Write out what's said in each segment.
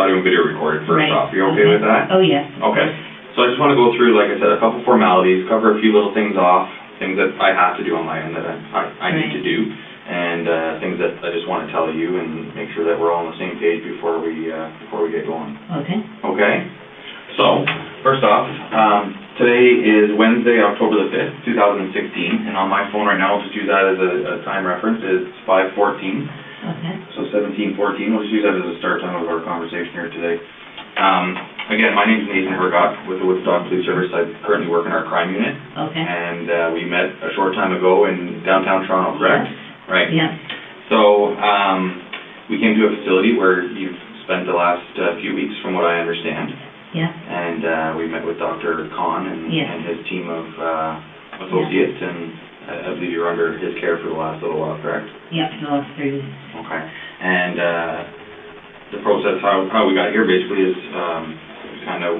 audio and video recorded first off. You okay with that? Oh, yes. Okay. So I just want to go through, like I said, a couple formalities, cover a few little things off, things that I have to do on my end that I need to do, and things that I just want to tell you and make sure that we're all on the same page before we get going. Okay. Okay? So, first off, today is Wednesday, October the 5th, 2016, and on my phone right now, I'll just use that as a time reference. It's 5:14. Okay. So 17:14. We'll just use that as a start time of our conversation here today. Again, my name is Nathan Bergott with the Woodstock Police Service. I currently work in our crime unit. Okay. And we met a short time ago in downtown Toronto, correct? Yes. Right. Yeah. So we came to a facility where you've spent the last few weeks, from what I understand. Yeah. And we met with Dr. Khan and his team of associates, and I believe you were under his care for the last little while, correct? Yep, the last 3 weeks. Okay. And the process, how we got here basically is kind of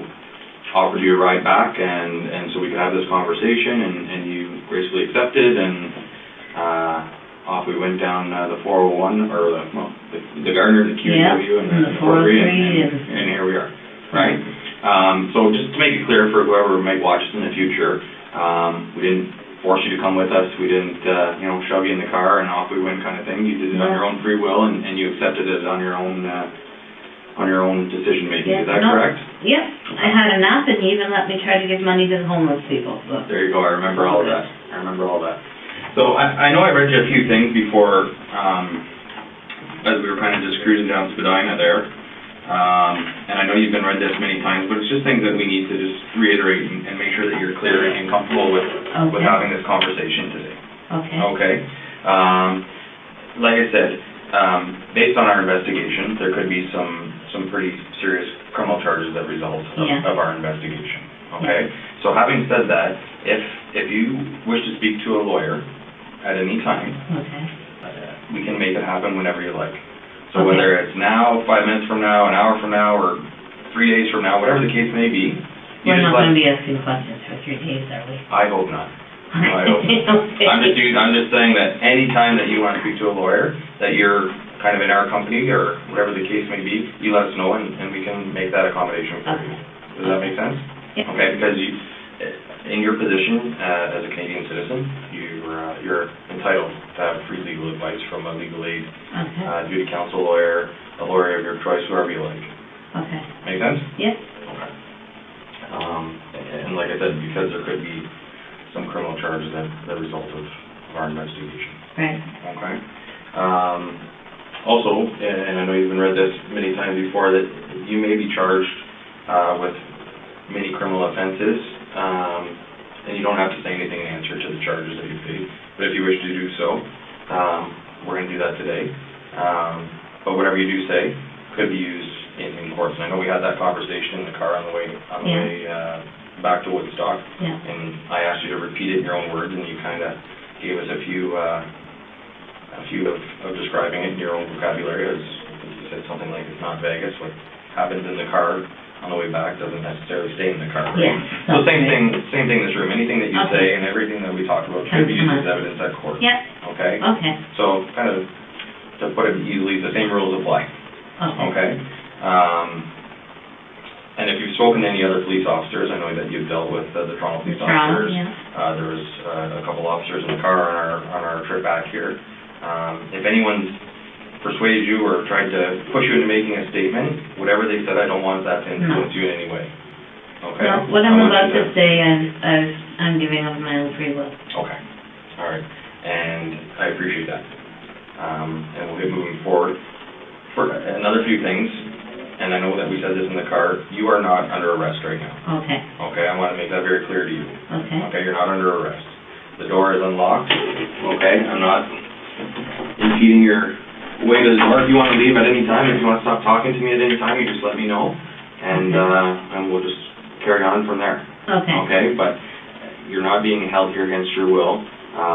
offered you a ride back, and so we could have this conversation, and you gracefully accepted, and off we went down the 401, or the Gardner, the QEW, and the 403, and here we are, right? So just to make it clear for whoever might watch this in the future, we didn't force you to come with us. We didn't, shove you in the car and off we went kind of thing. You did it on your own free will, and you accepted it on your own decision making. Is that correct? Yep. I had a nap, and you even let me try to give money to the homeless people. So. There you go. I remember all of that. So I know I read you a few things before, as we were kind of just cruising down Spadina there. And I know you've been read this many times, but it's just things that we need to just reiterate and make sure that you're clear and comfortable with having this conversation today. Okay. Okay. Like I said, based on our investigation, there could be some pretty serious criminal charges that result of our investigation. Okay. Yeah. So having said that, if you wish to speak to a lawyer at any time, we can make it happen whenever you like. So whether it's now, 5 minutes from now, an hour from now, or 3 days from now, whatever the case may be. We're not going to be asking questions for 3 days, are we? I hope not. No, I hope not. I'm just saying that any time that you want to speak to a lawyer, that you're kind of in our company, or whatever the case may be, you let us know, and we can make that accommodation for you. Does that make sense? Yeah. Okay, because in your position as a Canadian citizen, you're entitled to have free legal advice from a legal aid, duty counsel lawyer, a lawyer of your choice, whoever you like. Okay. Make sense? Yes. Okay. And like I said, because there could be some criminal charges that result of our investigation. Right. Okay. Also, and I know you've been read this many times before, that you may be charged with many criminal offenses. And you don't have to say anything in answer to the charges that you face. But if you wish to do so, we're going to do that today. But whatever you do say could be used in court. And I know we had that conversation in the car on the way back to Woodstock. Yeah. And I asked you to repeat it in your own words, and you kind of gave us a few of describing it in your own vocabulary. As you said something like, it's not Vegas. What happens in the car on the way back doesn't necessarily stay in the car, right? Yeah, so same thing in this room. Anything that you say and everything that we talked about could be used as evidence at court. Yep. Okay? Okay. So kind of, to put it easily, the same rules apply. Okay? And if you've spoken to any other police officers, I know that you've dealt with the Toronto police officers. Yeah. There was a couple officers in the car on our trip back here. If anyone's persuaded you or tried to push you into making a statement, whatever they said, I don't want that to influence you in any way. Okay? No, what I'm about to say, I'm giving up my own free will. Okay. All right. And I appreciate that. And we'll get moving forward. For another few things, and I know that we said this in the car, you are not under arrest right now. Okay. Okay, I want to make that very clear to you. Okay. Okay, you're not under arrest. The door is unlocked. Okay, I'm not impeding your way to the door. If you want to leave at any time, if you want to stop talking to me at any time, you just let me know, and we'll just carry on from there. Okay. Okay, but you're not being held here against your will.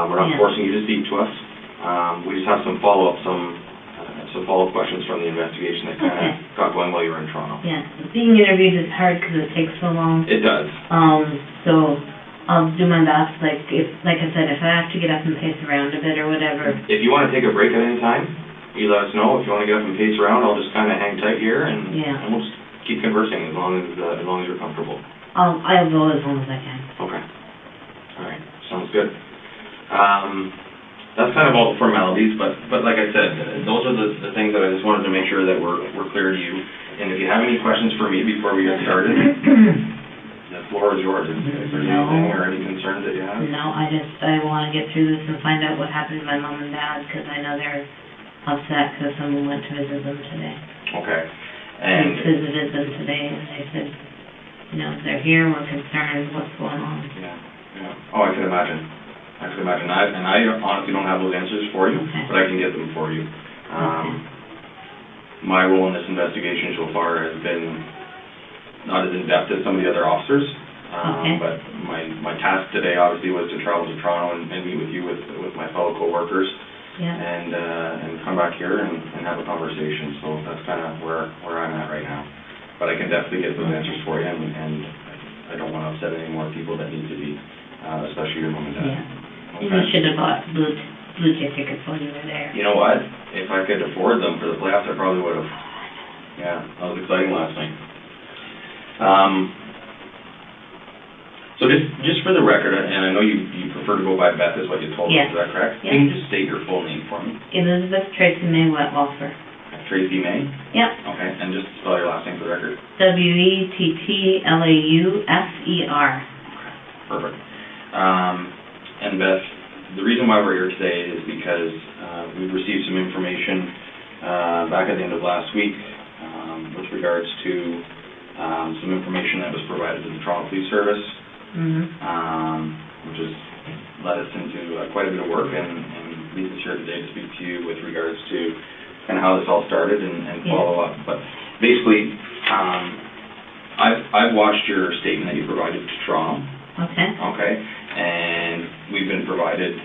We're not forcing you to speak to us. We just have some follow-up questions from the investigation that kind of got going while you were in Toronto. Yeah, being interviewed is hard because it takes so long. It does. So I'll do my best. Like I said, if I have to get up and pace around a bit or whatever. If you want to take a break at any time, you let us know. If you wanna get up and pace around, I'll just kinda hang tight here and Yeah. we'll just keep conversing as long as you're comfortable. I'll go as long as I can. Okay. All right, sounds good. That's kind of all the formalities, but like I said, those are the things that I just wanted to make sure that we're clear to you. And if you have any questions for me before we get started, the floor is yours. Is there anything or any concerns that you have? No, I want to get through this and find out what happened to my mom and dad, because I know they're upset because someone went to visit them today. Okay. They And visited them today, and they said, you know, they're here, we're concerned, what's going on? yeah. Oh, I can imagine. I honestly don't have those answers for you, Okay. but I can get them for you. My role in this investigation so far has been not as in-depth as some of the other officers. Okay. But my task today obviously was to travel to Toronto and meet with you with my fellow coworkers Yeah. and come back here and have a conversation. So that's kind of where I'm at right now. But I can definitely get those answers for you, and I don't want to upset any more people that need to be, especially your mom and dad. Yeah. Okay. You should have bought blue chip tickets when you were there. You know what? If I could afford them for the playoffs, I probably would have. Yeah, that was exciting last night. So just for the record, and I know you prefer to go by Beth, is what you told Yes. us, is that correct? Yes. Can you just state your full name for me? Elizabeth Tracy May Wettlaufer. Tracy May? Yep. Okay, and just spell your last name for the record. Wetttlaufer. Perfect. And Beth, the reason why we're here today is because we've received some information back at the end of last week with regards to some information that was provided to the Toronto Police Service, which has led us into quite a bit of work, and leads us here today to speak to you with regards to kind of how this all started and follow up. But basically, I've watched your statement that you provided to Toronto. Okay. Okay, and we've been provided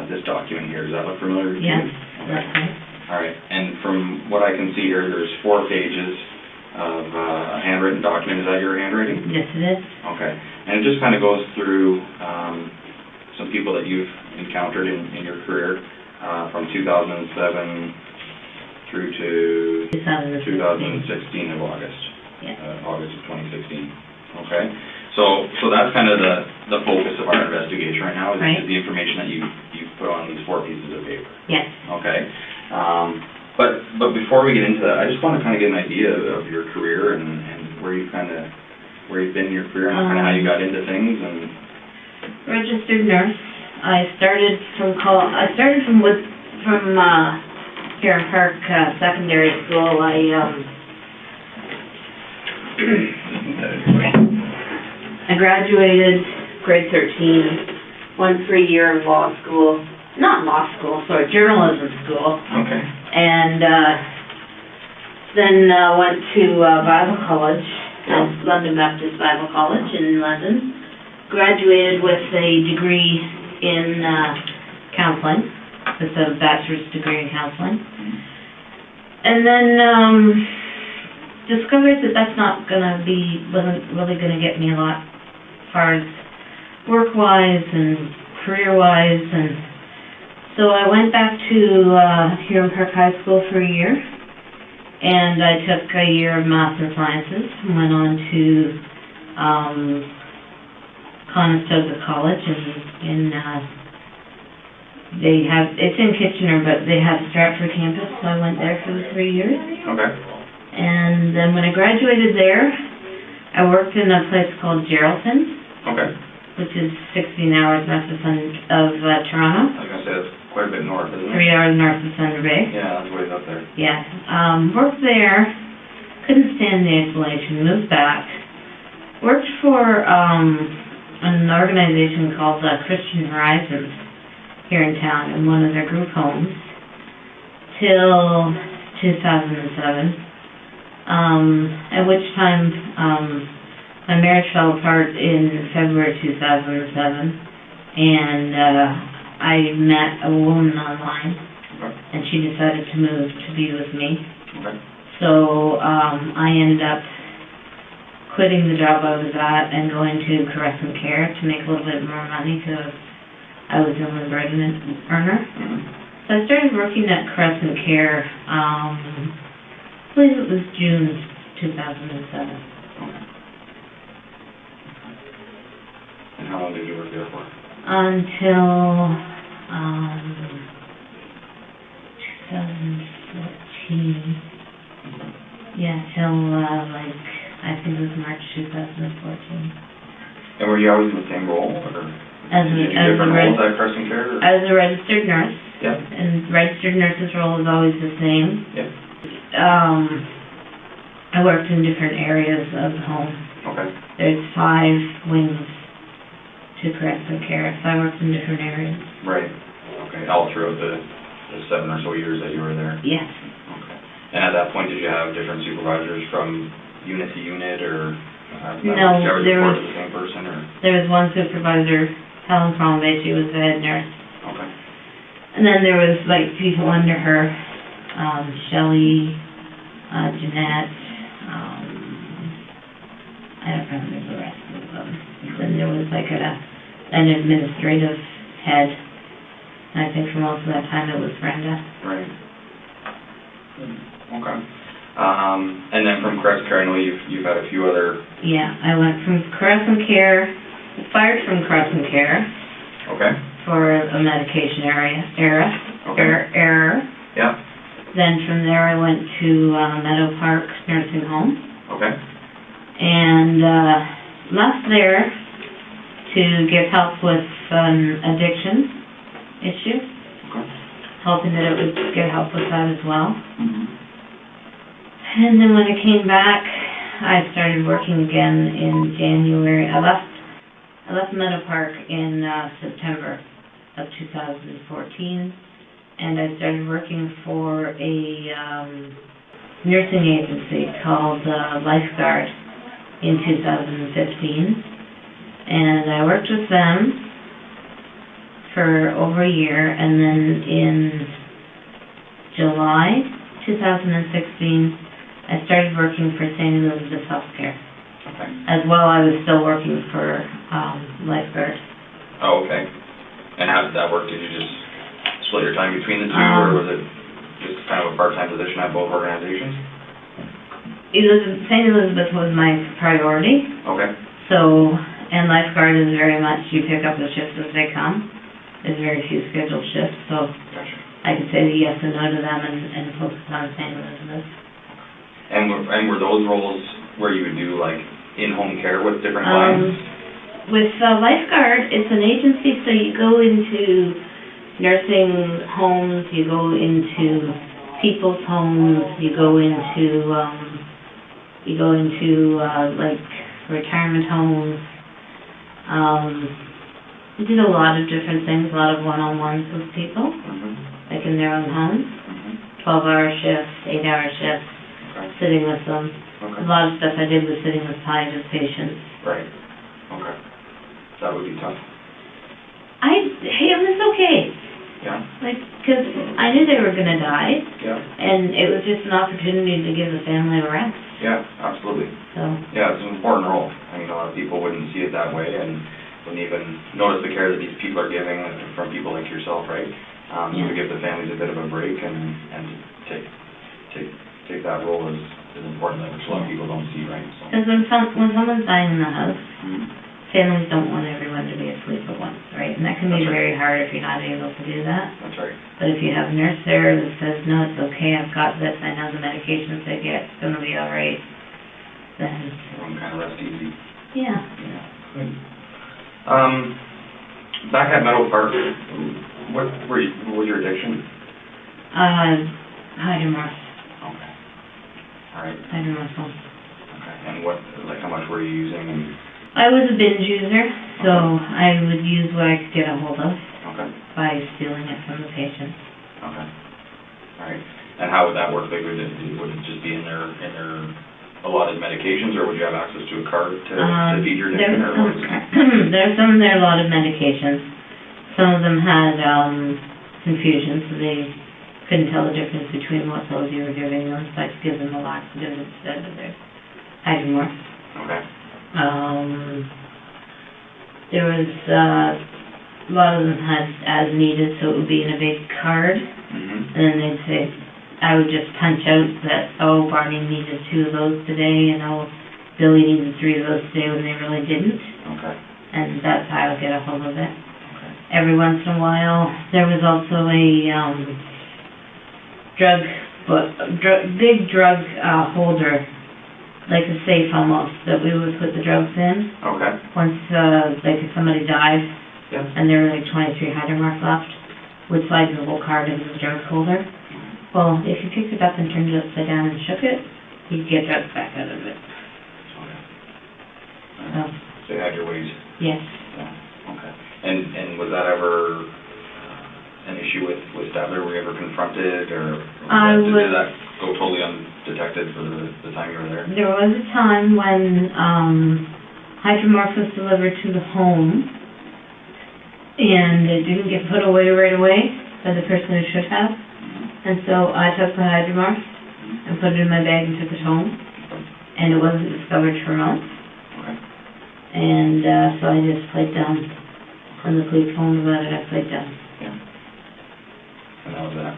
this document here. Does that look familiar to you? Yes, Okay. that's right. All right, and from what I can see here, there's 4 pages of a handwritten document. Is that your handwriting? Yes, it is. Okay, and it just kind of goes through some people that you've encountered in your career from 2007 through to 2016 of August. Yeah. August of 2016. Okay, so that's kind of the focus of our investigation right now is Right. the information that you've put on these 4 pieces of paper. Yes. Okay, but before we get into that, I just want to kind of get an idea of your career and where you've been in your career and kind of how you got into things and. Registered nurse. I started from Caressant Park Secondary School. I graduated grade 13, went for a year in journalism school, Okay. and then went to Bible College, London Baptist Bible College in London. Graduated with a degree in counseling, with a bachelor's degree in counseling. And then discovered that that's wasn't really gonna get me a lot as far as work-wise and career-wise, and so I went back to Caressant Park High School for a year, and I took a year of Maths and Sciences, and went on to Conestoga College, and it's in Kitchener, but they have Stratford campus, so I went there for the 3 years. Okay. And then when I graduated there, I worked in a place called Geraldton, Okay. which is 16 hours north of Toronto, I was gonna say that's quite a bit north, isn't it? 3 hours north of Thunder Bay. Yeah, that's ways up there. Yeah. Worked there, couldn't stand the isolation, moved back. Worked for an organization called Christian Horizons here in town in one of their group homes till 2007, at which time my marriage fell apart in February 2007, and I met a woman online, Okay. and she decided to move to be with me. Okay. So I ended up quitting the job I was at and going to Caressant Care to make a little bit more money because I was the only bread earner. Mm-hmm. So So I started working at Caressant Care, I believe it was June 2007. And how long did you work there for? Until, 2014. Yeah, till, I think it was March 2014. And were you always in the same role, or As did you do different roles at Caressant Care? Or? I was a registered nurse. Yeah. And registered nurse's role is always the same. Yeah. I worked in different areas of the home. Okay. There's 5 wings to Caressant Care, so I worked in different areas. Right. Okay. All throughout the 7 or so years that you were there? Yes. Okay. And at that point, did you have different supervisors from unit to unit, or no, did you ever there report was to the same person, or? there was one supervisor, Helen Crombie, she was the head nurse. Okay. And then there was people under her, Shelley, Jeanette, I don't remember the rest of them. Then there was an administrative head. And I think for most of that time it was Brenda. Right. Okay. And then from Caressant Care, I know you've had a few other... Yeah, I went from Caressant Care, fired from Caressant Care. Okay. For a medication error. Yeah. Then from there I went to Meadow Park Nursing Home. Okay. And left there to get help with an addiction issue. Okay. Hoping that it would get help with that as well. Mm-hmm. And then when I came back, I started working again in January. I left Meadow Park in September of 2014, and I started working for a nursing agency called Lifeguard in 2015, and I worked with them for over a year, and then in July 2016, I started working for St. Elizabeth's Healthcare. Okay. As well, I was still working for Lifeguard. Oh, okay. And how did that work? Did you just split your time between the two, or was it just kind of a part-time position at both organizations? St. Elizabeth was my priority. Okay. So, and Lifeguard is very much, you pick up the shifts as they come. There's very few scheduled shifts, so Gotcha. I could say yes and no to them and focus on St. Elizabeth. And were those roles where you would do in-home care with different clients? With Lifeguard, it's an agency, so you go into nursing homes, you go into people's homes, you go into retirement homes. We did a lot of different things, a lot of one-on-ones with people, in their own homes. 12-hour shifts, 8-hour shifts, sitting with them. Okay. A lot of stuff I did was sitting with palliative patients. Right. Okay. That would be tough. It was okay. Yeah. Because I knew they were going to die. Yeah. And it was just an opportunity to give the family a rest. Yeah, absolutely. So. Yeah, it's an important role. I mean, a lot of people wouldn't see it that way and wouldn't even notice the care that these people are giving from people like yourself, right? So to give the families a bit of a break and take that role is important, which a lot of people don't see, right? Because when someone's dying in the house, families don't want everyone to be asleep at once, right? And that can be very hard if you're not able to do that. That's right. But if you have a nurse there that says, no, it's okay, I've got this, I know the medications they get, it's going to be all right, then... Everyone kind of rest easy. Yeah. Yeah. Good. Back at Meadow Park, what was your addiction? Hydromorph. Okay. All right. Hydromorph. Okay. And how much were you using? And I was a binge user, so I would use what I could get a hold of by stealing it from the patient. Okay. All right. And how would that work? Would it just be in their allotted medications, or would you have access to a card to feed your addiction? There's some of their allotted medications. Some of them had confusion, so they couldn't tell the difference between what pills you were giving them, so I'd give them a laxative instead of their hydromorph. Okay. There was a lot of them had as needed, so it would be in a big card. Mm-hmm. And then they'd say, I would just punch out that, oh, Barney needed 2 of those today, and oh, Billy needed 3 of those today when they really didn't. Okay. And that's how I would get a hold of it. Okay. Every once in a while, there was also a big drug holder, like a safe almost, that we would put the drugs in. Okay. Once, like if somebody died, Yeah. and there were like 23 hydromarks left, would slide the whole card into the drug holder. Well, if you picked it up and turned it upside down and shook it, you'd get drugs back out of it. Okay. So, you had your ways. yes. Yeah. Okay. And was that ever an issue with Stadler? Were you ever confronted, or did that go totally undetected for the time you were there? There was a time when hydromark was delivered to the home, and it didn't get put away right away by the person who should have. And so I took the hydromark and put it in my bag and took it home, and it wasn't discovered for months. Okay. And so I just played dumb. When the police phoned about it, I played dumb. Yeah. And that was that?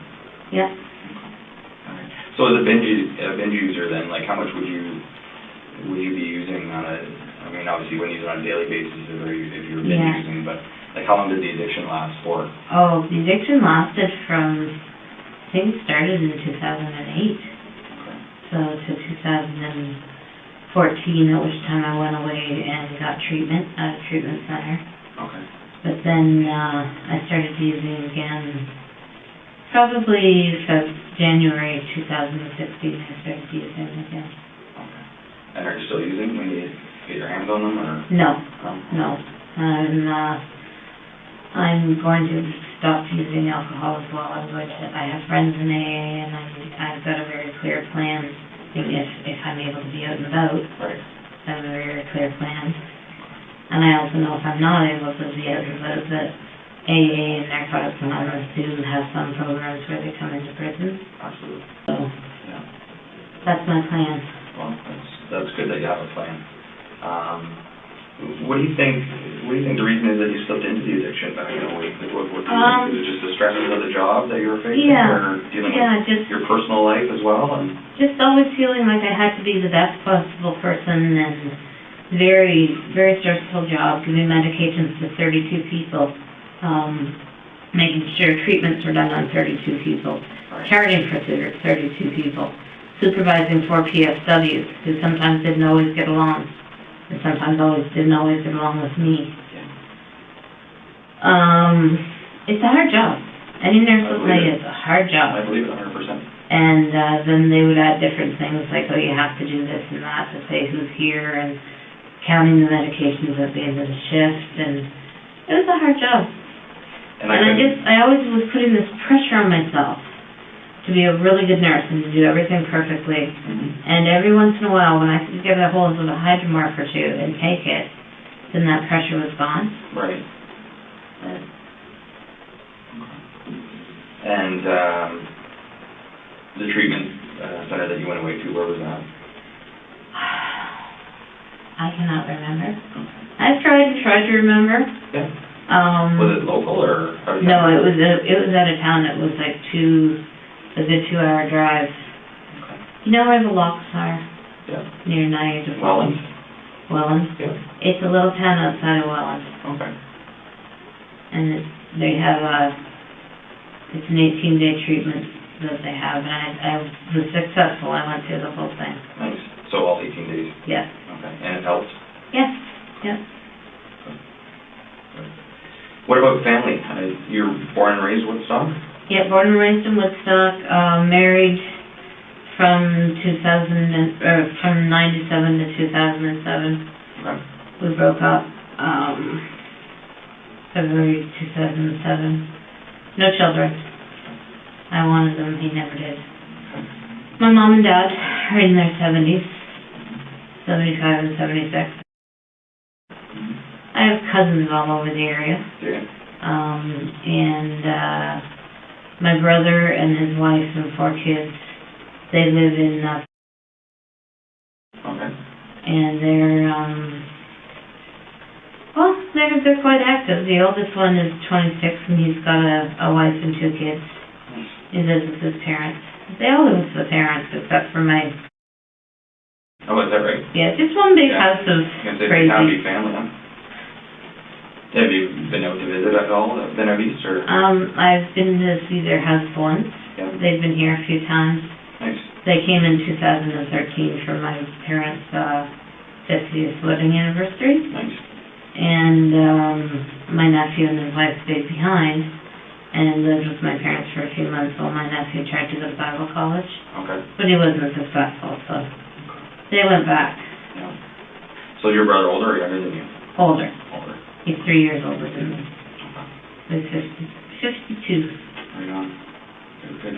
Yeah. Okay. So as a binge user then, like how much would you be using on a, I mean obviously you wouldn't use it on a daily basis if you were binge using, but like how long did the addiction last for? Oh, the addiction lasted from, I think it started in 2008. Okay. So to 2014, at which time I went away and got treatment at a treatment center. Okay. But then I started using again, probably January 2016, I started using again. Okay. And are you still using when you get your hands on them, or? No. I'm going to stop using alcohol as well. I have friends in AA, and I've got a very clear plan. If I'm able to be out and about, right. I have a very clear plan. And I also know if I'm not able to be out and about, that AA and Narcotics Anonymous do have some programs where they come into prison. Absolutely. So, yeah. That's my plan. Well, that's good that you have a plan. What do you think the reason is that you slipped into the addiction back in a way? Like, what do you think? Is it just the stresses of the job that you were facing, or dealing with your personal life as well? And just always feeling like I had to be the best possible person, and very, very stressful job, giving medications to 32 people, making sure treatments were done on 32 people, charting for 32 people, supervising 4 PSWs who sometimes didn't always get along, and sometimes didn't always get along with me. It's a hard job. Any nurse will say it's a hard job. I believe it 100%. And then they would add different things like, oh, you have to do this and that to say who's here, and counting the medications at the end of the shift, and it was a hard job. And I always was putting this pressure on myself to be a really good nurse and to do everything perfectly. And every once in a while, when I could get a hold of a hydromark or two and take it, then that pressure was gone. Right. But, and the treatment center that you went away to, where was that? I cannot remember. I've tried to remember. Yeah. Was it local or? No, it was out of town. It was like a good 2-hour drive. Okay. You know where the locks are? Yeah. Near Niagara. Welland. Welland? Yeah. It's a little town outside of Welland. Okay. And they have it's an 18-day treatment that they have, and I was successful. I went through the whole thing. Nice. So all 18 days? Yes. Okay. And it helped? Yes. Yes. Okay. What about family? You're born and raised in Woodstock? Yeah, born and raised in Woodstock, married from 97 to 2007. Okay. We broke up February 2007. No children. I wanted them, he never did. Okay. My mom and dad are in their 70s, 75 and 76. I have cousins all over the area. Yeah. And my brother and his wife and 4 kids, they live in okay. and they're Well, they're quite active. The oldest one is 26 and he's got a wife and 2 kids. He lives with his parents. They all live with the parents except for my... Oh, is that right? Yeah, just one big house of It's a crazy. happy family, huh? Have you been out to visit at all, the Nevis, or? I've been to see their house once. Yeah. They've been here a few times. Nice. They came in 2013 for my parents' 50th wedding anniversary. Nice. And my nephew and his wife stayed behind and lived with my parents for a few months while my nephew tried to go to Bible college. Okay. But he wasn't successful, so they went back. Yeah. So your brother older or younger than you? Older. Older. He's 3 years older than me. Okay. He's 52. Right on. Very good.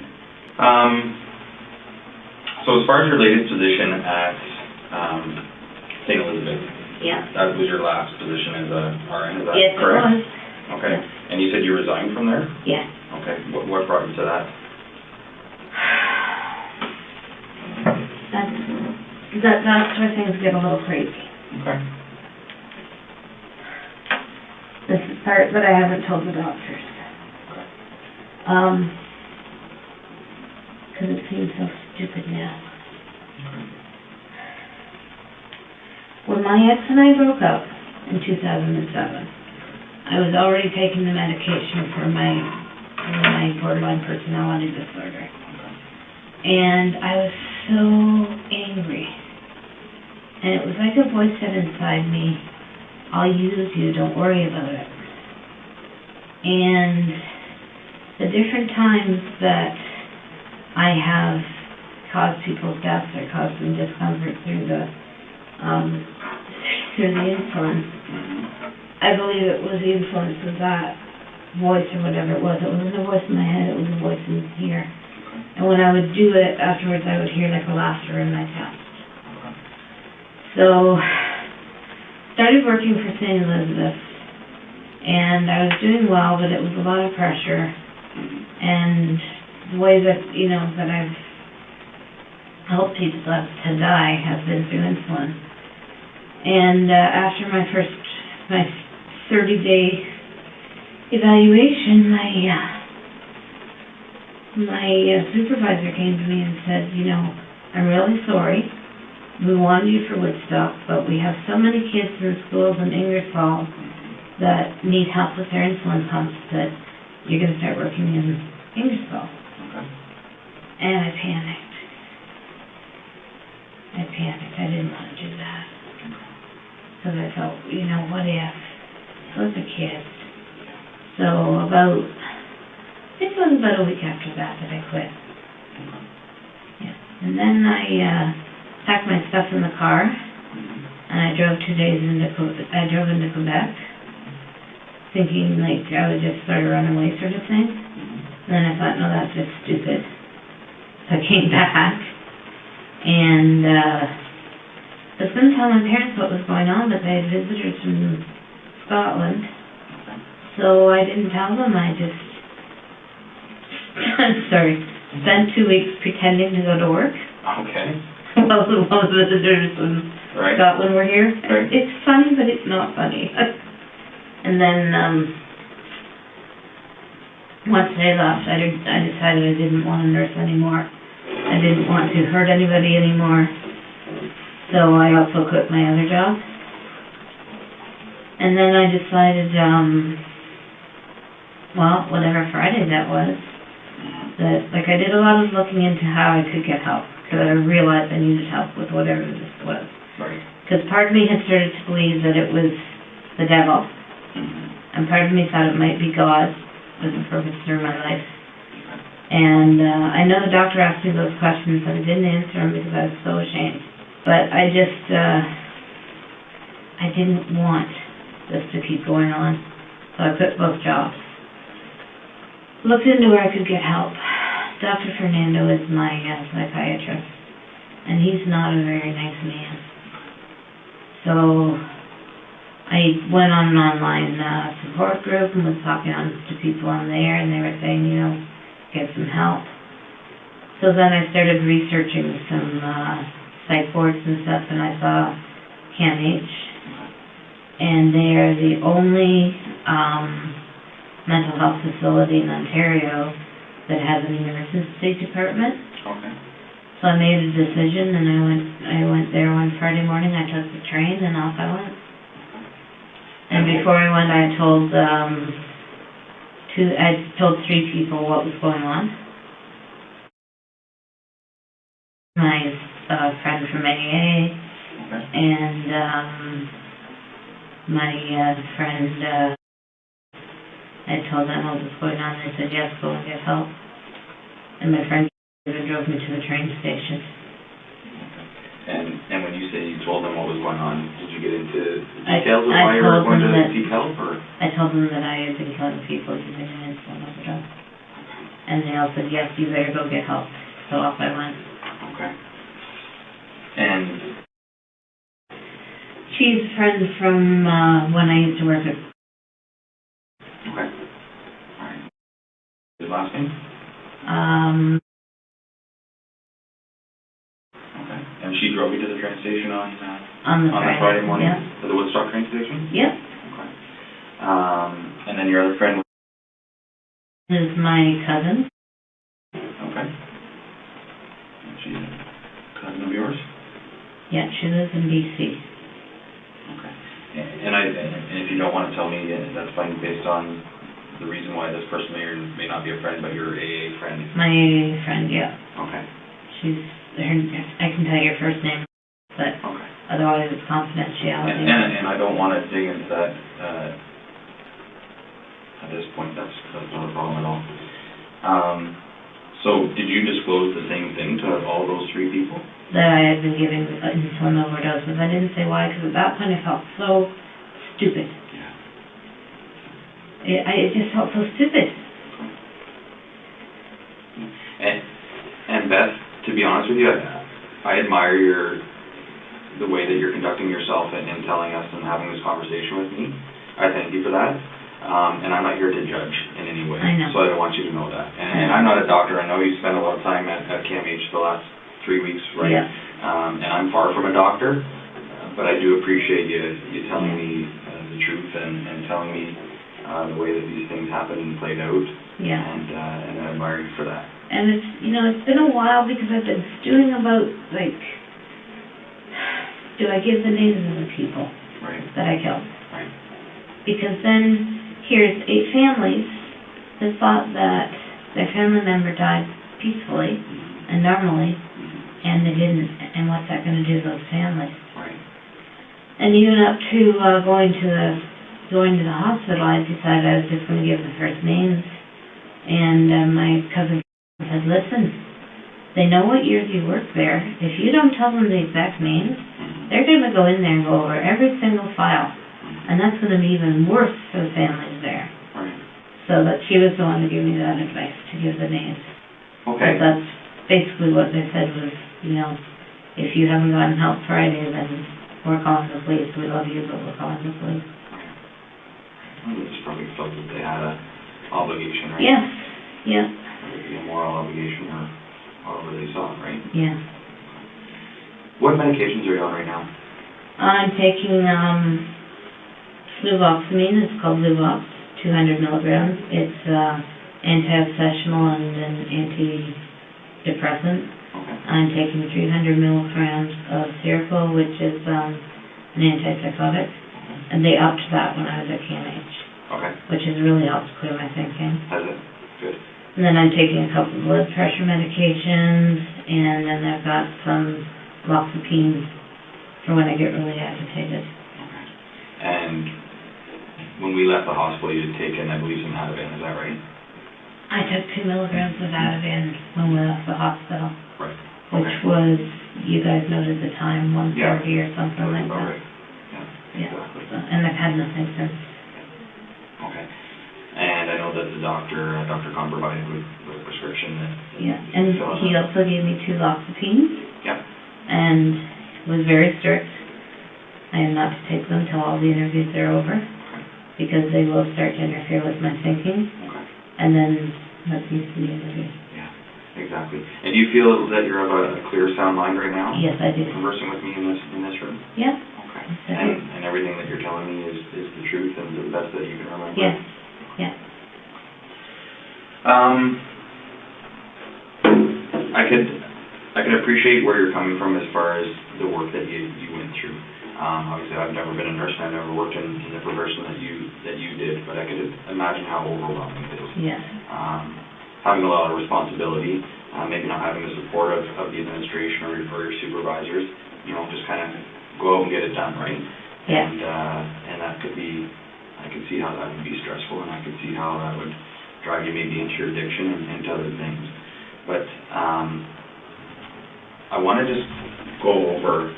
So as far as your latest position at St. Elizabeth, Yeah. that was your last position as a RN, is that Yes, correct? it was. Okay. Yeah. And you said you resigned from there? Yeah. Okay. What brought you to that? That's where things get a little crazy. Okay. This is part that I haven't told the doctors. Okay. Because it seems so stupid now. Okay. When my ex and I broke up in 2007, I was already taking the medication for my borderline personality disorder. And I was so angry. And it was like a voice said inside me, I'll use you, don't worry about it. And the different times that I have caused people's deaths or caused them discomfort through the insulin, I believe it was the influence of that voice or whatever it was. It wasn't a voice in my head, it was a voice in here. And when I would do it, afterwards I would hear like a laughter in my chest. So, started working for St. Elizabeth, and I was doing well, but it was a lot of pressure. And the way that, that I've helped people to die has been through insulin. And after my 30-day evaluation, my supervisor came to me and said, I'm really sorry. We wanted you for Woodstock, but we have so many kids in schools in Ingersoll that need help with their insulin pumps that you're going to start working in Ingersoll. Okay. And I panicked. I didn't want to do that. Because I felt, what if? Those are kids. So it was about a week after that I quit. Yeah. And then I packed my stuff in the car, and I drove 2 days into Quebec, thinking like I would just sort of run away sort of thing. And then I thought, no, that's just stupid. So I came back, and I was going to tell my parents what was going on, but they had visitors from Scotland, so I didn't tell them. I just, spent 2 weeks pretending to go to work. Okay. While the visitors from Scotland were here. Right. It's funny, but it's not funny. And then, once they left, I decided I didn't want to nurse anymore. I didn't want to hurt anybody anymore. So I also quit my other job. And then I decided, whatever Friday that was, that, I did a lot of looking into how I could get help, because I realized I needed help with whatever this was. Right. Because part of me had started to believe that it was the devil, and part of me thought it might be God with a purpose through my life. And I know the doctor asked me those questions, and I didn't answer them because I was so ashamed. But I just, I didn't want this to keep going on, so I quit both jobs. Looked into where I could get help. Dr. Fernando is my psychiatrist, and he's not a very nice man. So I went on an online support group and was talking to people on there, and they were saying, get some help. So then I started researching some psych boards and stuff, and I saw CAMH. and they are the only, mental health facility in Ontario that has an emergency department. Okay. So I made a decision, and I went there one Friday morning. I took the train, and off I went. And before I went, I told three people what was going on. My friend from AA, and my friend. I told them what was going on. They said yes, go and get help. And my friend drove me to the train station. And when you say you told them what was going on, did you get into details of why you were going to seek help, or? I told them that I had been killing people using an insulin overdose. And they all said, yes, you better go get help. So off I went. Okay. And? She's a friend from when I used to work at. Okay. All right. His last name? Okay. And she drove you to the train station on the Friday morning? Yeah. To the Woodstock train station? Yep. Okay. And then your other friend? Is my cousin. Okay. And she's a cousin of yours? Yeah, she lives in BC. Okay. And if you don't want to tell me, that's fine, based on the reason why this person may not be a friend, but your AA friend. My AA friend, yeah. Okay. I can tell you her first name, but okay. Otherwise it's confidentiality. And I don't want to dig into that at this point. That's not a problem at all. So did you disclose the same thing to all those three people? That I had been giving insulin overdoses. I didn't say why, because at that point I felt so stupid. Yeah. It just felt so stupid. And Beth, to be honest with you, I admire the way that you're conducting yourself and telling us and having this conversation with me. I thank you for that. And I'm not here to judge in any way. I know. So I don't want you to know that. And I'm not a doctor. I know you spent a lot of time at CAMH the last 3 weeks, right? Yeah. And I'm far from a doctor, but I do appreciate you telling me the truth and telling me the way that these things happened and played out. Yeah. And I admire you for that. And it's been a while because I've been stewing about, do I give the names of the people that I killed? Right. Because then here's 8 families that thought that their family member died peacefully and normally, and they didn't. And what's that going to do to those families? Right. And even up to going to the hospital, I decided I was just going to give the first names. And my cousin said, listen, they know what years you worked there. If you don't tell them the exact names, they're going to go in there and go over every single file. And that's going to be even worse for the families there. Right. So that she was the one to give me that advice, to give the names. Okay. But that's basically what they said was, if you haven't gotten help Friday, then we're calling the police. We love you, but we're calling the police. Well, they just probably felt that they had an obligation, right? Yes. Yeah. Maybe a moral obligation or however they saw it, right? Yeah. What medications are you on right now? I'm taking fluvoxamine. It's called Luvox, 200 milligrams. It's anti-obsessional and an antidepressant. Okay. I'm taking 300 milligrams of Seroquel, which is an antipsychotic, and they upped that when I was at CAMH. Okay. Which has really helped clear my thinking. Has it? Good. And then I'm taking a couple of blood pressure medications, and then I've got some loxapine for when I get really agitated. Okay. And when we left the hospital, you had taken, I believe, some Ativan, is that right? I took 2 milligrams of Ativan when we left the hospital. Right. Which was, you guys noted the time, 1:30 or something like that. Right. Yeah, exactly. And I've had nothing since. Okay. And I know that the Dr. Kahn provided with a prescription that... Yeah, and he also gave me 2 loxapines. Yeah. And was very strict. I am not to take them till all the interviews are over. Okay. Because they will start to interfere with my thinking. Okay. And then let's use the interview. Yeah, exactly. And do you feel that you have a clear, sound mind right now? Yes, I do. Conversing with me in this room? Yeah. Okay. Yes, I do. And everything that you're telling me is the truth and the best that you can remember? Yes, yes. I can appreciate where you're coming from as far as the work that you went through. Obviously, I've never been a nurse, and I've never worked in the profession that you did, but I could imagine how overwhelming it is. Yes. Having a lot of responsibility, maybe not having the support of the administration or your supervisors, you know, just kind of go out and get it done, right? Yes. And that could be, I could see how that would be stressful, and I could see how that would drive you maybe into your addiction and to other things. But I want to just go over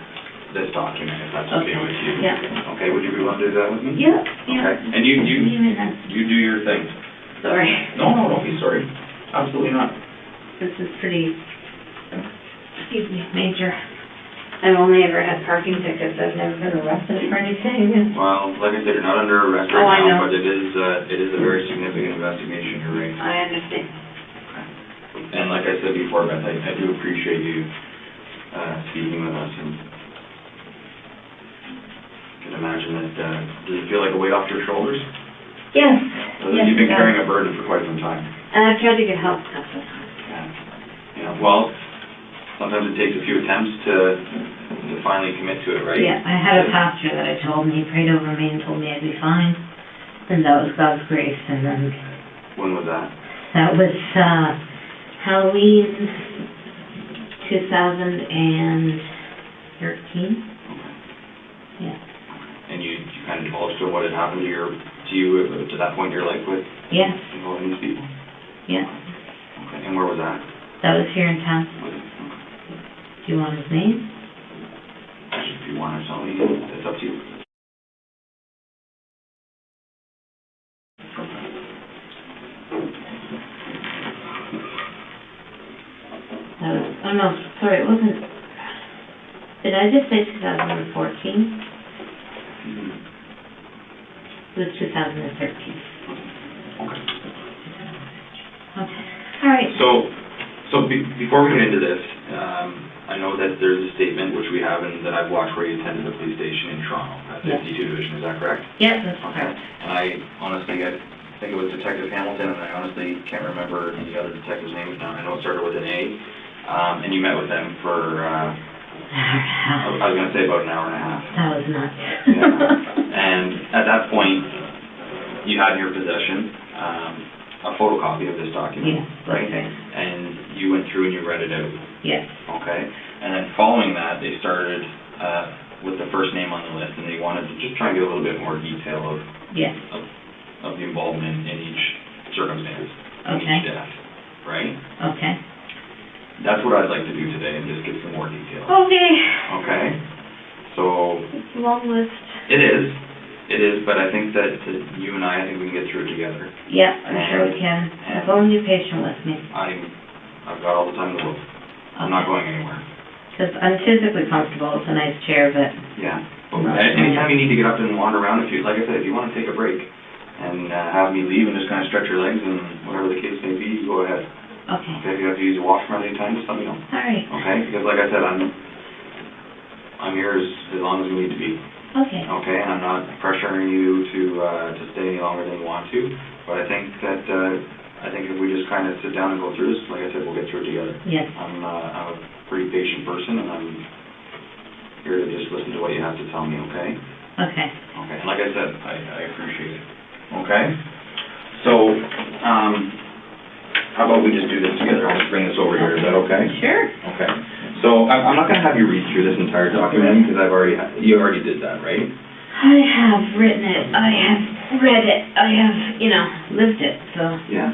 this document, if that's okay with you. Yeah. Okay, would you be willing to do that with me? Yeah, yeah. Okay, and you do your thing. Sorry. No, don't be sorry. Absolutely not. This is pretty, excuse me, major. I've only ever had parking tickets. I've never been arrested for anything. Well, like I said, you're not under arrest Oh, right I now, know. but it is a very significant investigation, you're right. I understand. And like I said before, Beth, I do appreciate you speaking with us, and I can imagine that, does it feel like a weight off your shoulders? Yes. You've been carrying a burden for quite some time. And I've tried to get help a couple of times. Yeah, well, sometimes it takes a few attempts to finally commit to it, right? Yeah, I had a pastor that I told me, he prayed over me and told me I'd be fine. And that was God's grace, and then... When was that? That was, Halloween 2013. Yeah. And you kind of divulged to what had happened to you to that point in your life with Yes. involving these people? Yeah. Okay, and where was that? That was here in town. Okay. Do you want his name? If you want to tell me, it's up to you. That was, oh no, sorry, it wasn't, did I just say 2014? It was 2013. Okay. Okay, all right. So before we get into this, I know that there's a statement which we have and that I've watched where you attended the police station in Toronto at 52 Division, is that correct? Yes, that's Okay. correct. And I honestly, I think it was Detective Hamilton, and I honestly can't remember the other detective's name now. I know it started with an A. And you met with them for, I was going to say about an hour and a half. That was nuts. Yeah. And at that point, you had in your possession a photocopy of this document, Yes, right? okay. And you went through and you read it out. Yes. Okay. And then following that, they started with the first name on the list, and they wanted to just try and get a little bit more detail of Yes. of the involvement in each circumstance, in Okay. each death, right? Okay. That's what I'd like to do today, and just get some more detail. Okay. Okay? So, It's a long list. it is, but I think that you and I think we can get through it together. Yeah, I'm sure we can. As long as you're patient with me. I've got all the time in the world. I'm not going anywhere. Because I'm physically comfortable. It's a nice chair, but... Yeah. No. Anytime you need to get up and wander around, like I said, if you want to take a break and have me leave and just kind of stretch your legs and whatever the case may be, go ahead. Okay. Okay, if you have to use the washroom at any time, just let me know. All right. Okay? Because like I said, I'm here as long as we need to be. Okay. Okay, and I'm not pressuring you to stay any longer than you want to, but I think if we just kind of sit down and go through this, like I said, we'll get through it together. Yes. I'm a pretty patient person, and I'm here to just listen to what you have to tell me, okay? Okay. Okay, and like I said, I appreciate it. Okay? So, how about we just do this together? I'll just bring this over here, is that okay? Sure. Okay. So, I'm not going to have you read through this entire document, because you already did that, right? I have written it. I have read it. I have, lived it, so... Yeah,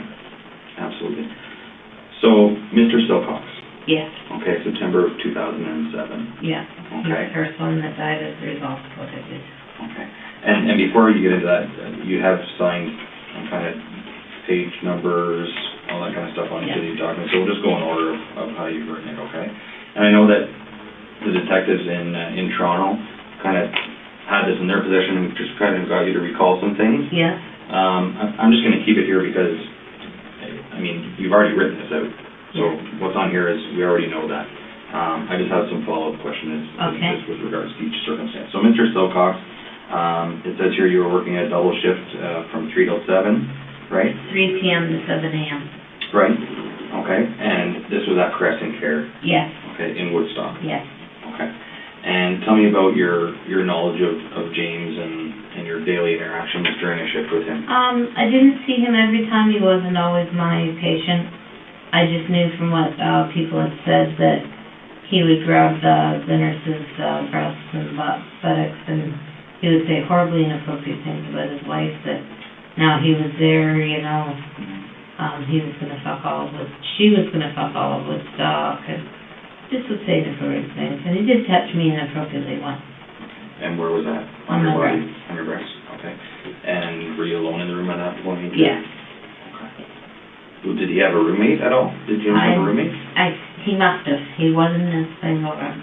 absolutely. So, Mr. Silcox. Yes. Okay, September of 2007. Yeah. Okay. He's the first one that died as a result of what I did. Okay. And before you get into that, you have signed kind of page numbers, all that kind of stuff on each of these documents, so we'll just go in order of how you've written it, okay? And I know that the detectives in Toronto kind of had this in their possession and just kind of got you to recall some things. Yes. I'm just going to keep it here because, I mean, you've already written this out, so what's on here is, we already know that. I just have some follow-up questions Okay. just with regards to each circumstance. So, Mr. Silcox, It says here you were working a double shift from 3 till 7, right? 3 p.m. to 7 a.m. Right. Okay. And this was at Caressant Care. Yes. Okay, in Woodstock. Yes. Okay. And tell me about your knowledge of James and your daily interactions during a shift with him. I didn't see him every time. He wasn't always my patient. I just knew from what people had said that he would grab the nurse's breasts and buttocks, and he would say horribly inappropriate things about his wife, that now he was there, he was going to fuck all of she was going to fuck all of Woodstock, and just would say inappropriate things. And he did touch me inappropriately once. And where was that? On your my body? breast. On your breast. Okay. And were you alone in the room at that point? Yes. Okay. Did he have a roommate at all? Did James have a roommate? He must have. He wasn't in a single room.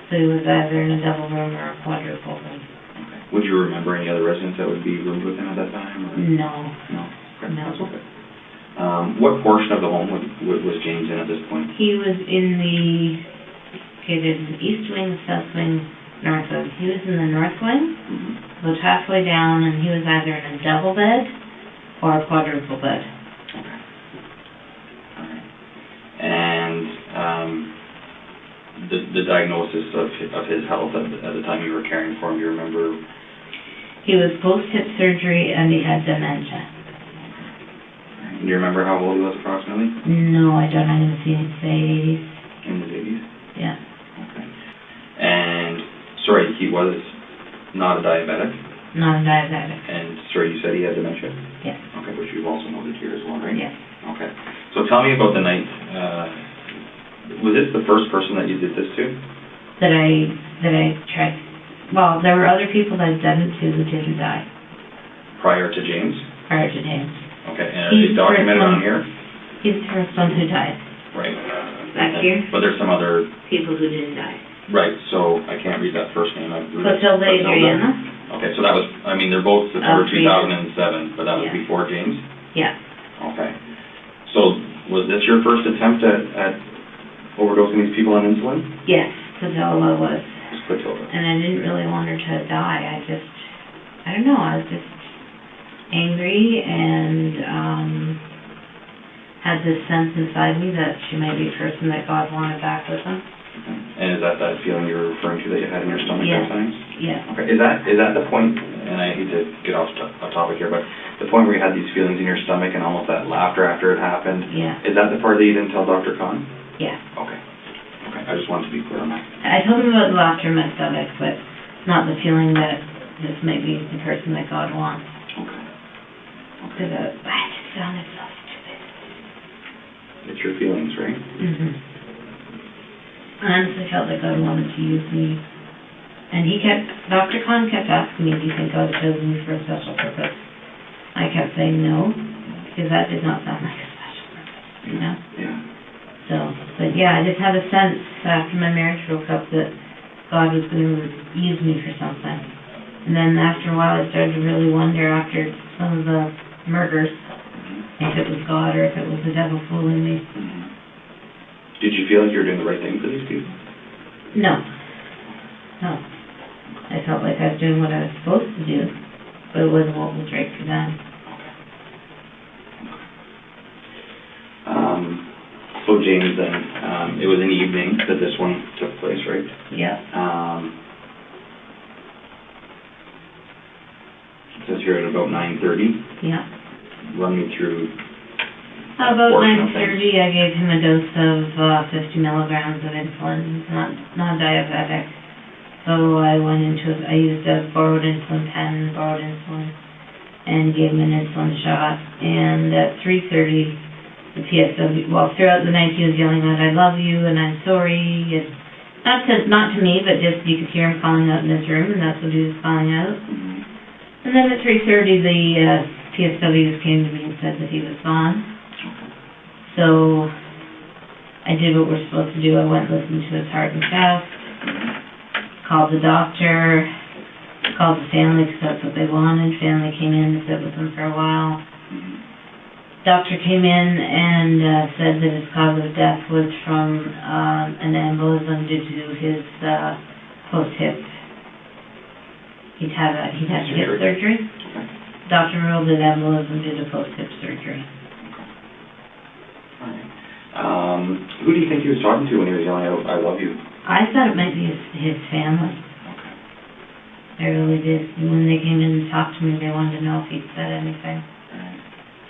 So he was either in a double room or a quadruple room. Okay. Would you remember any other residents that would be roomed with him at that time? Or? No. No? Okay. No. That's okay. What portion of the home was James in at this point? He was in there's an east wing, south wing, north wing. He was in the north wing, about halfway down, and he was either in a double bed or a quadruple bed. Okay. All right. And the diagnosis of his health at the time you were caring for him, do you remember? He was post-hip surgery and he had dementia. Do you remember how old he was approximately? No, I don't. I'm going to say 80s. In his 80s? Yeah. Okay. And, sorry, he was not a diabetic? Not a diabetic. And, sorry, you said he had dementia? Yes. Okay, which you've also noted here as well, right? Yes. Okay. So tell me about the night. Was this the first person that you did this to? That I tried. Well, there were other people that I'd done it to who didn't die. Prior to James? Prior to James. Okay, and are they documented on here? He's the first one who died. Right. Back here? But there's some other... People who didn't die. Right, so I can't read that first name. Clotilde Adriana. Okay, so that was, I mean, they're both September 2007, but that was before James? Yeah. Okay. So was this your first attempt at overdosing these people on insulin? Yes, Clotilde was. Clotilde. And I didn't really want her to die. I don't know, I was just angry and had this sense inside me that she might be a person that God wanted back with him. Okay. And is that feeling you're referring to that you had in your stomach at times? Yeah. Okay. Is that the point, and I hate to get off topic here, but the point where you had these feelings in your stomach and almost that laughter after it happened, is that the part that you didn't tell Dr. Khan? Yeah. Okay. Okay, I just wanted to be clear on that. I told him about the laughter in my stomach, but not the feeling that this might be the person that God wants. Okay. Because I just sounded so stupid. It's your feelings, right? I honestly felt like God wanted to use me. And Dr. Khan kept asking me, do you think God chose me for a special purpose? I kept saying no, because that did not sound like a special purpose, you know? Yeah. So, but yeah, I just had a sense after my marriage broke up that God was going to use me for something. And then after a while I started to really wonder after some of the murders if it was God or if it was the devil fooling me. Did you feel like you were doing the right thing for these people? No. No. I felt like I was doing what I was supposed to do, but it wasn't what was right for them. So James then, it was in the evening that this one took place, right? Yeah. It says here at about 9:30. Yeah. Run me through. About 9:30, I gave him a dose of 50 milligrams of insulin. He's not diabetic. So I used a borrowed insulin pen, borrowed insulin, and gave him an insulin shot. And at 3:30, the PSW, throughout the night he was yelling out, I love you, and I'm sorry. And not to me, but just you could hear him calling out in his room, and that's what he was calling out. And then at 3:30, the PSWs came to me and said that he was gone. So I did what we're supposed to do. I went and listened to his heart and chest, called the doctor, called the family because that's what they wanted. Family came in and sit with him for a while. Doctor came in and said that his cause of death was from an embolism due to his post-hip He'd had to get surgery. Okay. Doctor ruled it embolism due to post-hip surgery. All right. Who do you think he was talking to when he was yelling out, "I love you"? I thought it might be his family. Okay. I really did. When they came in and talked to me, they wanted to know if he'd said anything. Right.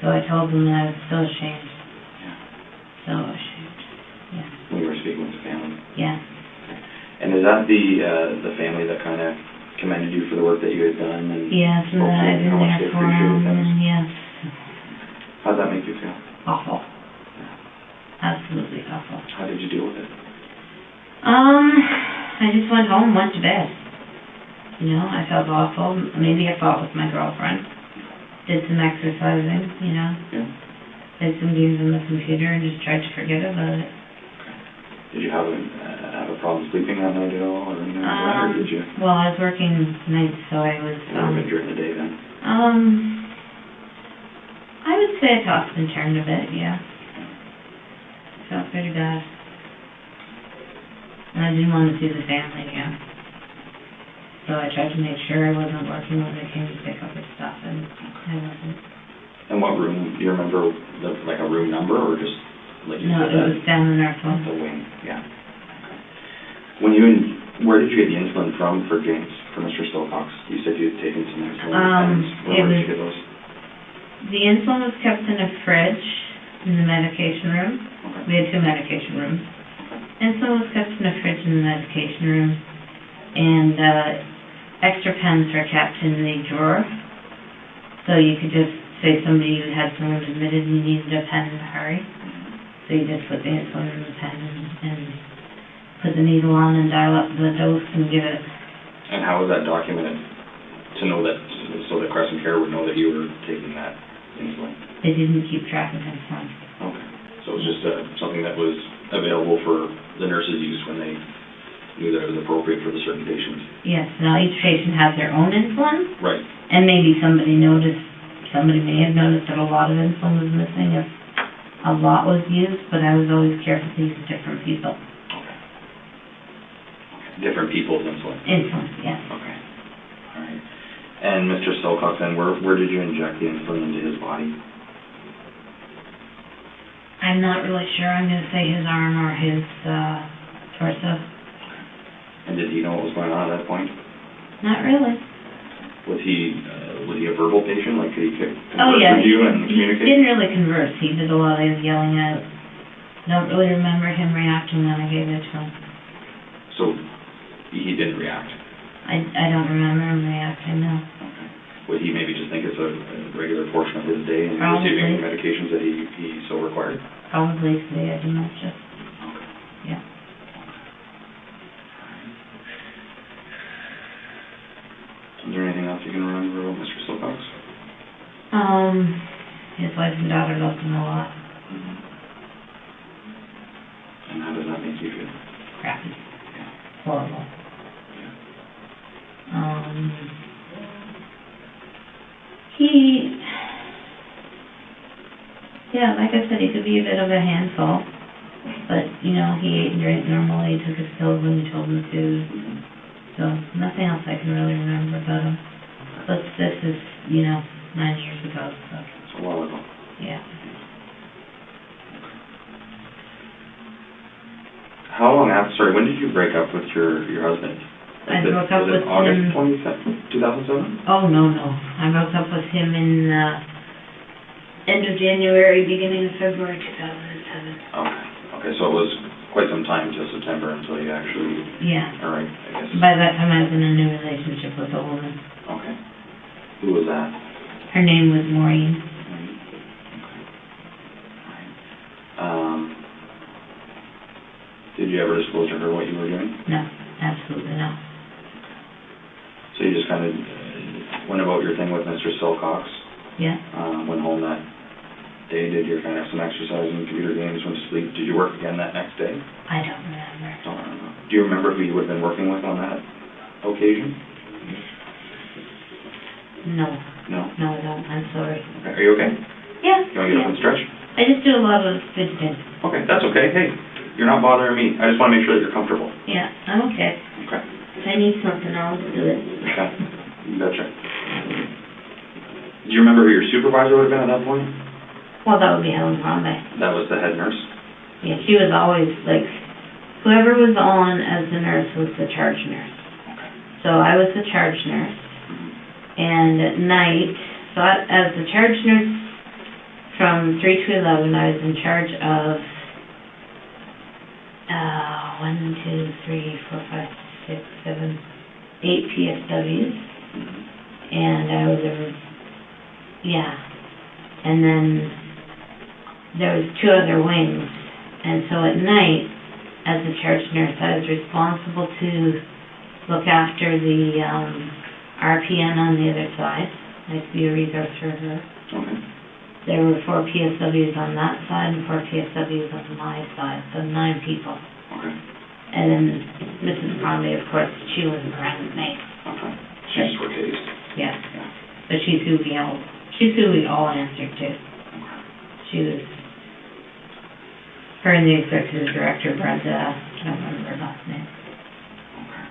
So I told them that I was so ashamed. Yeah. So ashamed. Yeah. When you were speaking with the family. Yeah. And is that the family that kind of commended you for the work that you had done? And Yes, and spoke to I've how been much there they for appreciated him, things? and yes. How'd that make you feel? Awful. Absolutely awful. How did you deal with it? I just went home, went to bed. You know, I felt awful. Maybe I fought with my girlfriend. Did some exercising, you know. Yeah. Played some games on the computer and just tried to forget about it. Did you have a problem sleeping that night at all, or anything like that, or did you? Well, I was working nights, so I was, It would have been during the day then. I would say I tossed and turned a bit, yeah. Felt pretty bad. And I didn't want to see the family again. So I tried to make sure I wasn't working when they came to pick up his stuff, and I wasn't. And what room, do you remember, like a room number, or just, like you No, said, it was down in our phone. the wing, yeah. Okay. Where did you get the insulin from for James, for Mr. Stillcox? You said you had taken some insulin, and where did you get those? The insulin was kept in a fridge in the medication room. Okay. We had 2 medication rooms. Insulin was kept in a fridge in the medication room, and extra pens were kept in the drawer. So you could just say somebody had someone admitted and you needed a pen in a hurry. So you just put the insulin in the pen and put the needle on and dial up the dose and give it. And how was that documented? To know that, so that Caressant Care would know that you were taking that insulin? They didn't keep track of insulin. Okay. So it was just something that was available for the nurses' use when they knew that it was appropriate for the certain patients? Yes. Now each patient has their own insulin. Right. And maybe somebody may have noticed that a lot of insulin was missing if a lot was used, but I was always careful to use different people. Okay. Different people's insulin? Insulin, yes. Okay. All right. And Mr. Stillcox, then, where did you inject the insulin into his body? I'm not really sure. I'm going to say his arm or his torso. And did he know what was going on at that point? Not really. Was he a verbal patient? Like, could he Oh, converse yeah. with you and He communicate? didn't really converse. He did a lot of yelling out. Don't really remember him reacting when I gave it to him. So he didn't react? I don't remember him reacting, no. Okay. Would he maybe just think it's a regular portion of his day and Probably. receiving the medications that he so required? Probably because he had dementia. Okay. Yeah. Is there anything else you can remember about Mr. Stillcox? His wife and daughter loved him a lot. Mm-hmm. And how does that make you feel? Crappy. Yeah. Horrible. Yeah, like I said, he could be a bit of a handful, but, you know, he ate and drank normally, he took his pills when you told him to, so nothing else I can really remember about him. But this is, 9 years ago, so, It's a while ago. yeah. How long after, when did you break up with your husband? I broke up with him... August 2007? Oh, no. I broke up with him in, end of January, beginning of February 2007. Okay, so it was quite some time until September until you actually... Yeah. All right, I guess. By that time, I was in a new relationship with a woman. Okay. Who was that? Her name was Maureen. Did you ever disclose to her what you were doing? No, absolutely not. So you just kind of went about your thing with Mr. Stillcox? Yeah. Went home that day, did your kind of some exercising, computer games, went to sleep. Did you work again that next day? I don't remember. Don't remember. Do you remember who you would have been working with on that occasion? No. No? No, I don't. I'm sorry. Okay. Are you okay? Yeah. You want to get up and stretch? I just do a lot of fidgeting. Okay, that's okay. Hey, you're not bothering me. I just want to make sure that you're comfortable. Yeah, I'm okay. Okay. If I need something, I'll do it. Okay. Gotcha. Do you remember who your supervisor would have been at that point? Well, that would be Helen Crombie. That was the head nurse? Yeah, she was always, like, whoever was on as the nurse was the charge nurse. Okay. So I was the charge nurse, and at night, so as the charge nurse from 3 to 11, I was in charge of 8 PSWs, and I was and then there was 2 other wings, and so at night, as the charge nurse, I was responsible to look after the RPN on the other side, like be a resource for her. Okay. There were 4 PSWs on that side and 4 PSWs on my side, so 9 people. Okay. And then Mrs. Crombie, of course, she wasn't around with me. Okay. She just worked days. Yeah. Yeah. But she's who we all answered to. Okay. She was, her and the executive director, Brenda, I don't remember her last name. Okay.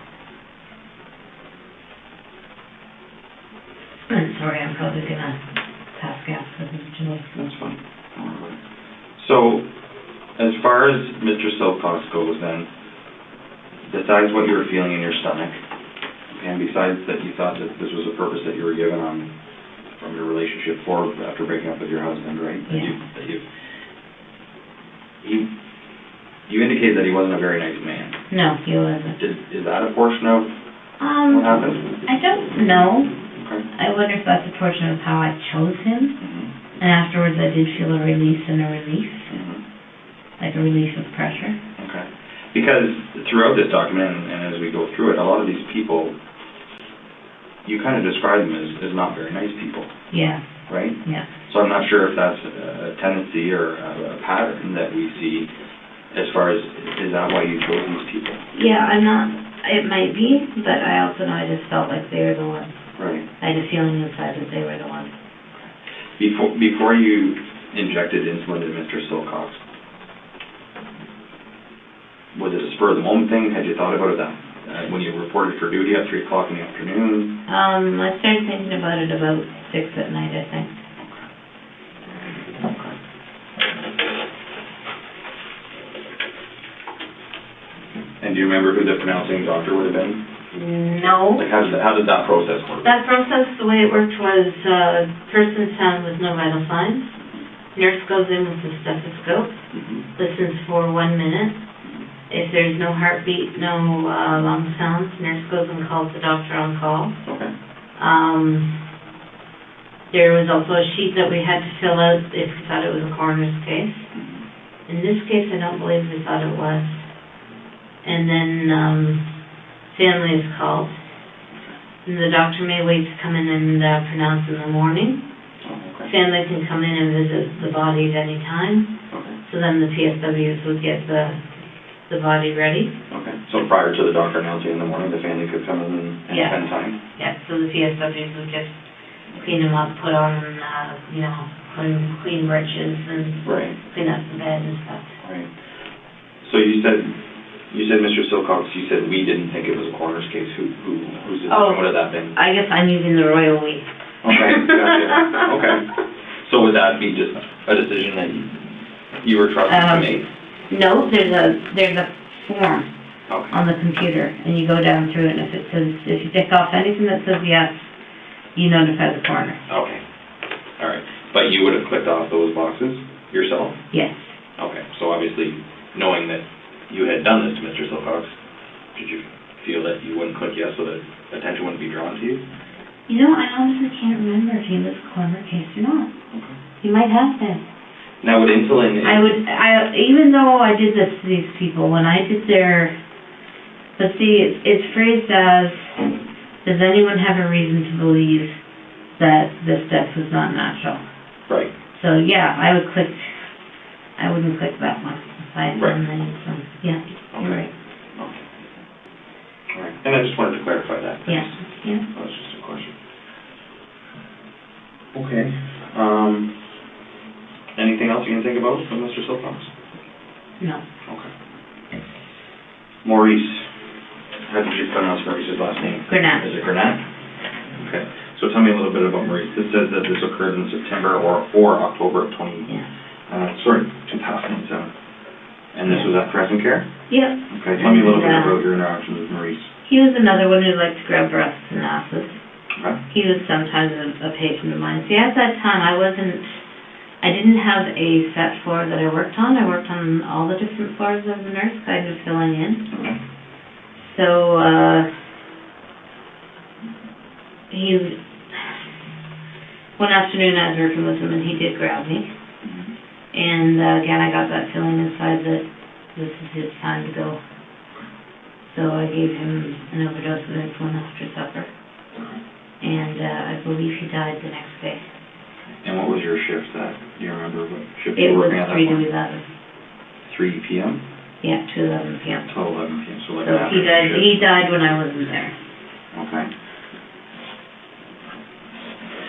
I'm sorry, I'm probably gonna pass gas with Julie. That's fine. So, as far as Mr. Silcox goes then, besides what you were feeling in your stomach, and besides that you thought that this was a purpose that you were given on from your relationship after breaking up with your husband, right? Yeah. You indicated that he wasn't a very nice man. No, he wasn't. Is that a portion of what happened? I don't know. Okay. I wonder if that's a portion of how I chose him. And afterwards I did feel a release and a relief. Like a relief of pressure. Okay. Because throughout this document, and as we go through it, a lot of these people, you kind of describe them as not very nice people. Yeah. Right? Yeah. So I'm not sure if that's a tendency or a pattern that we see as far as, is that why you chose these people? Yeah, I'm not, it might be, but I also know I just felt like they were the ones. Right. I had a feeling inside that they were the ones. Before you injected insulin to Mr. Silcox, was it a spur of the moment thing? Had you thought about it when you reported for duty at 3 o'clock in the afternoon? I started thinking about it about 6 at night, I think. Okay. And do you remember who the pronouncing doctor would have been? No. Like how did that process work? That process, the way it worked was, person's found with no vital signs. Nurse goes in with the stethoscope, listens for 1 minute. If there's no heartbeat, no lung sounds, nurse goes and calls the doctor on call. Okay. There was also a sheet that we had to fill out if we thought it was a coroner's case. In this case, I don't believe we thought it was. And then family is called. And the doctor may wait to come in and pronounce in the morning. Okay. Family can come in and visit the body at any time. Okay. So then the PSWs would get the body ready. Okay. So prior to the doctor announcing in the morning, the family could come in and spend time? Yeah, so the PSWs would just clean them up, put on, clean breeches and clean up the bed and stuff. Right. So you said Mr. Silcox, you said we didn't think it was a coroner's case. Whose decision would have that been? I guess I'm using the royal we. Okay, gotcha. Okay. So would that be just a decision that you were trusted to make? No, there's a form on the computer, and you go down through it, and if you tick off anything that says yes, you notify the coroner. Okay. All right. But you would have clicked off those boxes yourself? Yes. Okay. So obviously, knowing that you had done this to Mr. Silcox, did you feel that you wouldn't click yes so that attention wouldn't be drawn to you? You know, I honestly can't remember if he was a coroner case or not. Okay. He might have been. Now, with insulin... even though I did this to these people, when I did but see, it's phrased as, does anyone have a reason to believe that this death was not natural? Right. So, yeah, I wouldn't click that one. Aside from the insulin. Yeah, you're right. Okay. All right. And I just wanted to clarify that. Yeah. That was just a question. Okay. Anything else you can think about from Mr. Silcox? No. Okay. Maurice. How did you pronounce Maurice's last name? Granat. Is it Granat? Okay, so tell me a little bit about Maurice. This says that this occurred in September or October of 2007. And this was at Caressant Care? Yep. Okay, tell me a little bit about your interactions with Maurice. He was another one who liked to grab breasts and asses. Okay. He was sometimes a patient of mine. See, at that time, I didn't have a set floor that I worked on. I worked on all the different floors as a nurse, kind of filling in. Okay. So, one afternoon I was working with him and he did grab me. Mm-hmm. And again, I got that feeling inside that this is his time to go. So I gave him an overdose of insulin after supper. And I believe he died the next day. And what was your shift that, do you remember what shift It you were was working at that 3 to point? 11. 3 p.m.? Yeah, to 11 p.m. Till 11 p.m., so like So an afternoon shift. he died when I wasn't there. Okay.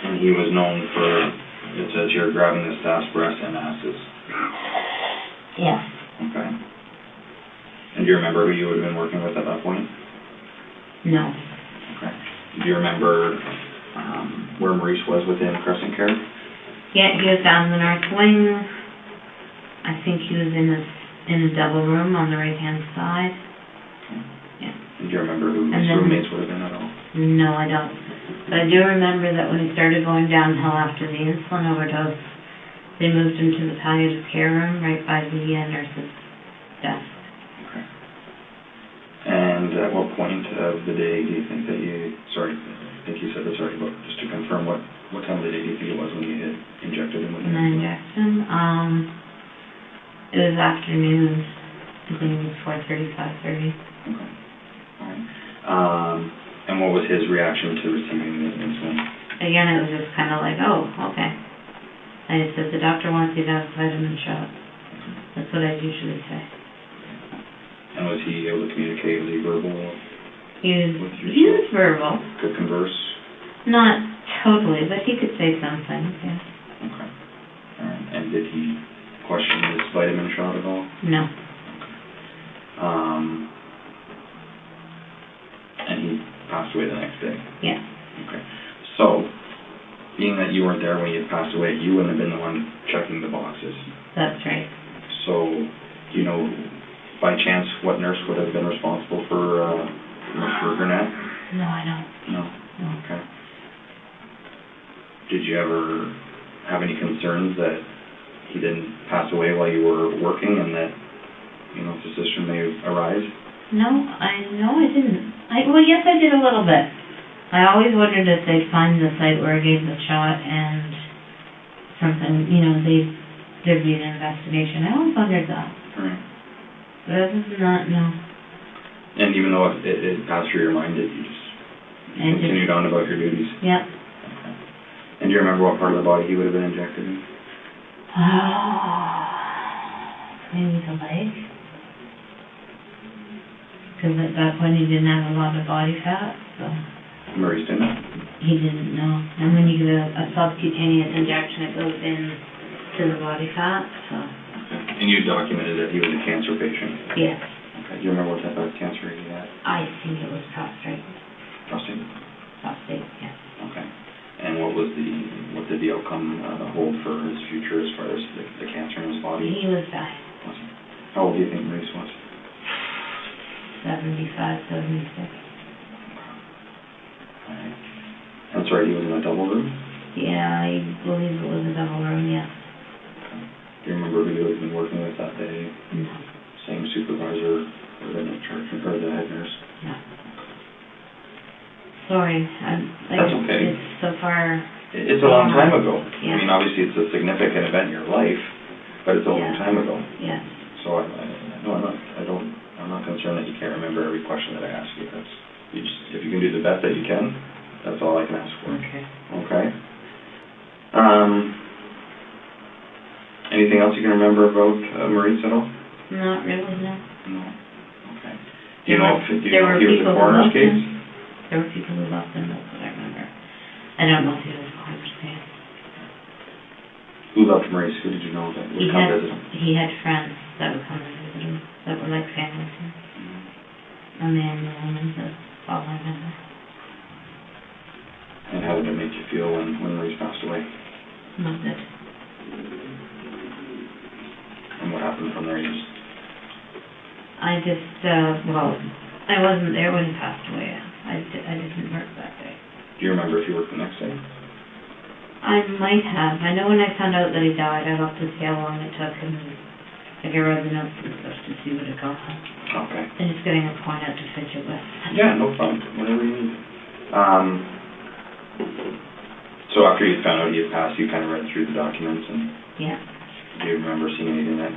And he was known for, it says here, grabbing the staff's breasts and asses. Yeah. Okay. And do you remember who you would have been working with at that point? No. Okay. Do you remember where Maurice was within Caressant Care? Yeah, he was down in the north wing. I think he was in a double room on the right-hand side. Okay. Yeah. And do you remember who his And then- roommates would have been at all? No, I don't. But I do remember that when he started going downhill after the insulin overdose, they moved him to the palliative care room right by the nurse's desk. Okay. And at what point of the day do you think that you, sorry, I think you said this already, but just to confirm, what time of the day do you think it was when you had injected him with When I injected him, it was afternoon. I think it was 4:30, 5:30. Okay. All right. And what was his reaction to receiving the insulin? Again, it was just kind of like, oh, okay. I just said, the doctor wants you to have a vitamin shot. That's what I usually say. And was he able to communicate? Was he verbal? He was verbal. Could converse? Not totally, but he could say something, yeah. Okay. All right. And did he question this vitamin shot at all? No. And he passed away the next day? Yeah. Okay. So, being that you weren't there when he had passed away, you wouldn't have been the one checking the boxes. That's right. So, do you know, by chance, what nurse would have been responsible for Burnett? No, I don't. No? No. Okay. Did you ever have any concerns that he didn't pass away while you were working and that, suspicion may arise? No, I didn't. Well, yes, I did a little bit. I always wondered if they'd find the site where I gave the shot and something, there'd be an investigation. I always wondered that. Right. But other than that, no. And even though it passed through your mind, did you just continued on about your duties? Yeah. Okay. And do you remember what part of the body he would have been injected in? Maybe the leg. Because at that point he didn't have a lot of body fat, so Maurice didn't? he didn't know. And when you get a subcutaneous injection, it goes in to the body fat, so. Okay. And you documented that he was a cancer patient? Yes. Okay. Do you remember what type of cancer he had? I think it was prostate. Prostate? Prostate, yes. Okay. And what did the outcome hold for his future as far as the cancer in his body? He was dying. Was he? How old do you think Maurice was? 75, 76. Alright. I'm sorry, he was in a double room? Yeah, I believe it was a double room, yeah. Okay. Do you remember who you had been working with that day? No. Same supervisor or the charge or the head nurse? No. Sorry, That's okay. It's so far. It's a long time ago. Yeah. I mean, obviously it's a significant event in your life, but it's a long time ago. Yeah. So I'm not concerned that you can't remember every question that I ask you. If you can do the best that you can, that's all I can ask for. Okay. Okay. Anything else you can remember about Maurice at all? Not really, no. No. Okay. Do you know if he was a who coroner's loved case? him. There were people who loved him, that's what I remember. I don't know if he was a coroner's case. Who loved Maurice? Who did you know that would come visit him? He had friends that would come and visit him, that were like family to him. A man and a woman, that's all I remember. And did it make you feel when Maurice passed away? Not good. And what happened from there? You just... I wasn't there when he passed away. I didn't work that day. Do you remember if you worked the next day? I might have. I know when I found out that he died, I looked to see how long it took and I wrote the notes and stuff to see what it got. Okay. And just getting a point out to fit you with. Yeah, no problem. Whatever you need. So after you found out he had passed, you kind of read through the documents and... Yeah. Do you remember seeing anything that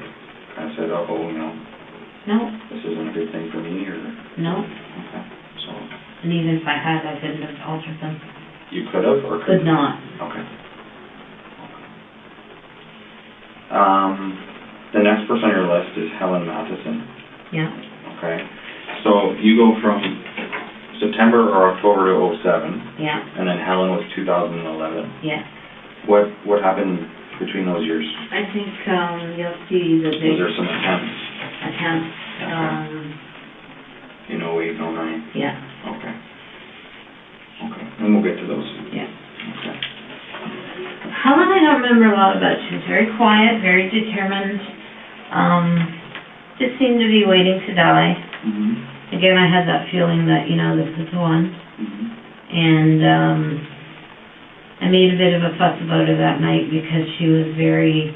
kind of said, oh, No. this isn't a good thing for me, or... No. Okay, so... And even if I had, I couldn't have altered them. You could have, or Could not. Okay. The next person on your list is Helen Matheson. Yeah. Okay. So you go from September or October to 07. Yeah. And then Helen was 2011. Yeah. What happened between those years? I think you'll see that Was there some attempts? In 08, 09? Yeah. Okay. Okay. And we'll get to those. Yeah. Okay. Helen, I don't remember a lot about. She was very quiet, very determined. Just seemed to be waiting to die. Mm-hmm. Again, I had that feeling that, this is the one. Mm-hmm. And I made a bit of a fuss about her that night because she was very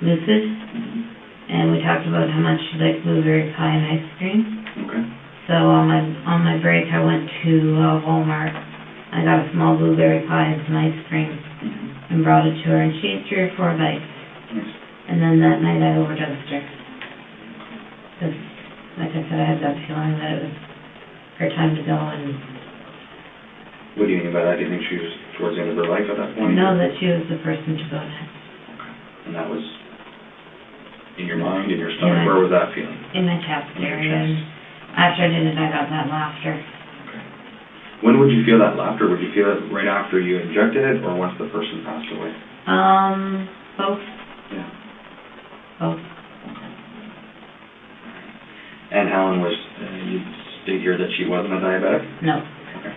lucid. Mm-hmm. And we talked about how much she liked blueberry pie and ice cream. Okay. So on my break, I went to Walmart. I got a small blueberry pie and some ice cream and brought it to her, and she ate 3 or 4 bites. Nice. And then that night I overdosed her. Because, like I said, I had that feeling that it was her time to go, and... What do you mean by that? Do you think she was towards the end of her life at that point? I know that she was the person to go next. Okay. And that was in your mind, in your stomach? Where was that feeling? In my chest In your area. chest. And after I did it, I got that laughter. Okay. When would you feel that laughter? Would you feel it right after you injected it, or once the person passed away? Both. Yeah. Both. Okay. And Helen was, you state here that she wasn't a diabetic? No. Okay.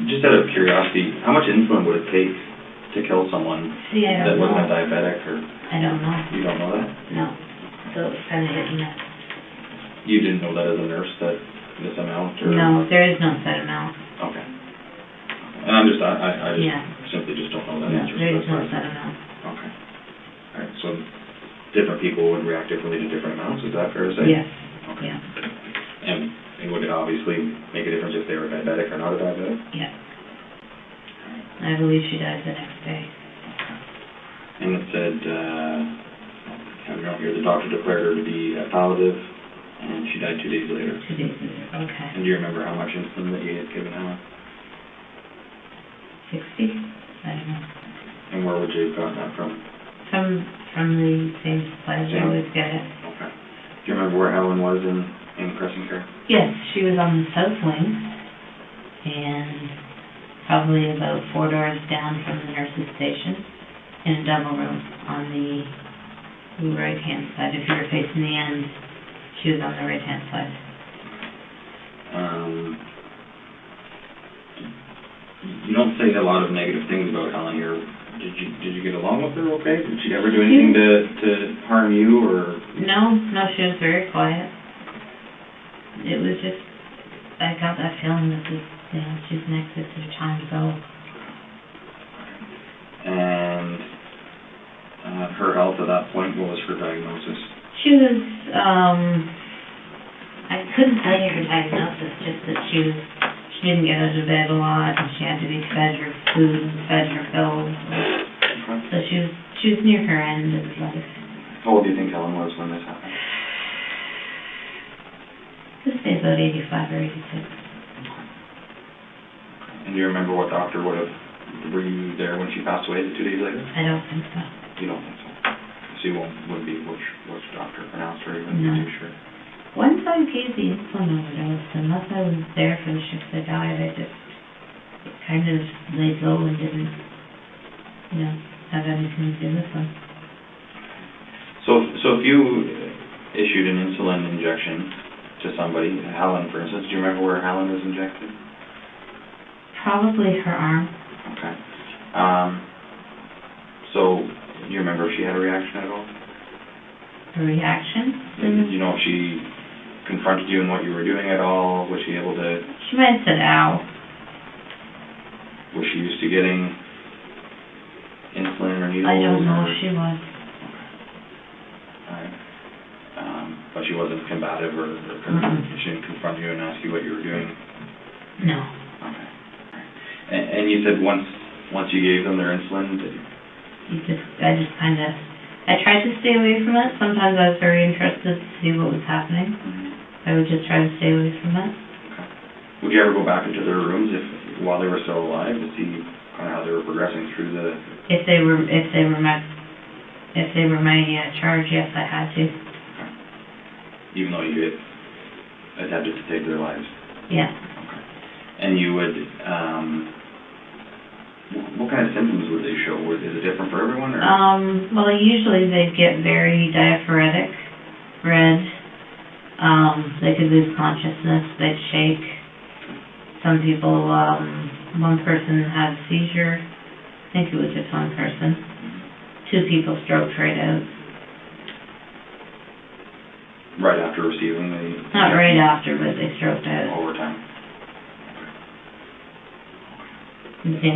Just out of curiosity, how much insulin would it take to kill someone that wasn't a diabetic, or? I don't know. You don't know that? No. So it was kind of hit and miss. You didn't know that as a nurse, that this amount, or? No, there is no set amount. Okay. And I just simply just don't know that No, answer. there is no set amount. Okay. All right, so different people would react differently to different amounts, is that fair to say? Yes. Okay. Yeah. And would it obviously make a difference if they were diabetic or not a diabetic? Yeah. I believe she died the next day. And it said, I don't know here, the doctor declared her to be palliative, and she died 2 days later. 2 days later, okay. And do you remember how much insulin that you had given Helen? 60? I don't know. And where would you have gotten that from? From the same place I always get it. Okay. Do you remember where Helen was in Caressant Care? Yes, she was on the south wing, and probably about 4 doors down from the nurse's station, in a double room on the right-hand side. If you were facing the end, she was on the right-hand side. You don't say a lot of negative things about Helen here. Did you get along with her okay? Did she ever do anything to harm you, or? No, she was very quiet. It was just, I got that feeling that she's next, it's her time to go. And her health at that point, what was her diagnosis? She was, I couldn't tell you her diagnosis, just that she didn't get out of bed a lot, and she had to be fed her food and fed her pills. So she was near her end of life. How old do you think Helen was when this happened? This day about 85 or 86. And do you remember what doctor were you there when she passed away 2 days later? I don't think so. You don't think so? So you wouldn't be which doctor pronounced her, even No. too sure? Once I gave the insulin overdose, unless I was there for the shift I died, I just kind of laid low and didn't, have anything to do with them. So if you issued an insulin injection to somebody, Helen, for instance, do you remember where Helen was injected? Probably her arm. Okay. So, do you remember if she had a reaction at all? A reaction? Did you know if she confronted you in what you were doing at all? Was she able to, She might have said, ow. was she used to getting insulin or needles? I don't know or- if she was. Alright. But she wasn't combative or she didn't confront you and ask you what you were doing? No. Okay. And you said once you gave them their insulin, I tried to stay away from it. Sometimes I was very interested to see what was happening. I would just try to stay away from it. Okay. Would you ever go back into their rooms while they were still alive to see kind of how they were progressing through the? If they were my charge, yes, I had to. Okay. Even though you had attempted to take their lives? Yeah. Okay. And you would, what kind of symptoms would they show? Is it different for everyone, or? Well, usually they'd get very diaphoretic, red. They could lose consciousness, they'd shake. Some people, one person had a seizure. I think it was just one person. 2 people stroked right out. Right after receiving the? Not right after, but they stroked out. Over time?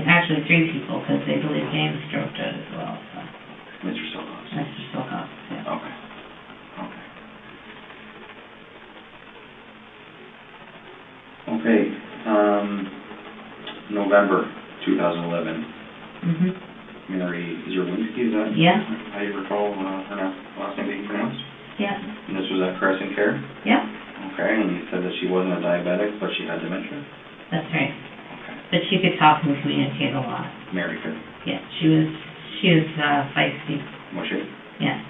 Actually 3 people, because they believe James stroked out as well, so. Mr. Silcox? Mr. Silcox, yeah. Okay. Okay. November 2011. Mary Zerwinski, is that? Yeah. How you recall her last name being pronounced? Yeah. And this was at Caressant Care? Yeah. Okay, and you said that she wasn't a diabetic, but she had dementia? That's right. Okay. But she could talk and communicate a lot. Mary could? Yeah, she was feisty. Was she? Yeah.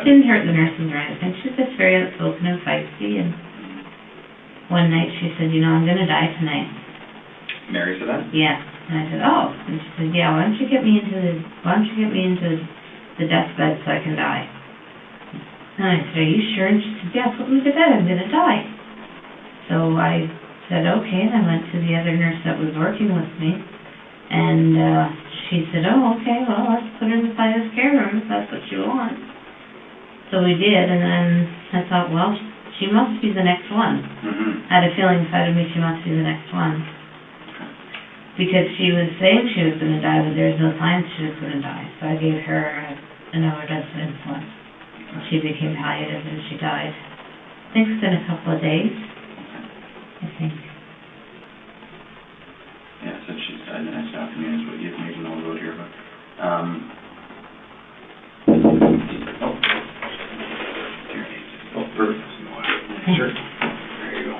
She didn't hurt the nurses or anything. She was just very outspoken and feisty, and one night she said, I'm going to die tonight. Mary said that? Yeah. And I said, oh. And she said, yeah, why don't you get me into the deathbed so I can die? And I said, are you sure? And she said, yeah, put me to bed, I'm going to die. So I said, okay, and I went to the other nurse that was working with me, and she said, oh, okay, well, let's put her in the palliative care room if that's what you want. So we did, and then I thought, well, she must be the next one. Mm-hmm. I had a feeling inside of me she must be the next one. Because she was saying she was going to die, but there was no signs she was going to die. So I gave her another dose of insulin. She became palliative and she died. I think it's been a couple of days. I think. Yeah, so she's died the next afternoon is what you've made a note about here, but, perfect. Sure. There you go.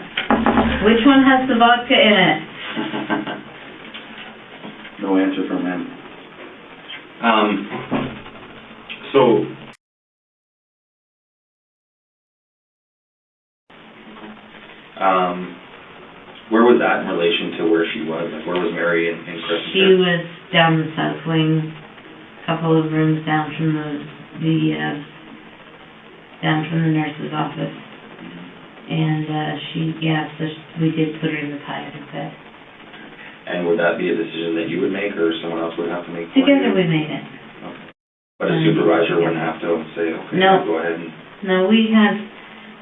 Which one has the vodka in it? No answer from him. So, where was that in relation to where she was? Like, where was Mary in Caressant She Care? was down the south wing, a couple of rooms down from the nurse's office. And so we did put her in the palliative bed. And would that be a decision that you would make, or someone else would have to make? for Together you? we made it. Okay. But a supervisor wouldn't have to say, okay, No. go ahead and... No, we had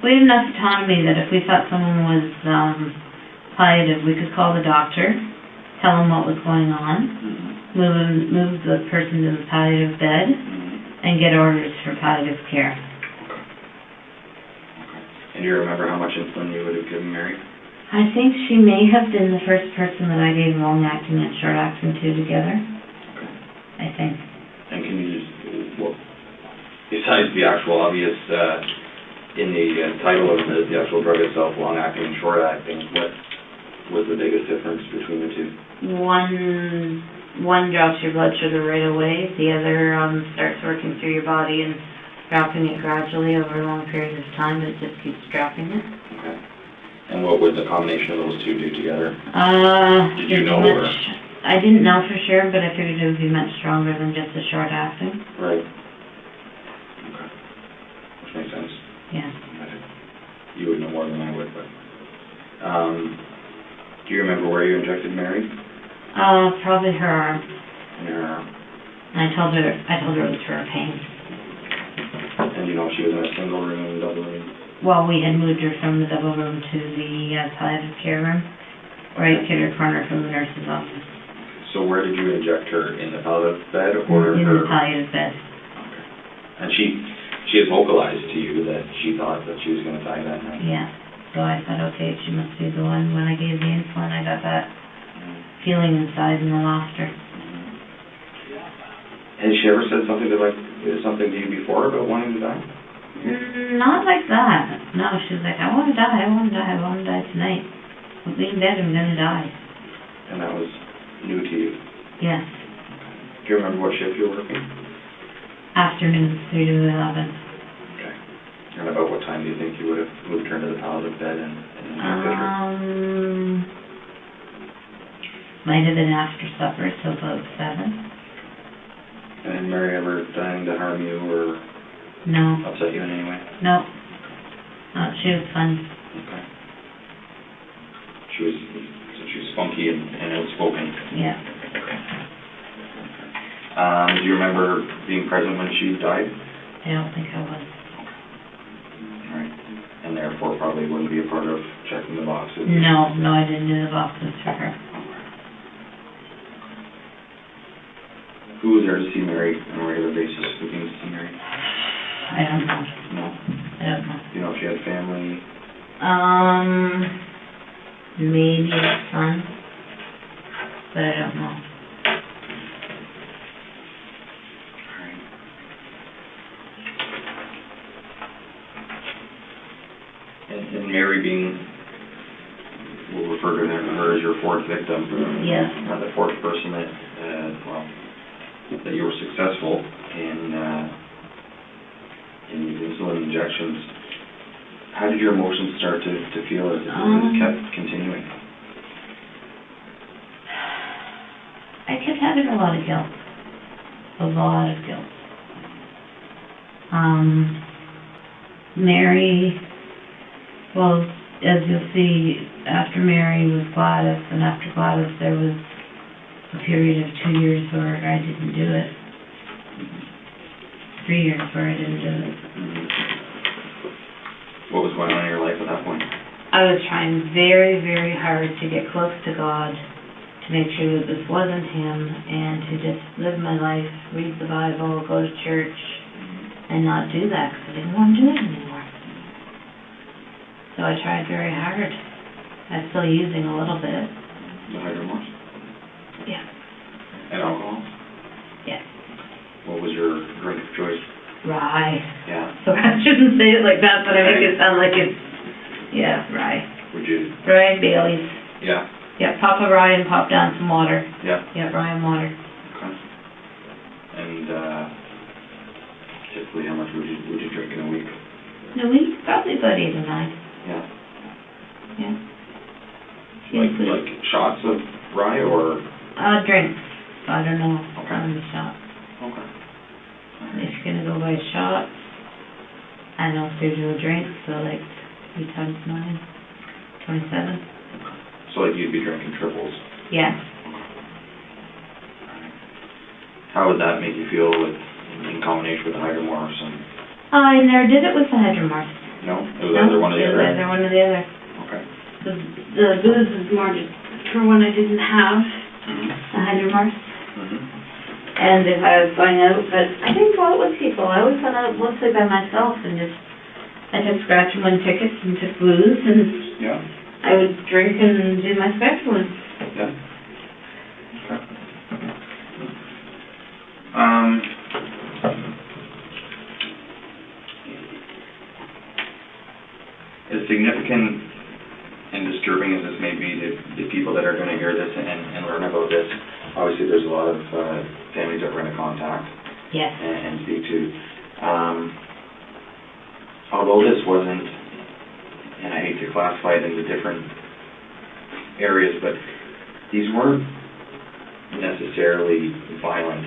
enough autonomy that if we thought someone was palliative, we could call the doctor, tell him what was going on, move the person to the palliative bed, and get orders for palliative care. And do you remember how much insulin you would have given Mary? I think she may have been the first person that I gave long-acting and short-acting to together. Okay. I think. And can you just, well, besides the actual obvious, in the title of the actual drug itself, long-acting and short-acting, what was the biggest difference between the two? One drops your blood sugar right away. The other starts working through your body and dropping it gradually over a long period of time. It just keeps dropping it. Okay. And what would the combination of those two do together? Did you know? I didn't know for sure, but I figured it would be much stronger than just a short-acting. Right. Okay. Which makes sense. Yeah. You would know more than I would, but... do you remember where you injected Mary? Probably her arm. Your arm. And I told her it was for her pain. And you know she was in a single room, double room? Well, we had moved her from the double room to the palliative care room, right kitty corner from the nurse's office. So where did you inject her? In the palliative bed or in her? the palliative bed. Okay. And she had vocalized to you that she thought that she was going to die that night? Yeah. So I thought, okay, she must be the one. When I gave the insulin, I got that feeling inside and I lost her. Has she ever said something to you before about wanting to die? Not like that. No, she was like, I want to die, I want to die, I want to die tonight. I'm being dead, I'm going to die. And that was new to you? Yes. Do you remember what shift you were working? Afternoon, 3 to 11. Okay. And about what time do you think you would have moved her into the palliative bed and injected her? Might have been after supper, so about 7. And did Mary ever trying to harm you or No. upset you in any way? No. No, she was fun. Okay. She was funky and outspoken. Yeah. Do you remember being present when she died? I don't think I was. All right. And therefore probably wouldn't be a part of checking the boxes? No, I didn't do the boxes for her. Who was there to see Mary on a regular basis? Who came to see Mary? I don't know. No. I don't know. Do you know if she had family? Maybe a son, but I don't know. Alright. And Mary being, we'll refer to her as your fourth victim. Yes. The fourth person that you were successful in these insulin injections. How did your emotions start to feel as it kept continuing? I kept having a lot of guilt. A lot of guilt. Mary, well, as you'll see, after Mary was Gladys, and after Gladys there was a period of 2 years where I didn't do it. 3 years where I didn't do it. What was going on in your life at that point? I was trying very, very hard to get close to God, to make sure that this wasn't Him, and to just live my life, read the Bible, go to church, and not do that, because I didn't want to do it anymore. So I tried very hard. I'm still using a little bit. The hydromorphs? Yeah. And alcohol? Yeah. What was your drink of choice? Rye. Yeah. So I shouldn't say it like that, but I make it sound like it's, yeah, rye. Would you? Rye and Bailey's. Yeah. Yeah, pop a rye and pop down some water. Yeah. Yeah, rye and water. Okay. And typically how much would you drink in a week? In a week, probably about 8 or 9. Yeah. Yeah. Like shots of rye or? Drinks. I don't know. Okay. On the shot. Okay. If you're gonna go by shots, I know if you're doing drinks, so like 3 times 9, 27. So like you'd be drinking triples? Yeah. How would that make you feel in combination with the hydromorphs? I never did it with the hydromorphs. No? It was either one or the other? It was either one or the other. Okay. The booze is more just for when I didn't have the hydromorphs. And if I was going out, but I didn't go out with people. I always went out mostly by myself and I took scratch and win tickets and took booze and Yeah. I would drink and do my scratch and win. Yeah. Okay. As significant and disturbing as this may be to the people that are going to hear this and learn about this, obviously there's a lot of families that we're going to contact Yes. and speak to. Although this wasn't, and I hate to classify it into different areas, but these weren't necessarily violent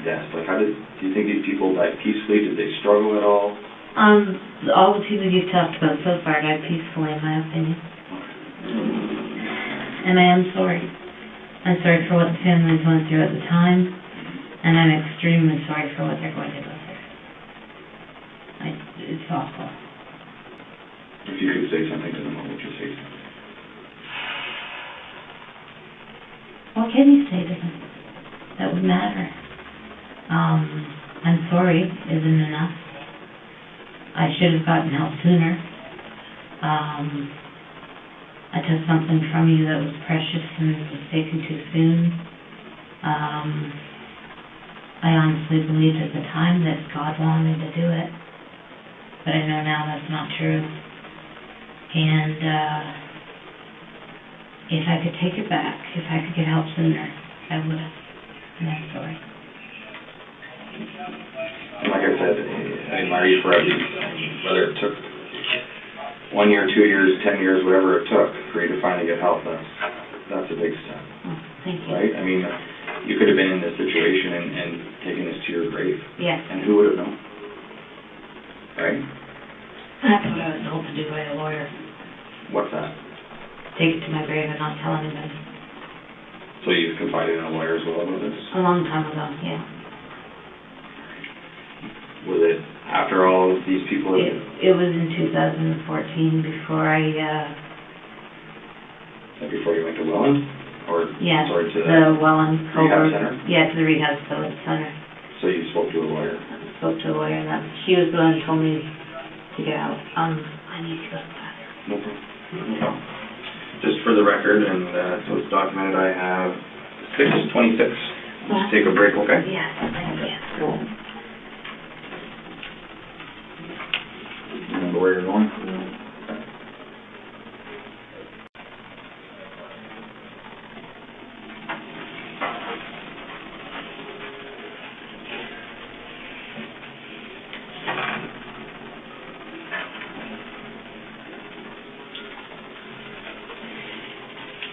deaths. Like, do you think these people died peacefully? Did they struggle at all? All the people you've talked about so far died peacefully, in my opinion. And I am sorry. I'm sorry for what the families went through at the time, and I'm extremely sorry for what they're going to go through. It's awful. If you could say something to them, what would you say? What can you say to them that would matter? I'm sorry isn't enough. I should have gotten help sooner. I took something from you that was precious and was taken too soon. I honestly believed at the time that God wanted me to do it, but I know now that's not true. And if I could take it back, if I could get help sooner, I would have. And I'm sorry. Like I said, I admire you for at least, whether it took 1 year, 2 years, 10 years, whatever it took for you to finally get help, that's a big step. Oh, thank you. Right? I mean, you could have been in this situation and taken this to your grave. Yes. And who would have known? Right? That's what I was told to do by a lawyer. What's that? Take it to my grave and not tell anybody. So you confided in a lawyer as well about this? A long time ago, yeah. Was it after all of these people? It was in 2014 before I, Before you went to Welland? Or, yeah, sorry, to the Welland rehab center? Yeah, to the rehab center. So you spoke to a lawyer? I spoke to a lawyer, and she was the one who told me to get out. I need to go to the bathroom. No problem. No problem. Just for the record, and so it's documented, I have 6:26. Let's take a break, okay? Yes, thank you. Remember where you're going?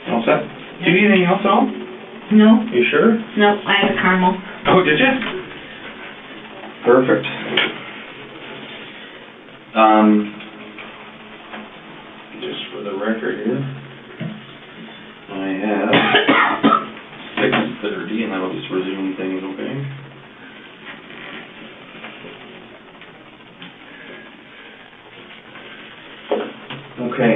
All set? Do you need anything else at all? No, You sure? no, I had a caramel. Oh, did you? Perfect. Just for the record here, I have 6:30, and that'll just resume things, okay? Okay.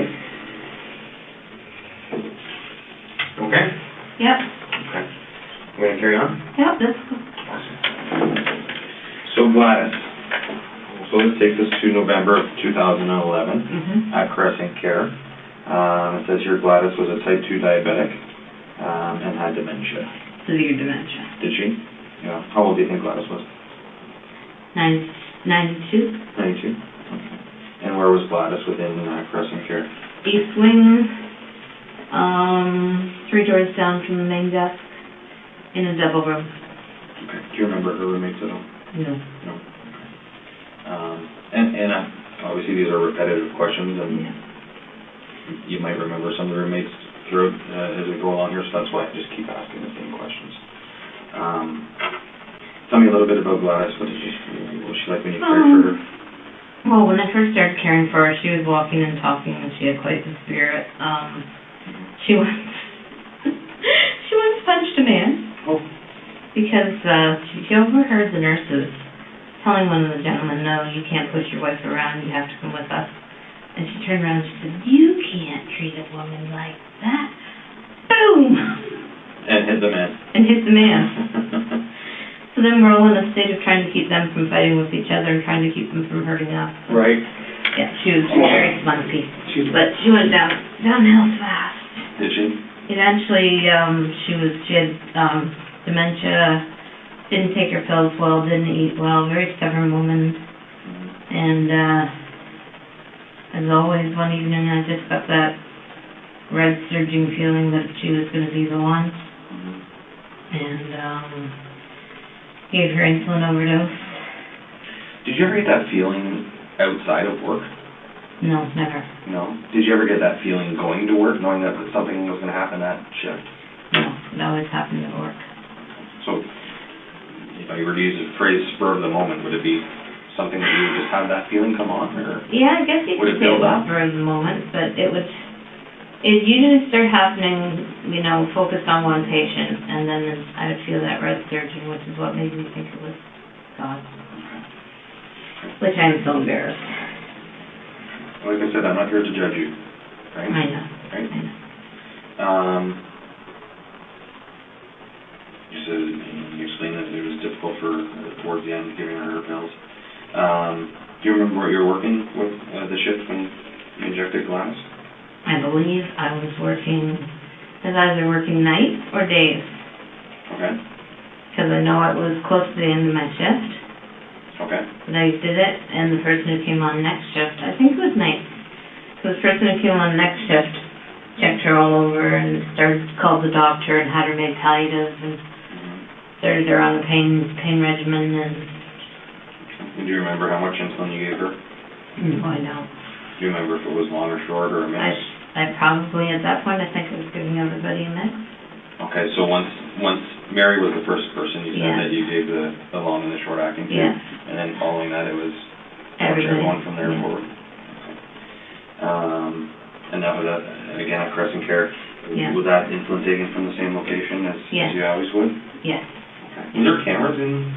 Okay? Yep, Okay. We're gonna carry on? yep, that's cool. So Gladys, so this takes us to November of 2011 Mm-hmm. at Caressant Care. It says here Gladys was a type 2 diabetic and had dementia. Severe dementia. Did she? Yeah. How old do you think Gladys was? 92. 92? Okay. And where was Gladys within Caressant Care? East wing, 3 doors down from the main desk, in a double room. Okay. Do you remember her roommates at all? No. No. And obviously these are repetitive questions, and Yeah. you might remember some of the roommates throughout as we go along here, so that's why I just keep asking the same questions. Tell me a little bit about Gladys. What was she like when you cared for her? Well, when I first started caring for her, she was walking and talking, and she had quite the spirit. She once punched a man. Oh. Because she overheard the nurses telling one of the gentlemen, no, you can't push your wife around, you have to come with us. And she turned around and she said, you can't treat a woman like that. Boom! And hit the man. And hit the man. So then we're all in a state of trying to keep them from fighting with each other and trying to keep them from hurting us. Right. Yeah, she was very spunky. But she went downhill fast. Did she? Eventually, she had dementia, didn't take her pills well, didn't eat well, very stubborn woman. And as always, one evening I just got that red surging feeling that she was going to be the one. And gave her insulin overdose. Did you ever get that feeling outside of work? No, never. No. Did you ever get that feeling going to work, knowing that something was going to happen that shift? No, it always happened at work. So, if I were to use the phrase spur of the moment, would it be something that you would just have that feeling come on, or? Yeah, I guess you Would could it say build it up? was for the moment, but it would It usually starts happening, you know, focused on one patient, and then I would feel that red surging, which is what made me think it was God. Which I'm so embarrassed. Like I said, I'm not here to judge you, right? I know. Right? I know. You said, you explained that it was difficult for, towards the end, giving her pills. Do you remember what you were working with, the shift when you injected Gladys? I believe I was working, I was either working nights or days. Okay. Because I know it was close to the end of my shift. Okay. But I did it, and the person who came on next shift, I think it was nights. So the person who came on next shift checked her all over and called the doctor and had her made palliatives and started her on a pain regimen. And do you remember how much insulin you gave her? No, I don't. Do you remember if it was long or short or a mix? I probably, at that point, I think I was giving everybody a mix. Okay, so once Mary was the first person, you said that you gave the long and the short acting to, and then following that it was everyone from there forward. Okay. And that was again at Caressant Care. Yeah. Was that insulin taken from the same location as you always would? Yes. Okay. Was there cameras in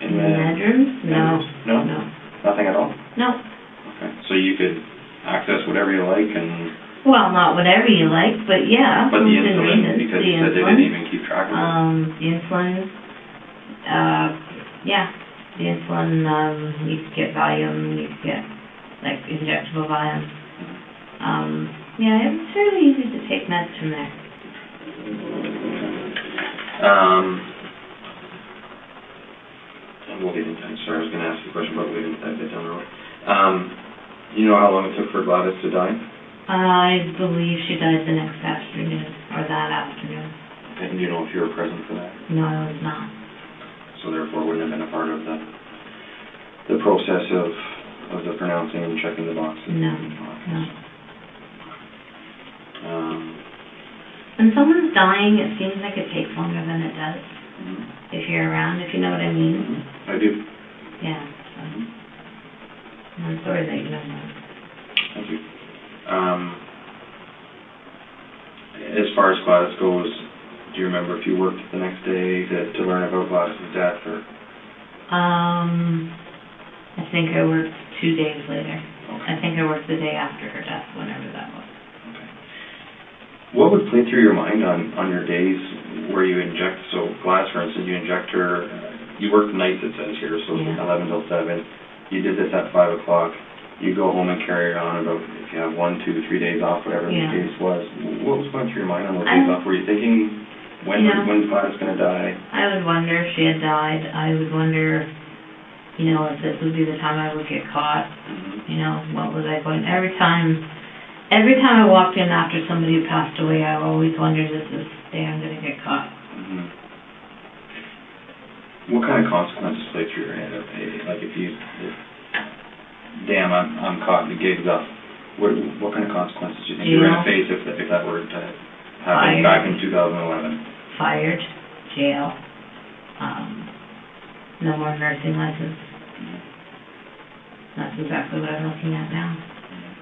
the bedrooms? No. No? No. Nothing at all? No. Okay. So you could access whatever you like and... Well, not whatever you like, but yeah. But the insulin, because you said they didn't even keep track of it. The insulin, the insulin, you could get Valium, you could get, like, injectable Valium. It was fairly easy to take meds from there. And we'll get into, sorry, I was going to ask you a question, but we'll get into that a bit down the road. You know how long it took for Gladys to die? I believe she died the next afternoon, or that afternoon. Okay, and do you know if you were present for that? No, I was not. So therefore wouldn't have been a part of the process of the pronouncing and checking the boxes? No, no. When someone's dying, it seems like it takes longer than it does if you're around, if you know what I mean. I do. Yeah. So. I'm sorry that you know that. Thank you. As far as Gladys goes, do you remember if you worked the next day to learn about Gladys' death, or? I think I worked 2 days later. Okay. I think I worked the day after her death, whenever that was. Okay. What would play through your mind on your days where you inject, so Gladys, for instance, you inject her, you work nights, it says here, so 11 till 7. You did this at 5 o'clock. You go home and carry on about, if you have 1, 2, 3 days off, whatever the case was. What was going through your mind on those days off? Were you thinking, when's Gladys going to die? I would wonder if she had died. I would wonder, if this would be the time I would get caught. What was I going, every time I walked in after somebody who passed away, I always wondered, is this day I'm going to get caught? What kind of consequences play through your head? Like if damn, I'm caught, the gig's up. What kind of consequences do you think you're going to face if that were to happen back in 2011? Fired, jail, no more nursing license. That's exactly what I'm looking at now.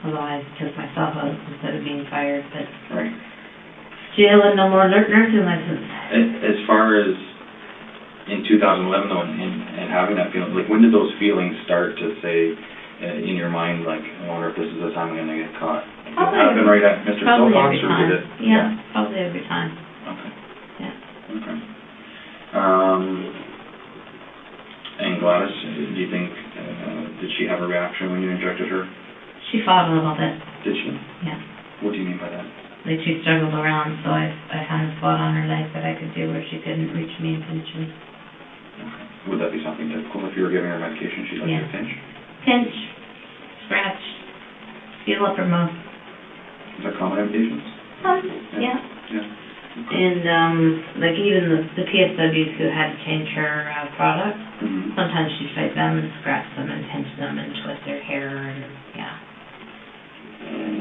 Although I took myself out instead of being fired, but jail and no more nursing license. As far as in 2011 though, and having that feeling, like when did those feelings start to say in your mind, like, I wonder if this is the time I'm going to get caught? Did it happen right at Mr. Silcox, or did it? Yeah, probably every time. Okay. Yeah. Okay. And Gladys, do you think, did she have a reaction when you injected her? She fought a little bit. Did she? Yeah. What do you mean by that? Like she struggled around, so I kind of fought on her leg that I could do where she couldn't reach me and pinch me. Okay. Would that be something typical if you were giving her medication? She'd like to pinch? Pinch, scratch, feel up her mouth. Is that common in patients? Yeah. Okay. And like even the PSWs who had to change her product, sometimes she'd fight them and scratch them and pinch them and twist their hair and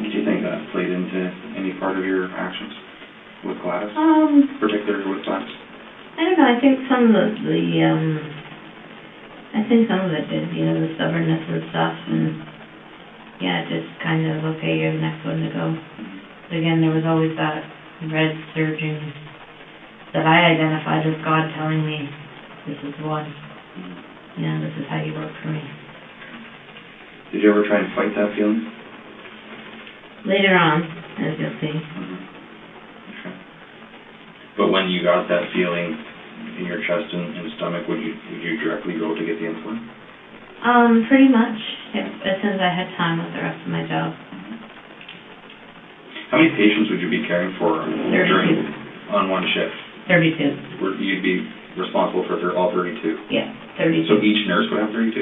Do you think that played into any part of your actions with Gladys? Particularly with Gladys? I don't know. I think some of it did, the stubbornness and stuff, and just kind of, okay, you're the next one to go. But again, there was always that red surging that I identified as God telling me, this is the one. You know, this is how you work for me. Did you ever try and fight that feeling? Later on, as you'll see. Okay. But when you got that feeling in your chest and stomach, would you directly go to get the insulin? Pretty much, as soon as I had time with the rest of my job. How many patients would you be caring for 32. on one shift? 32. You'd be responsible for all 32? Yeah, 32. So each nurse would have 32?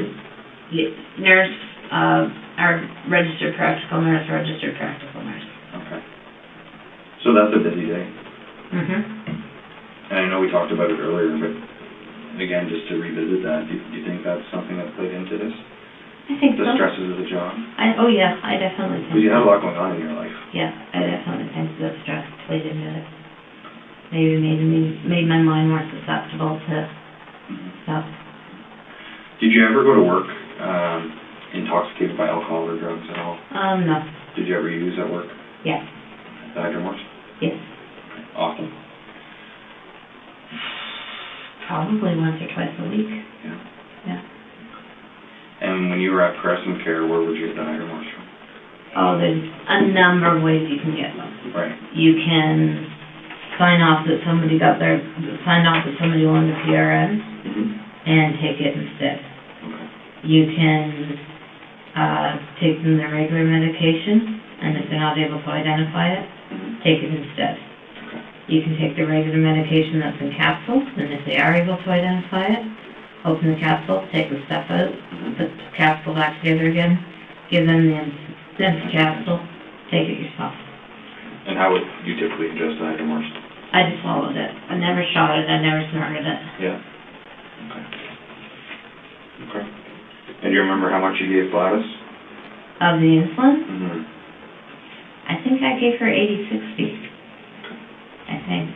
Yeah, nurse, our registered practical nurse. Okay. So that's a busy day. And I know we talked about it earlier, but again, just to revisit that, do you think that's something that played into this? I think so. The stresses of the job? Oh yeah, I definitely think so. Because you had a lot going on in your life. Yeah, I definitely think the stress played into it. Maybe made my mind more susceptible to stuff. Did you ever go to work intoxicated by alcohol or drugs at all? No. Did you ever use at work? Yeah. The hydromorphs? Yes. Awesome. Probably once or twice a week. Yeah. Yeah. And when you were at Caressant Care, where would you get the hydromorphs from? Oh, there's a number of ways you can get them. Right. You can sign off that somebody owned a PRN and take it instead. Okay. You can take them their regular medication, and if they're not able to identify it, take it instead. Okay. You can take the regular medication that's in capsules, and if they are able to identify it, open the capsule, take the stuff out, put the capsule back together again, give them the empty capsule, take it yourself. And how would you typically ingest the hydromorphs? I just swallowed it. I never shot it, I never snorted it. Yeah. Okay. Okay. And do you remember how much you gave Gladys? Of the insulin? Mm-hmm. I think I gave her 80/60. I think.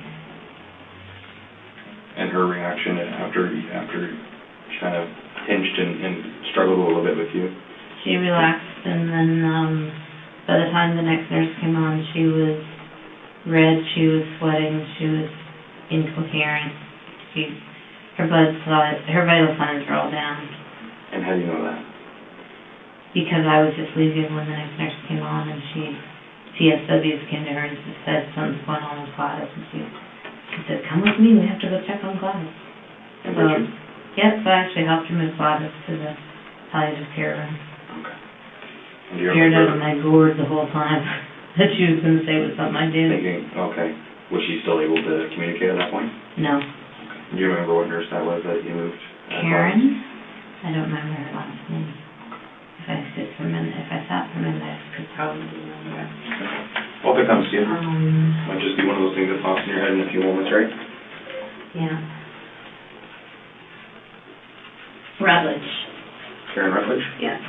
And her reaction after she kind of hinged and struggled a little bit with you? She relaxed, and then by the time the next nurse came on, she was red, she was sweating, she was incoherent. Her vital signs were all down. And how do you know that? Because I was just leaving when the next nurse came on, and CSW's came to her and said something's going on with Gladys, and she said, come with me, we have to go check on Gladys. And So, yes, I actually helped her move Gladys to the palliative care room. Okay. And do you Scared out of remember my gourd the whole time that she was going to say was something I did. thinking, okay, was she still able to communicate at that point? No. Okay. Do you remember what nurse that was that you moved? Karen? I don't remember her last name. If I sat for a minute, I could probably remember her. Well, if it comes to you. Might just be one of those things that pops in your head in a few moments, right? Yeah. Rutledge. Karen Rutledge? Yeah.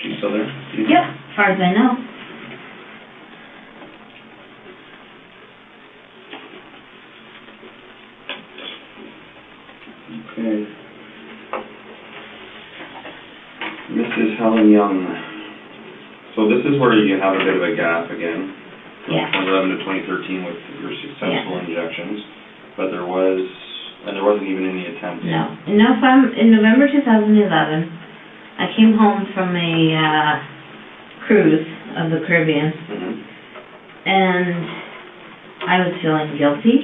She's still there? Yep, as far as I know. Okay. Mrs. Helen Young. So this is where you have a bit of a gap again. Yeah. 2011 to 2013 with your successful injections, but there wasn't even any attempts. No. In November 2011, I came home from a cruise of the Caribbean, and I was feeling guilty.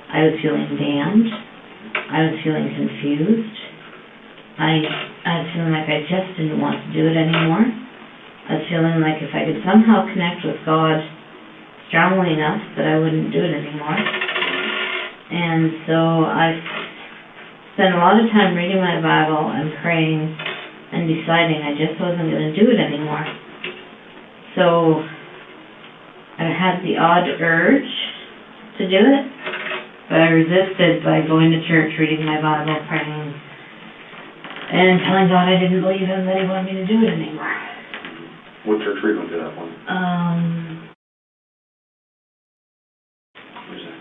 I was feeling damned. I was feeling confused. I was feeling like I just didn't want to do it anymore. I was feeling like if I could somehow connect with God strongly enough that I wouldn't do it anymore. And so I spent a lot of time reading my Bible and praying and deciding I just wasn't going to do it anymore. So I had the odd urge to do it, but I resisted by going to church, reading my Bible, praying, and telling God I didn't believe Him that He wanted me to do it anymore. What church were you going to that one? Where's that?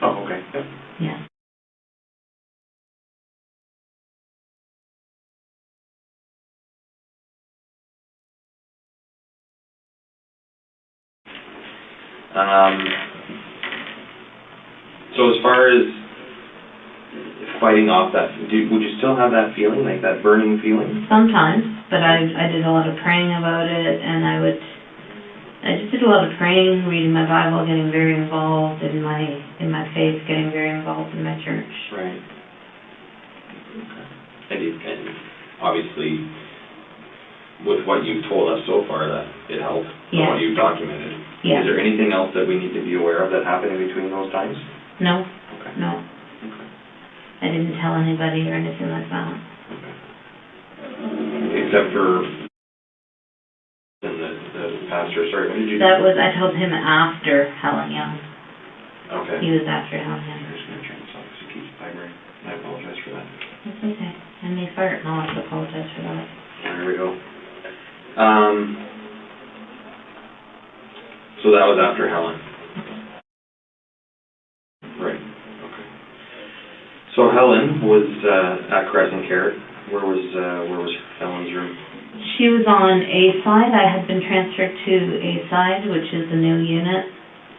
Oh, okay. Yep. Yeah. So as far as fighting off that, would you still have that feeling, like that burning feeling? Sometimes, but I did a lot of praying about it, and I just did a lot of praying, reading my Bible, getting very involved in my faith, getting very involved in my church. Right. Okay. And obviously, with what you've told us so far, that it helped, Yeah. what you've documented. Yeah. Is there anything else that we need to be aware of that happened in between those times? No, Okay. no. Okay. I didn't tell anybody or anything like that. Okay. Except for the pastor, sorry, what did you do? That was, I told him after Helen Young. Okay. He was after Helen Young. I'm just going to turn this off because it keeps vibrating. I apologize for that. It's okay. I may fart, and I'll have to apologize for that. There we go. So that was after Helen. Right. Okay. So Helen was at Caressant Care. Where was Helen's room? She was on A side. I had been transferred to A side, which is a new unit,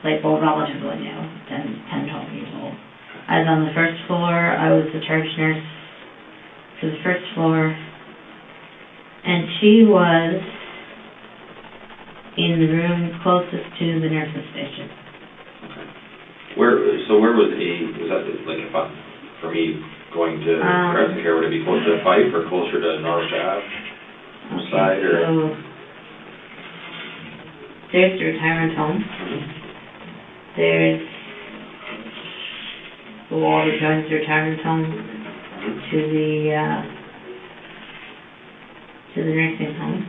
like, well, relatively new, 10, 12 years old. I was on the first floor. I was the charge nurse for the first floor, and she was in the room closest to the nurse's station. Okay. Where was that like for me going to Caressant Care, would it be closer to Fife or closer to North Ave side or? So there's the retirement home. There's the wall that joins the retirement home to the nursing home.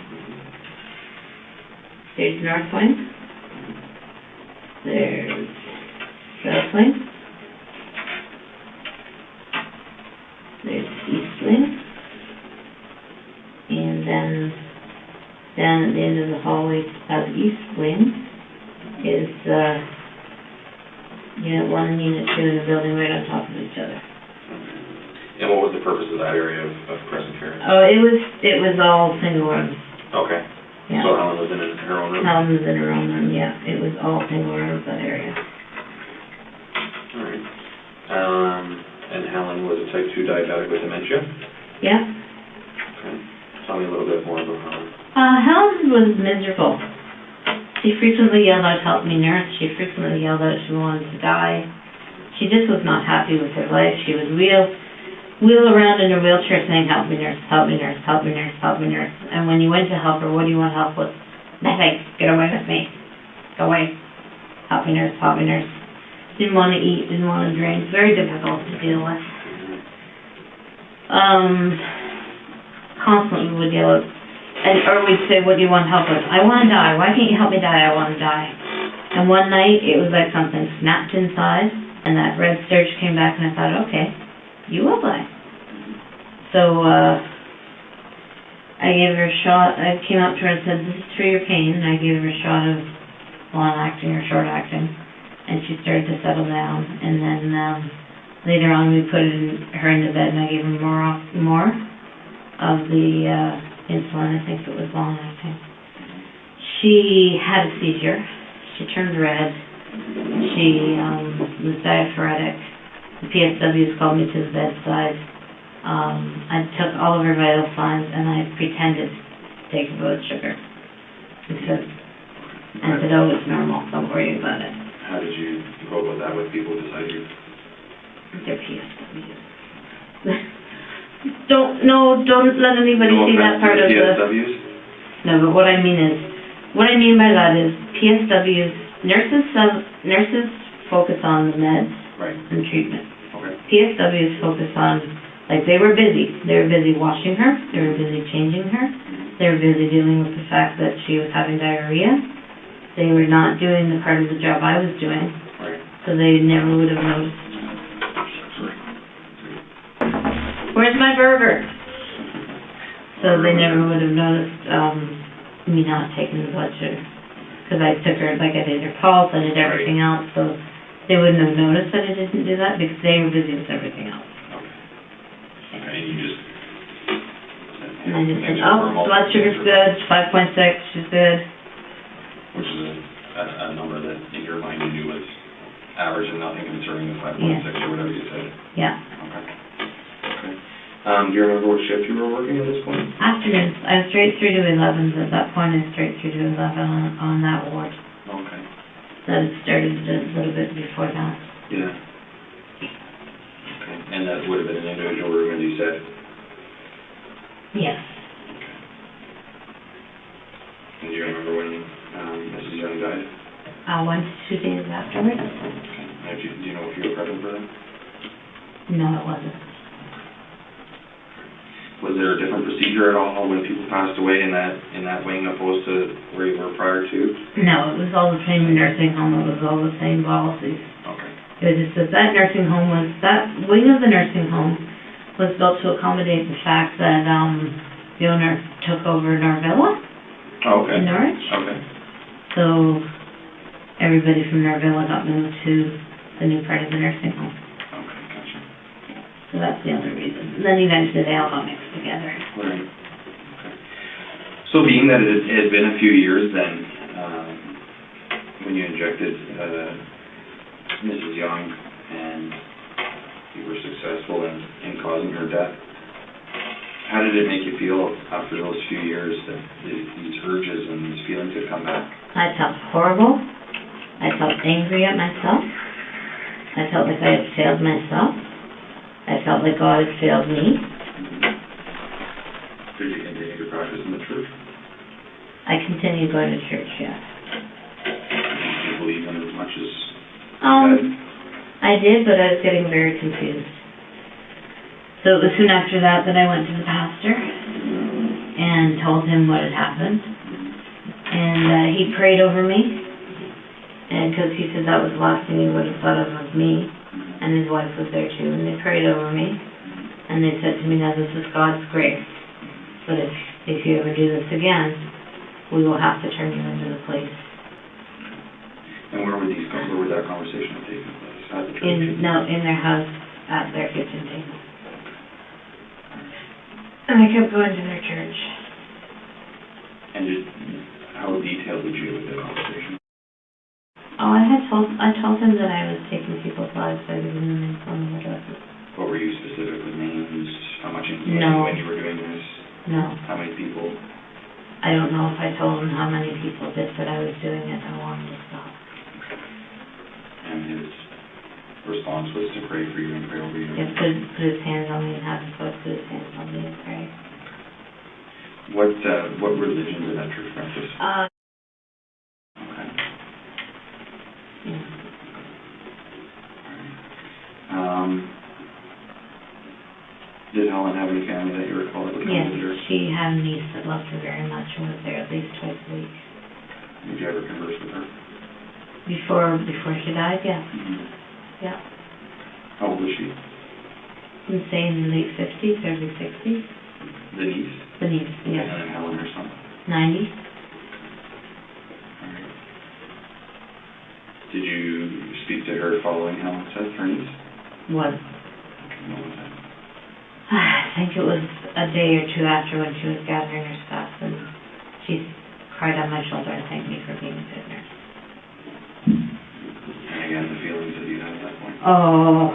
There's North Wing. There's South Wing. There's East Wing. And then down at the end of the hallway of East Wing is Unit 1 and Unit 2 in the building right on top of each other. And what was the purpose of that area of Caressant Care? Oh, it was all single rooms. Okay. Yeah. So Helen was in her own room? Helen was in her own room, yeah. It was all single rooms, that area. All right. And Helen was a type 2 diabetic with dementia? Yeah. Okay. Tell me a little bit more about Helen. Helen was miserable. She frequently yelled out, "Help me, nurse." She frequently yelled out she wanted to die. She just was not happy with her life. She would wheel around in her wheelchair saying, "Help me, nurse, help me, nurse, help me, nurse, help me, nurse." And when you went to help her, what do you want help with? Nothing. Get away with me. Go away. Help me, nurse, help me, nurse. Didn't want to eat, didn't want to drink. Very difficult to deal with. Constantly would yell out, or we'd say, "What do you want help with?" "I want to die. Why can't you help me die? I want to die." And one night, it was like something snapped inside, and that red surge came back, and I thought, okay, you will die. So, I gave her a shot. I came up to her and said, "This is for your pain," and I gave her a shot of long-acting or short-acting, and she started to settle down. And then, later on, we put her into bed, and I gave her more of the, insulin. I think it was long-acting. She had a seizure. She turned red. She, was diaphoretic. The PSWs called me to the bedside. I took all of her vital signs, and I pretended to take her blood sugar. Because, and said, "Oh, it's normal, don't worry about it." How did you go about that with people beside you? They're PSWs. Don't let anybody see that part of the... PSWs? No, but what I mean by that is PSWs, nurses focus on the meds Right. and treatment. Okay. PSWs focus on, like, they were busy. They were busy washing her. They were busy changing her. They were busy dealing with the fact that she was having diarrhea. They were not doing the part of the job I was doing. Right. So they never would have noticed. "Where's my burger?" So they never would have noticed me not taking the blood sugar. Because I took her, like, I did her pulse, I did everything else, so they wouldn't have noticed that I didn't do that because they were busy with everything else. Okay. Okay, you just... And I just said, "Oh, blood sugar's good, 5.6, she's good." Which is a number that in your mind you knew was average and nothing concerning the 5.6 or whatever you said? Yeah. Okay. Okay. Do you remember what shift you were working at this point? Afternoons, I was straight through to 11s at that point, I was straight through to 11 on that ward. Okay. So it started a little bit before that. Yeah. Okay. And that would have been an individual room, as you said? Yes. Okay. And do you remember when Mrs. Young died? 1 to 2 days afterwards. Okay. Do you know if you were present for that? No, it wasn't. Was there a different procedure at all when people passed away in that wing opposed to where you were prior to? No, it was all the same nursing home, it was all the same policies. Okay. It was just that that wing of the nursing home was built to accommodate the fact that, the owner took over Norvilla Oh, okay. in Norwich. Okay. So everybody from Norvilla got moved to the new part of the nursing home. Okay, gotcha. So that's the only reason. And then eventually they all got mixed together. Right. Okay. So being that it had been a few years then, when you injected Mrs. Young and you were successful in causing her death, how did it make you feel after those few years that these urges and these feelings had come back? I felt horrible. I felt angry at myself. I felt like I had failed myself. I felt like God had failed me. Did you continue to practice in the church? I continued going to church, yes. Did you believe in as much as I did, but I was getting very confused. So it was soon after that I went to the pastor and told him what had happened. And he prayed over me, and because he said that was the last thing he would have thought of me, and his wife was there too, and they prayed over me, and they said to me, now this is God's grace, but if you ever do this again, we will have to turn you into the place. And where would that conversation have taken place? At the church? In their house, at their kitchen table. And I kept going to their church. And how detailed would you get with the conversation? Oh, I told him that I was taking people's lives by giving them their phone addresses. What were you specifically names? How much influence No. when you were doing this? No. How many people? I don't know if I told him how many people, just that I was doing it and I wanted to stop. And his response was to pray for you and pray over you? He put his hands on me and have his foot put his hands on me and pray. What religion did that church practice? Okay. Yeah. Did Helen have any family that you recall that would come Yes, visit her? she had a niece that loved her very much and was there at least twice a week. Did you ever converse with her? Before she died, yes. Mm-hmm. Yeah. How old was she? I'm saying late 50s, early 60s. The niece? The niece, yes. And then Helen, her son? 90. Alright. Did you speak to her following Helen's death, her niece? What? Okay, what was that? I think it was a day or two after when she was gathering her stuff, and she cried on my shoulder and thanked me for being a good nurse. And again, the feelings that you had at that point? Oh,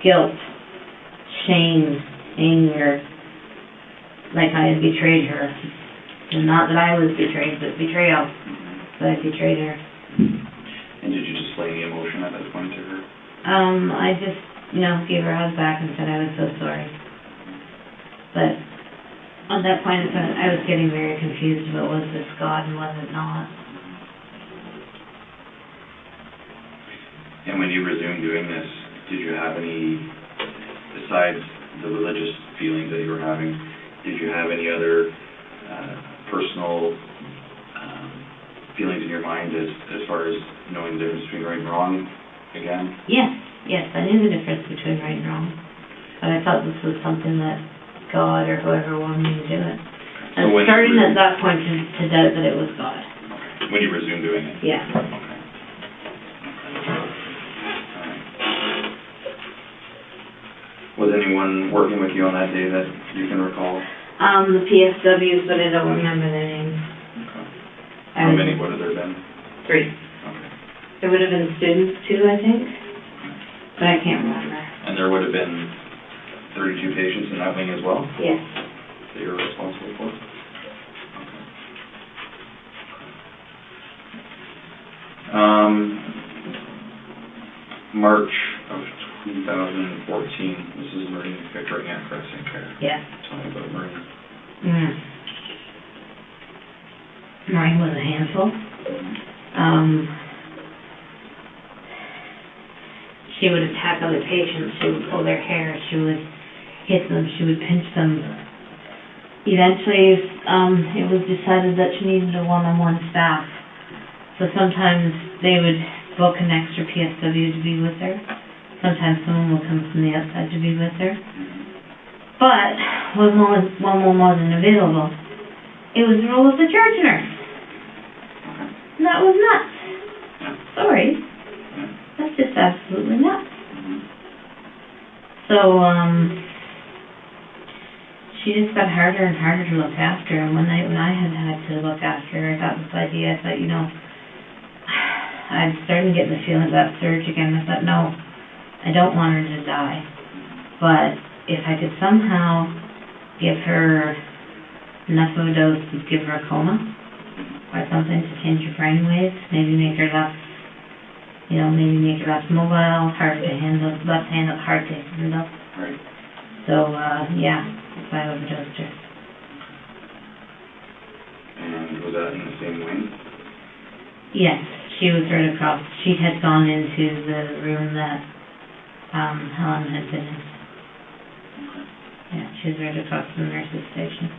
guilt, shame, anger, like I had betrayed her. And not that I was betrayed, but betrayal. But I betrayed her. And did you display any emotion at that point to her? I just, gave her a hug back and said I was so sorry. But at that point, I was getting very confused about was this God and was it not. And when you resumed doing this, did you have any, besides the religious feelings that you were having, did you have any other personal feelings in your mind as far as knowing the difference between right and wrong again? Yes, I knew the difference between right and wrong. But I thought this was something that God or whoever wanted me to do it. I was starting at that point to doubt that it was God. Okay. When you resumed doing it? Yeah. Okay. Was anyone working with you on that day that you can recall? The PSWs, but I don't remember their names. Okay. How many would have there been? 3. There would have been students too, I think, but I can't remember. And there would have been 32 patients in that wing as well Yes. that you're responsible for? March of 2014, this is Maureen Pickering at Caressant Care. Yes. Tell me about Maureen. Maureen was a handful. She would attack other patients, she would pull their hair, she would hit them, she would pinch them. Eventually, it was decided that she needed a one-on-one staff. So sometimes they would book an extra PSW to be with her. Sometimes someone would come from the outside to be with her. But when one wasn't available, it was the role of the charge nurse. And that was nuts. Sorry. That's just absolutely nuts. So, she just got harder and harder to look after. And when I had to look after her, I got this idea. I thought, you know, I'm starting to get the feeling of that surge again. I thought, no, I don't want her to die. But if I could somehow give her enough of a dose to give her a coma, or something to change her brain waves, maybe make her less, maybe make her less mobile, hard to handle, hard to handle. Right. So, yeah, that's why I overdosed her. And was that in the same wing? Yes, she was right across. She had gone into the room that Helen had been in. Yeah, she was right across from the nurse's station.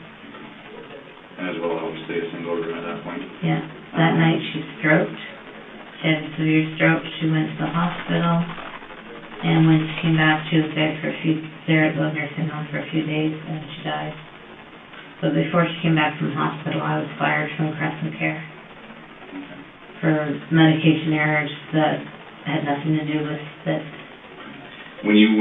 And as well, obviously, a single room at that point? Yeah. That night she stroked. She had a severe stroke. She went to the hospital. And when she came back, she was there at the nursing home for a few days, and she died. But before she came back from the hospital, I was fired from Caressant Care for medication errors that had nothing to do with this. When you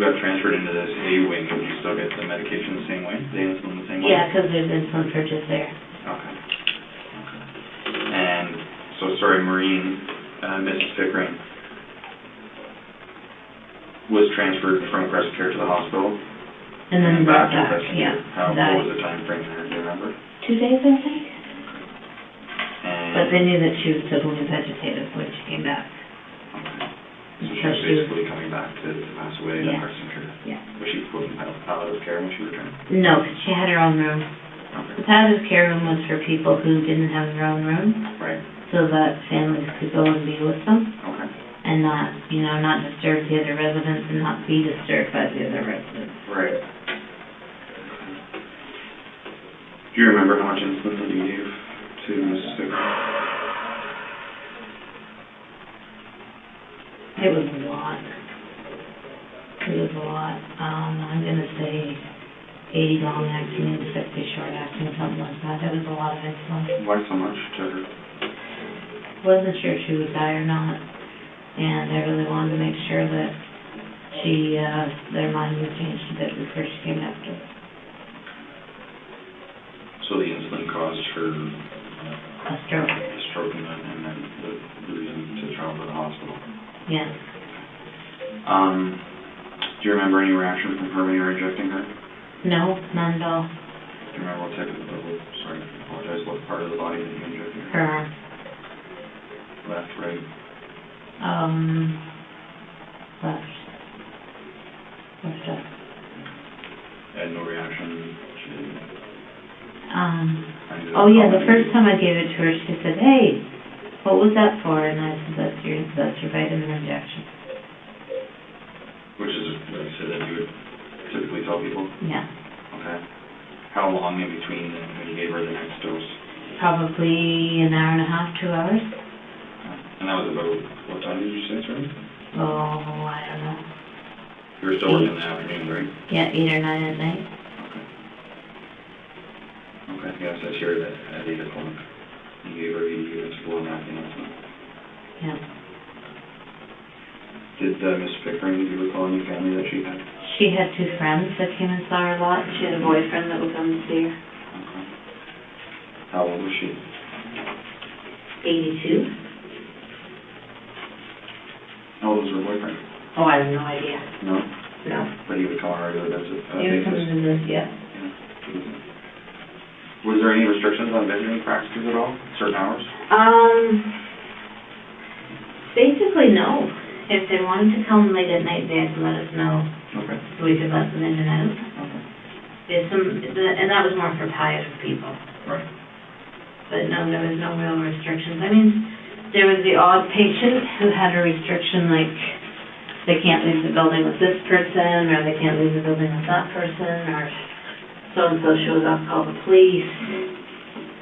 got transferred into this A wing, did you still get the medication the same way? The insulin the same way? Yeah, because there's insulin purchase there. Okay. And so, sorry, Maureen, Mrs. Pickering, was transferred from Caressant Care to the hospital? And then back to back, Caressant yeah. Care? What was the time frame there, do you remember? 2 days, I think. And But they knew that she was totally vegetative when she came back. okay. So she So was basically coming back to pass away Yeah. at Caressant Care? Yeah. Was she put in palliative care when she returned? No, 'cause she had her own room. Okay. The palliative care room was for people who didn't have their own room, Right. so that families could go and be with them, Okay. and not disturb the other residents and not be disturbed by the other residents. Right. Do you remember how much insulin that you gave to Mrs. Pickering? It was a lot. It was a lot. I'm gonna say 80 long acting and 60 short acting, something like that. It was a lot of insulin. Why so much to her? Wasn't sure if she would die or not, and I really wanted to make sure that their mind was changed a bit before she came back to us. So the insulin caused her A stroke. a stroke and then the reason to travel to the hospital. Yeah. Do you remember any reaction from her when you were injecting her? No, none at all. Do you remember what type of, sorry, I apologize, what part of the body that you injected her? Her arm. Left, right? Left. Left up. Had no reaction Oh yeah, the first time I gave it to her, she said, "Hey, what was that for?" And I said, that's your vitamin injection. Which is what I said that you would typically tell people? Yeah. Okay. How long in between when you gave her the next dose? Probably an hour and a half, 2 hours. And that was about, what time did you say, sorry? Oh, I don't know. You were still working in the afternoon, right? Yeah, 8 or 9 at night. Okay, yeah, it says here that at 8 o'clock, you gave her 80 units of long-acting insulin. Yeah. Did Miss Pickering, do you recall any family that she had? She had 2 friends that came and saw her a lot. She had a boyfriend that would come to see her. Okay. How old was she? 82. Oh, I have no idea. No? No. But he would come on a regular visit, He was coming basis? to this, yeah. Was there any restrictions on visiting practices at all, certain hours? Basically, no. If they wanted to come late at night, they had to let us know, Okay. so we could let them in and out. Okay. There's and that was more for palliative people. Right. But no, there was no real restrictions. I mean, there was the odd patient who had a restriction, like, they can't leave the building with this person, or they can't leave the building with that person, or so-and-so shows up, call the police,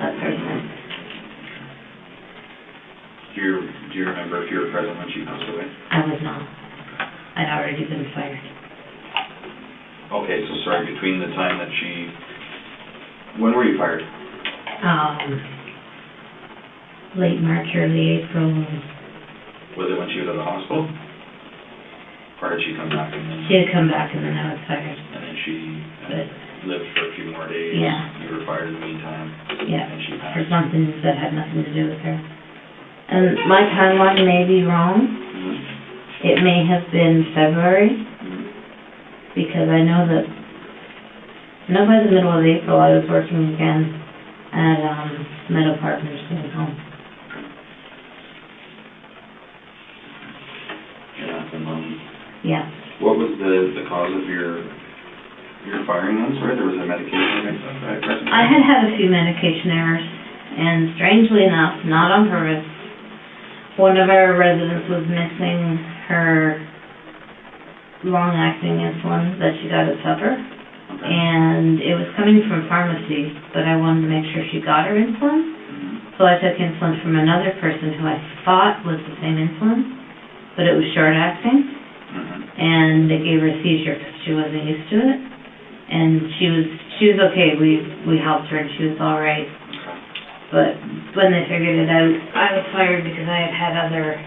that sort of thing. Do you remember if you were present when she passed away? I was not. I'd already been fired. Okay, so sorry, between the time that when were you fired? Late March, early April. Was it when she was at the hospital? Or did she come back and then? She had come back and then I was fired. And then she But, lived for a few more days? Yeah. You were fired in the meantime? yeah, And she for passed? something that had nothing to do with her. And my timeline may be wrong. Mhm. It may have been February, Mhm. because I know by the middle of April, I was working again at, Meadow Park Nursing Home. Yeah, Yeah. what was the cause of your firing then? Sorry, there was a medication mix up at Caressant Care? I had a few medication errors, and strangely enough, not on purpose, one of our residents was missing her long-acting insulin that she got at supper, Okay. and it was coming from pharmacy, but I wanted to make sure she got her insulin, Mhm. so I took insulin from another person who I thought was the same insulin, but it was short-acting, Mhm. and they gave her a seizure because she wasn't used to it, and she was okay. We helped her, and she was all right. Okay. But when they figured it out, I was fired because I had other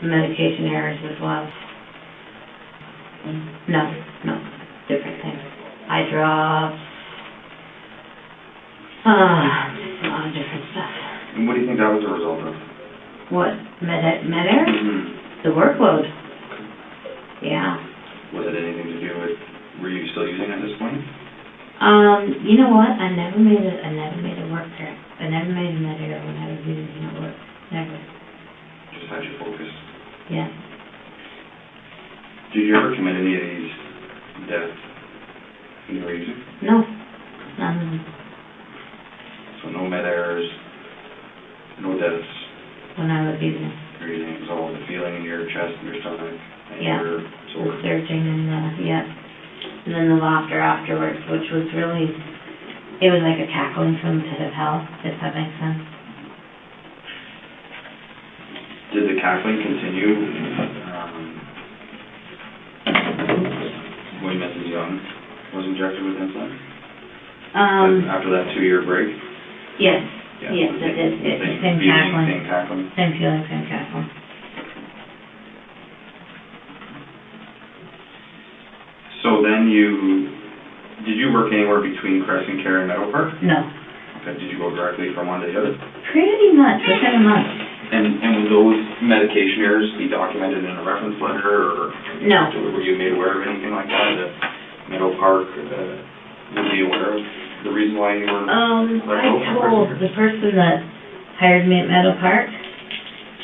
medication errors as well. No, different things. Eye drops, just a lot of different stuff. And what do you think that was a result of? What, med error? Mhm. The workload. Yeah. Was it anything to do with, were you still using at this point? You know what? I never made a work trip. I never made a med error when I was using it at work. Never. Just had you focused. Yeah. Did you ever commit any of these deaths when you were using? No. None of them. So no med errors, no deaths. When I was using. You're using, it was all the feeling in your chest and your stomach and Yeah. your The sore. searching and yeah. And then the laughter afterwards, which was really, it was like a cackling from the pit of hell, if that makes sense. Did the cackling continue when Mrs. Young was injected with insulin? After that 2-year break? Yes, Yeah, yes, the it did. It's the same feeling, cackling. Same cackling? Same feeling, same cackling. So then did you work anywhere between Caressant Care and Meadow Park? No, Okay, did you go directly from one to the other? pretty much within a month. And would those medication errors be documented in a reference letter, or No, were you made aware of anything like that, that Meadow Park would be aware of the reason why you were let go I from told Caressant the person that hired me at Meadow Park,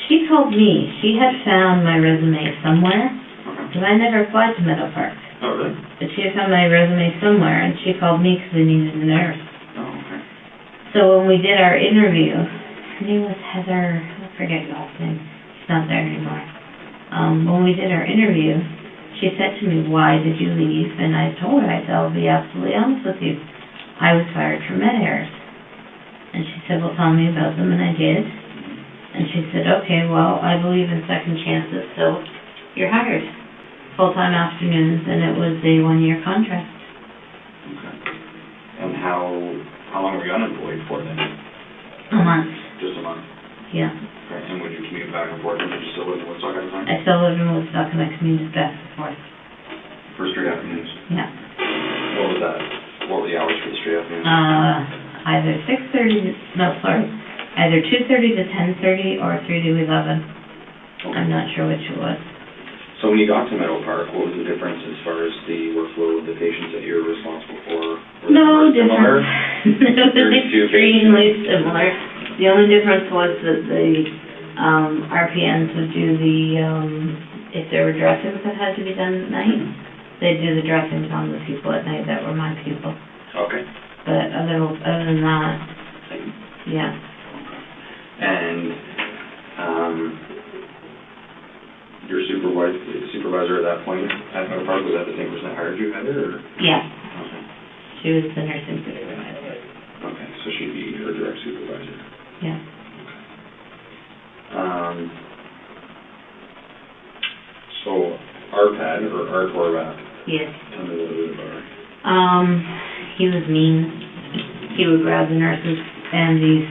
she told me she had found my resume somewhere, Care? Okay. because I never applied to Meadow Park. Oh, really? But she had found my resume somewhere, and she called me because they needed a nurse. Oh, okay. So when we did our interview, her name was Heather, I forget your last name, she's not there anymore. When we did our interview, she said to me, "Why did you leave?" And I told her, I'll be absolutely honest with you, I was fired for med errors. And she said, "Well, tell me about them," and I did. And she said, "Okay, well, I believe in second chances, so you're hired. Full-time afternoons," and it was a 1-year contract. Okay. And how long were you unemployed for then? A month, Just a month? yeah. Okay. And would you commute back and forth, or did you still live in Woodstock at the time? I still lived in Woodstock and I commuted back and forth, For straight afternoons? yeah. What was that? What were the hours for the straight afternoons? Either 2:30 to 10:30 or 3 to 11. Okay. I'm not sure which it was. So So when you got to Meadow Park, what was the difference as far as the workflow of the patients that you were responsible for? Were they No similar? difference. It was 32 extremely similar. The only difference was that the RPNs would do the, if there were dressings that had to be done at night, they'd do the dressings on the people at night that were my people. Okay. But other than that, yeah. And, your supervisor at that point at Meadow Park, was that the same person that hired you, Heather, or? Yeah, Okay. she was the nursing supervisor. Okay, so she'd be her direct supervisor. Yeah. So, RPAD, or RTORVAC, Yes. tell me a little bit about her. He was mean. He would grab the nurses and these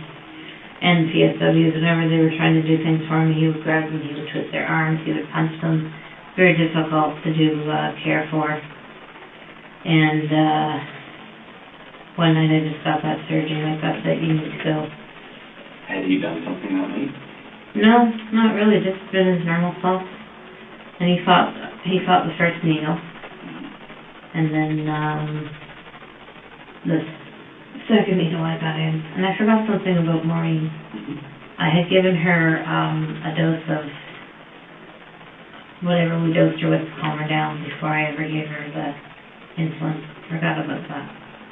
PSWs, whenever they were trying to do things for him, he would grab them, he would twist their arms, he would punch them. Very difficult to do care for. And one night I just got that surgery, I got that you need to go. Had he done something that night? No, not really, just been his normal self. And he fought the first needle. And then the second needle I got in. And I forgot something about Maureen. I had given her a dose of whatever we dosed her with to calm her down before I ever gave her the insulin. Forgot about that.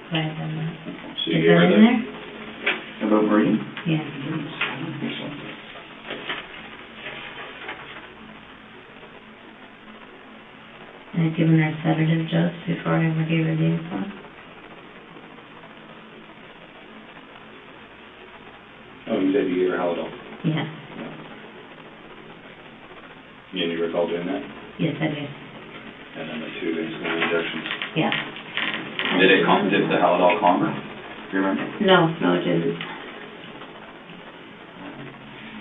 So I had done that. So you Is gave that her in the- there? About Maureen? Yeah. I don't think so. I had given her a sedative dose before I ever gave her the insulin. Oh, you said you gave her Halidol. Yeah. You recall doing that? Yes, I did. And then the 2 insulin injections. Yeah. Did the Halidol calm her? Do you remember? No, it didn't.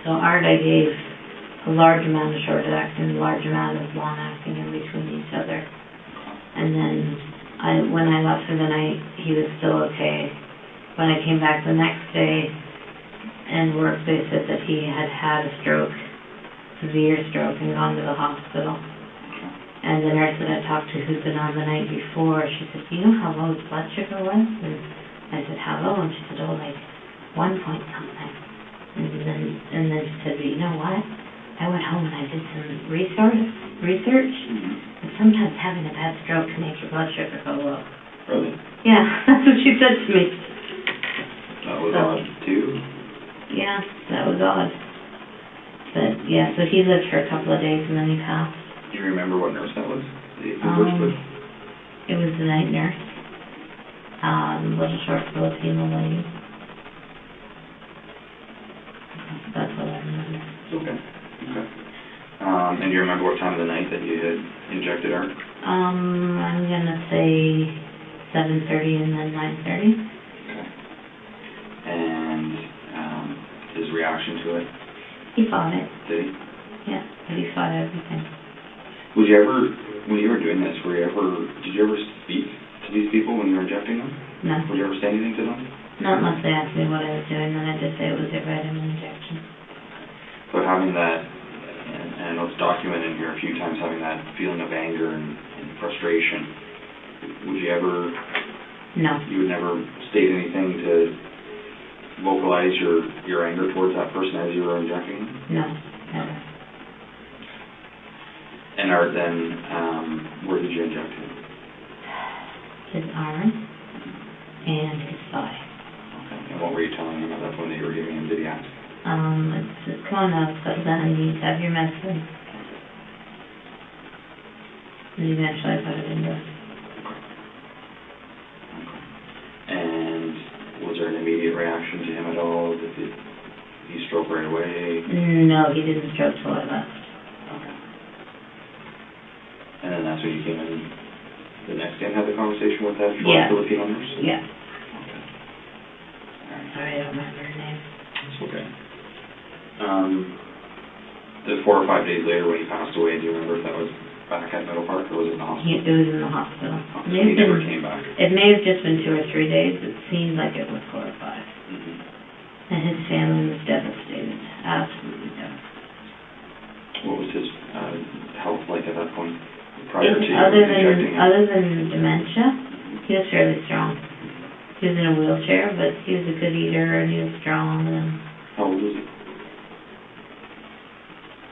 So Art, I gave a large amount of short-acting, a large amount of long-acting in between each other. And then when I left for the night, he was still okay. When I came back the next day and worked, they said that he had had a stroke, severe stroke, and gone to the hospital. And the nurse that I talked to who'd been on the night before, she said, "Do you know how low his blood sugar was?" And I said, "How low?" And she said, "Oh, like 1 point something." And then she said, "But you know what? I went home and I did some research, and sometimes having a bad stroke can make your blood sugar go low." Really? Yeah, that's what she said to me. That was odd, too. Yeah, that was odd. But, yeah, so he lived for a couple of days and then he passed. Do you remember what nurse that was? The worked with? It was the night nurse. Little short Filipino lady. That's what I remember. Okay. Okay. And do you remember what time of the night that you had injected her? I'm gonna say 7:30 and then 9:30. Okay. And his reaction to it? He fought it. Did he? Yeah, but he fought everything. Would you ever, when you were doing this, did you ever speak to these people when you were injecting them? No, Would you ever say anything to them? not unless they asked me what I was doing, then I just say it was a vitamin injection. But having that, and I know it's documented in here a few times, having that feeling of anger and frustration, would you ever, No, you would never state anything to vocalize your anger towards that person as you were injecting them? no, never. And Art, then, where did you inject him? His arm and his thigh. Okay. And what were you telling him at that point that you were giving him? Did he ask? It's just, come on up, settle down, you need to have your medicine. And eventually I put it into him. And was there an immediate reaction to him at all? Did he stroke right away? No, he didn't stroke till I left. Okay. And then that's when you came in the next day and had the conversation with that short Yeah. Filipino nurse? Yeah. Okay. All right. Sorry, I don't remember her name. It's okay. The 4 or 5 days later when he passed away, do you remember if that was back at Meadow Park or was it in the hospital? It was in the hospital. Oh, so It may he have never been- came back. It may have just been 2 or 3 days. It seemed like it was 4 or 5. Mm-hmm. And his family was devastated. Absolutely devastated. What was his health like at that point, prior to Other injecting him? than dementia, he was fairly strong. He was in a wheelchair, but he was a good eater and he was strong. And How old was he?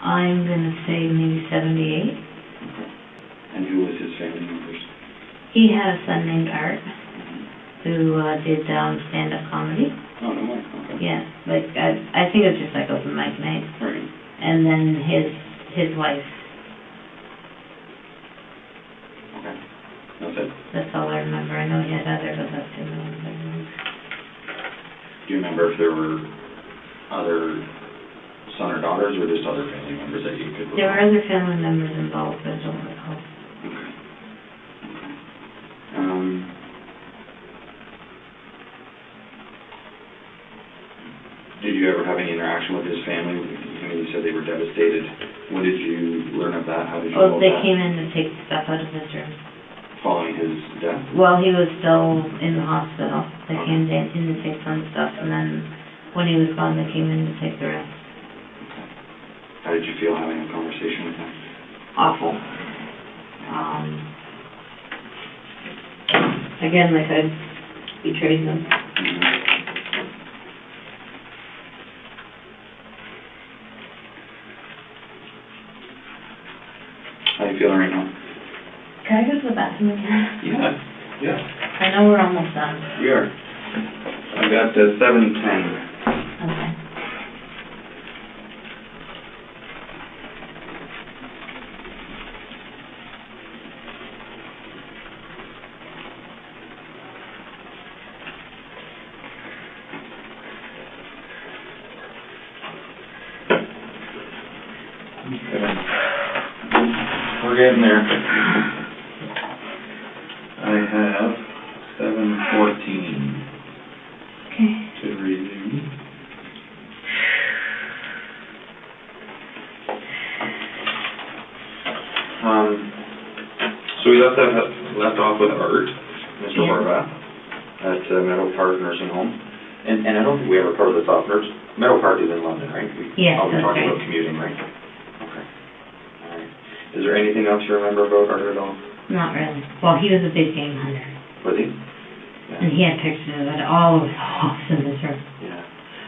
I'm gonna say maybe 78. Okay. And who was his family members? He had a son named Art who did stand-up comedy. Oh, no way, okay. Yeah, like I think it was just like open mic night. Right. And then his wife. Okay. That's it? That's all I remember. I know he had other, but that's the only ones I remember. Do you remember if there were other son or daughters, or just other family members that you could recall? There were other family members involved, but I don't recall. Okay. Did you ever have any interaction with his family? I mean, you said they were devastated. When did you learn of that? How did you know Well, they that? came in to take stuff out of his room. Following his death? While he was still in the hospital, they Okay. came in to take some stuff, and then when he was gone, they came in to take the rest. Okay. How did you feel having a conversation with him? Awful. Again, like I betrayed them. How are you feeling right now? Can I go to the bathroom again? Yeah. I know we're almost done. We are. I got 7:10. Okay. We're getting there. I have 7:14 Okay. to review. So we left off with Art, Mr. Yeah. Horvath, at Meadow Park Nursing Home. And I don't think we ever covered this off. Meadow Park is in London, right? Yes, We're that's talking right. about commuting, right? Okay. All right. Is there anything else you remember about Art at all? Not really. Well, he was a big game hunter, Was he? and he had pictures of it all over the walls in his room. Yeah.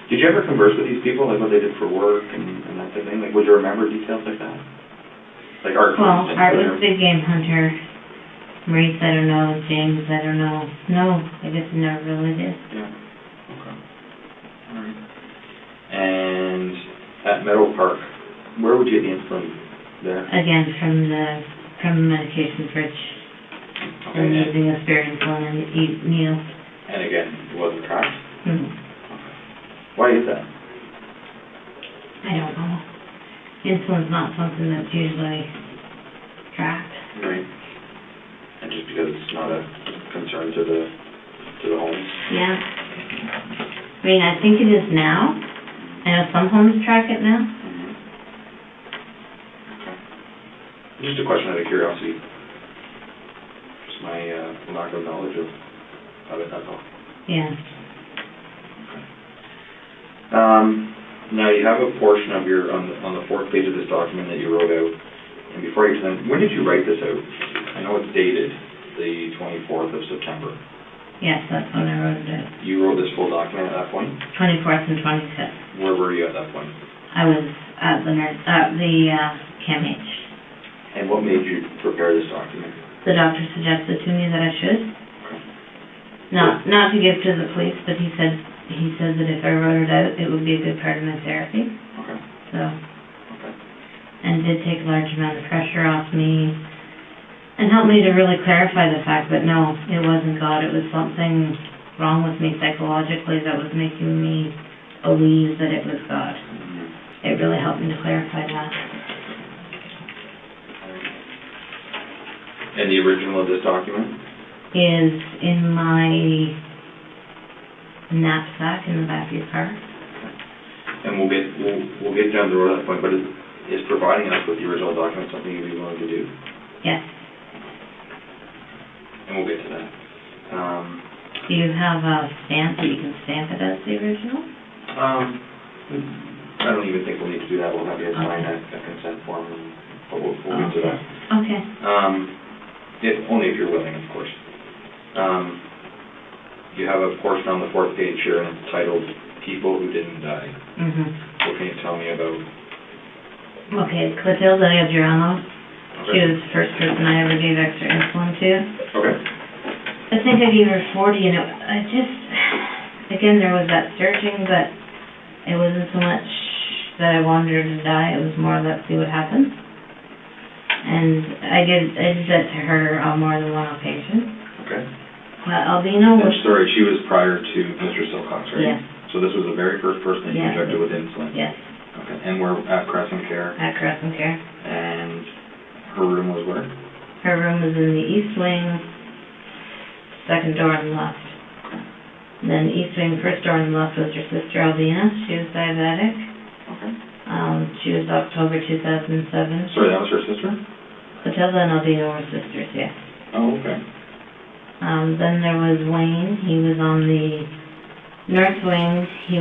Did you ever converse with these people, like what they did for work and that type of thing? Like, would you remember details like that? Like Art, for Well, instance. Art was a big game hunter. Maurice, I don't know. James, I don't know. No, I guess I never really did. Yeah. Okay. All right. And at Meadow Park, where would you get the insulin there? Again, from the medication fridge. Okay. And using a spare insulin and eat meals. And again, it wasn't tracked? Mm-hmm. Why is that? I don't know. Insulin's not something that's usually tracked. Right. And just because it's not a concern to the homes? Yeah. I mean, I think it is now. I know some homes track it now. Mm-hmm. Okay. Just a question out of curiosity. Just my lack of knowledge of it, that's all. Yeah. Now you have a portion of your, on the fourth page of this document that you wrote out, and before you present, when did you write this out? I know it's dated the 24th of September. Yes, that's when I wrote it out. You wrote this full document at that point? 24th and 25th. Where were you at that point? I was at the CAMH. And what made you prepare this document? The doctor suggested to me that I should. Okay. Not to give to the police, but he said that if I wrote it out, it would be a good part of my therapy. Okay. So, Okay. and did take a large amount of pressure off me and helped me to really clarify the fact that no, it wasn't God, it was something wrong with me psychologically that was making me believe that it was God. Mm-hmm. It really helped me to clarify that. And the original of this document? Is in my knapsack in the back of your car. And we'll get down the road at that point, but is providing us with the original document something you'd be willing to do? Yes. And we'll get to that. Do you have a stamp that you can stamp it as the original? I don't even think we'll need to do that, we'll have you sign a consent form, but we'll get to that. Okay. Only if you're willing, of course. You have a portion on the 4th page here, and it's titled People Who Didn't Die. Mm-hmm. What can you tell me about? Okay, Clotilde Adriano. She Okay. was the first person I ever gave extra insulin to. Okay. I think I gave her 40, and I just, again, there was that surging, but it wasn't so much that I wanted her to die, it was more let's see what happens. And I did that to her on more than one occasion. Okay. Albino was... Sorry, she was prior to Mr. Silcox, right? Yes. So this was the very first person that you Yes. injected with insulin? Yes, Okay, and we're at Caressant Care, at Caressant Care. and her room was where? Her room was in the east wing, second door on the left. Then east wing, first door on the left was her sister Albina. She was diabetic. Okay. She was October 2007. Sorry, that was her sister? Clotilde and Albina were sisters, yes. Oh, okay. Then there was Wayne. He was on the north wing. He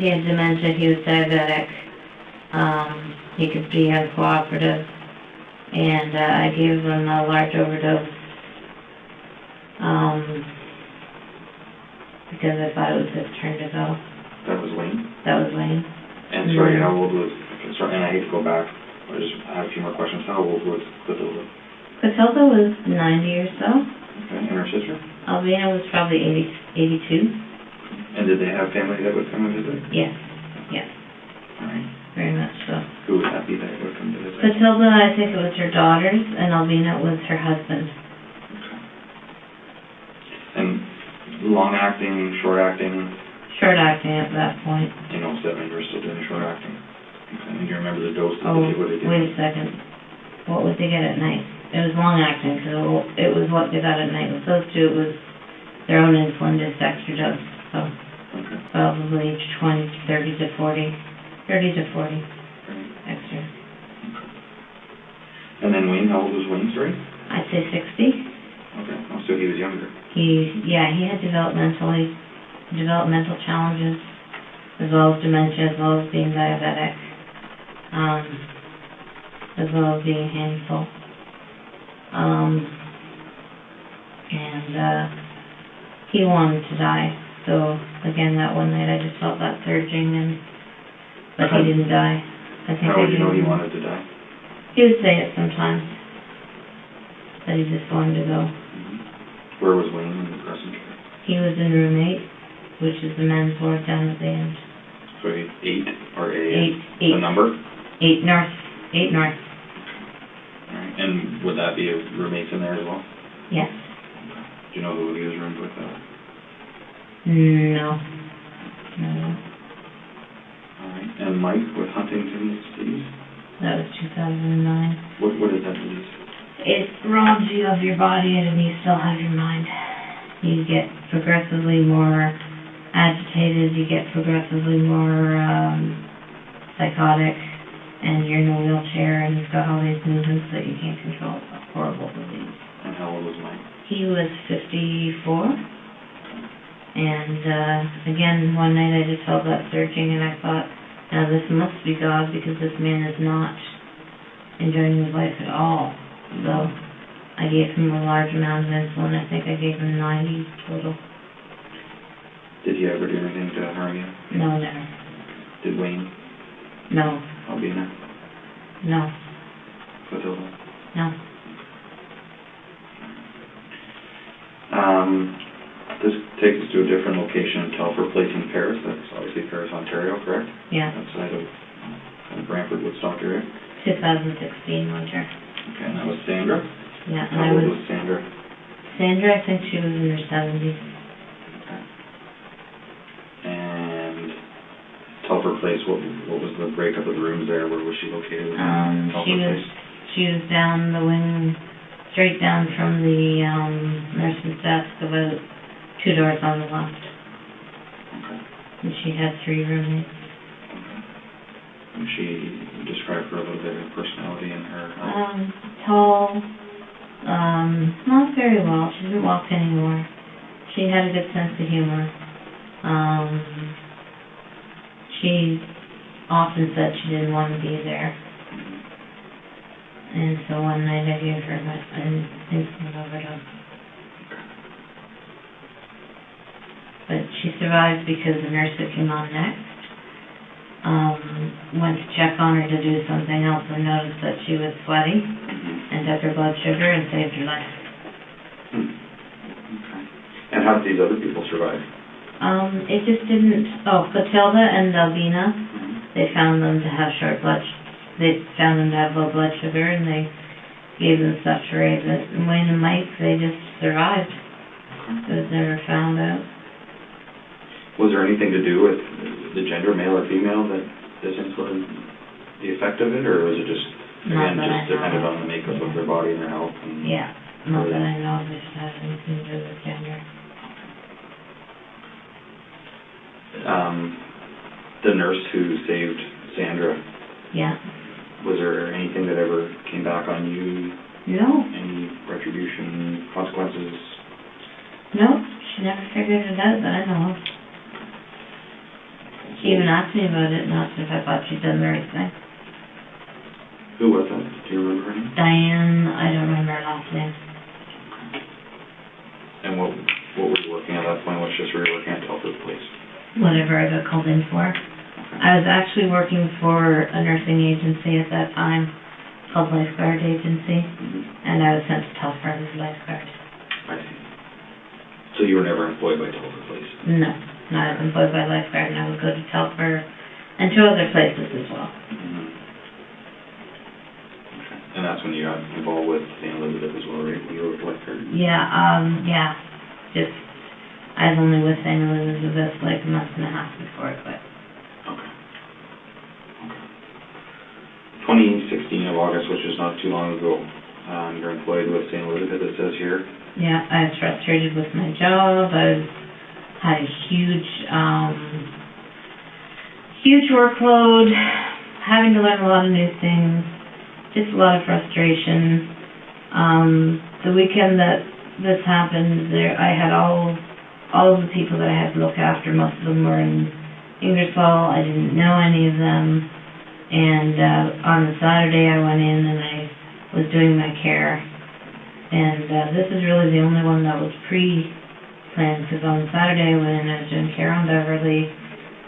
had dementia. He was diabetic. He could be uncooperative. And I gave him a large overdose. Because I thought it was his turn to go. That was Wayne? That was Wayne. And sorry, how old was, sorry, and I hate to go back, I just have a few more questions. How old was Clotilde? Clotilde was 90 or so. Okay, and her sister? Albina was probably 82. And did they have family that would come and visit? Yes, yes, All right. very much so. Who would that be that would come to visit? Clotilde, I think it was her daughters, and Albina was her husband. Okay. And long-acting, short-acting? Short-acting at that point. You know, that means we're still doing short-acting. Okay, and do you remember the doses Oh, that they would have given? wait a second. What would they get at night? It was long-acting, because it was what they got at night. With those two, it was their own insulin, just extra dose. So Okay. probably 30 to 40 Great. extra. And then Wayne, how old was Wayne, sorry? I'd say 60. Okay, oh, so he was younger. He had developmental challenges, as well as dementia, as well as being diabetic, as well as being handful. He wanted to die. So again, that one night I just felt that surging, but he didn't die. I think How would you know he wanted to die? He would say it sometimes, that he just wanted to go. Where was Wayne in the Caressant Care? He was in room 8, which is the men's ward down at the end. So 8 or A? 8. The number? 8 north. 8 north. Alright, and would that be roommates in there as well? Yes. Do you know who he was roomed with? No. Alright, and Mike with Huntington's disease? That was 2009. What is that disease? It robs you of your body and you still have your mind. You get progressively more agitated, you get progressively more psychotic, and you're in a wheelchair and you've got all these movements that you can't control. It's a horrible disease. And how old was Mike? He was 54. And again, one night I just felt that surging and I thought, now this must be God, because this man is not enjoying his life at all. So I gave him a large amount of insulin. I think I gave him 90 total. Did he ever do anything to harm you? No, never. Did Wayne? No. Albina? No. Clotilde? No. This takes us to a different location in Telford Place in Paris. That's obviously Paris, Ontario, correct? Yeah. Outside of Brantford, Woodstock area. 2016 winter. Okay, and that was Sandra? Yeah. And How old was Sandra? Sandra, I think she was in her 70s. Okay. And Telford Place, what was the breakup of the rooms there? Where was she located? She was down the wing, straight down from the nurse's desk, about 2 doors on the left. Okay. And she had 3 roommates. Okay. And she described for a little bit of personality in her health? Tall, not very well. She didn't walk anymore. She had a good sense of humor. She often said she didn't want to be there. And so one night I gave her an insulin overdose. But she survived because the nurse that came on next went to check on her to do something else and noticed that she was sweaty and took her blood sugar and saved her life. Okay. And how did these other people survive? It just didn't, Clotilda and Albina, they found them to have low blood sugar and they gave them stuff to raise it. And Wayne and Mike, they just survived. It was never found out. Was there anything to do with the gender, male or female, that this influenced the effect of it, or was it just, again, just dependent on the makeup of their body and their health? And yeah, not that I know of if it has anything to do with gender. The nurse who saved Sandra, yeah. Was there anything that ever came back on you? No. Any retribution, consequences? No, she never figured it out that I know of. She even asked me about it and asked if I thought she'd done the right thing. Who was that? Do you remember her name? Diane, I don't remember her last name. And what were you working at that point? What shifts were you working at Telford Place? Whatever I got called in for. I was actually working for a nursing agency at that time called Lifeguard Agency, and I was sent to Telford as lifeguard. I see. So you were never employed by Telford Place? No, I was employed by Lifeguard, and I would go to Telford and to other places as well. Okay. And that's when you got involved with St. Elizabeth as well, right? When you were with Lifeguard? Yeah. Just, I was only with St. Elizabeth like a month and a half before I quit. Okay. 2016 of August, which is not too long ago, you're employed with St. Elizabeth, it says here. Yeah, I was frustrated with my job. I had a huge workload, having to learn a lot of new things, just a lot of frustration. The weekend that this happened, I had all of the people that I had to look after. Most of them were in Ingersoll. I didn't know any of them. And on the Saturday I went in and I was doing my care. And this is really the only one that was pre-planned, because on Saturday I went in and I was doing care on Beverly.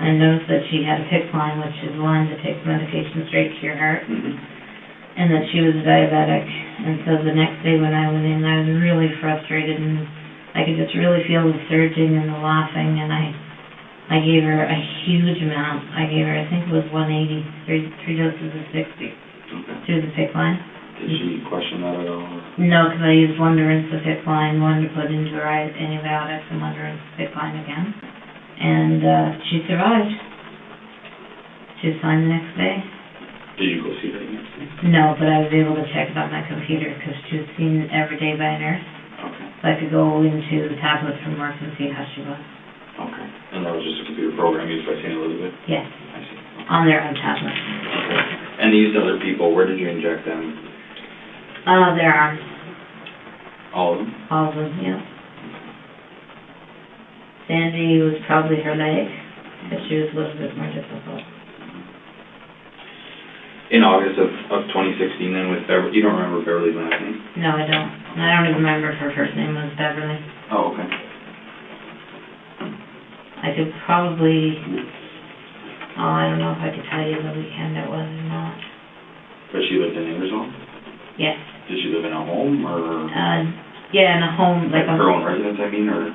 I noticed that she had a PICC line, which is a line that takes medication straight to your heart, and that she was diabetic. And so the next day when I went in, I was really frustrated, and I could just really feel the surging and the laughing, and I gave her a huge amount. I gave her, I think it was 180, three doses of 60 through the PICC line. Did she question that at all? No, because I used one to rinse the PICC line, one to put into her antibiotics, and one to rinse the PICC line again. And she survived. She was fine the next day. Did you go see her the next day? No, but I was able to check it on my computer because she was seen every day by a nurse. Okay. So I could go into the tablets from work and see how she was. Okay. And that was just a computer program used by St. Elizabeth? Yes. I see. Okay. On their own tablet. Okay. And these other people, where did you inject them? Their arms. All of them? All of them, yeah. Sandy was probably her leg, but she was a little bit more difficult. In August of 2016 then with Beverly, you don't remember Beverly's last name? No, I don't. I don't even remember if her first name was Beverly. Oh, okay. I could probably, I don't know if I could tell you the weekend it was or not. But she lived in Ingersoll? Yes. Did she live in a home or? Yeah, in a home, like her own residence, I mean, or?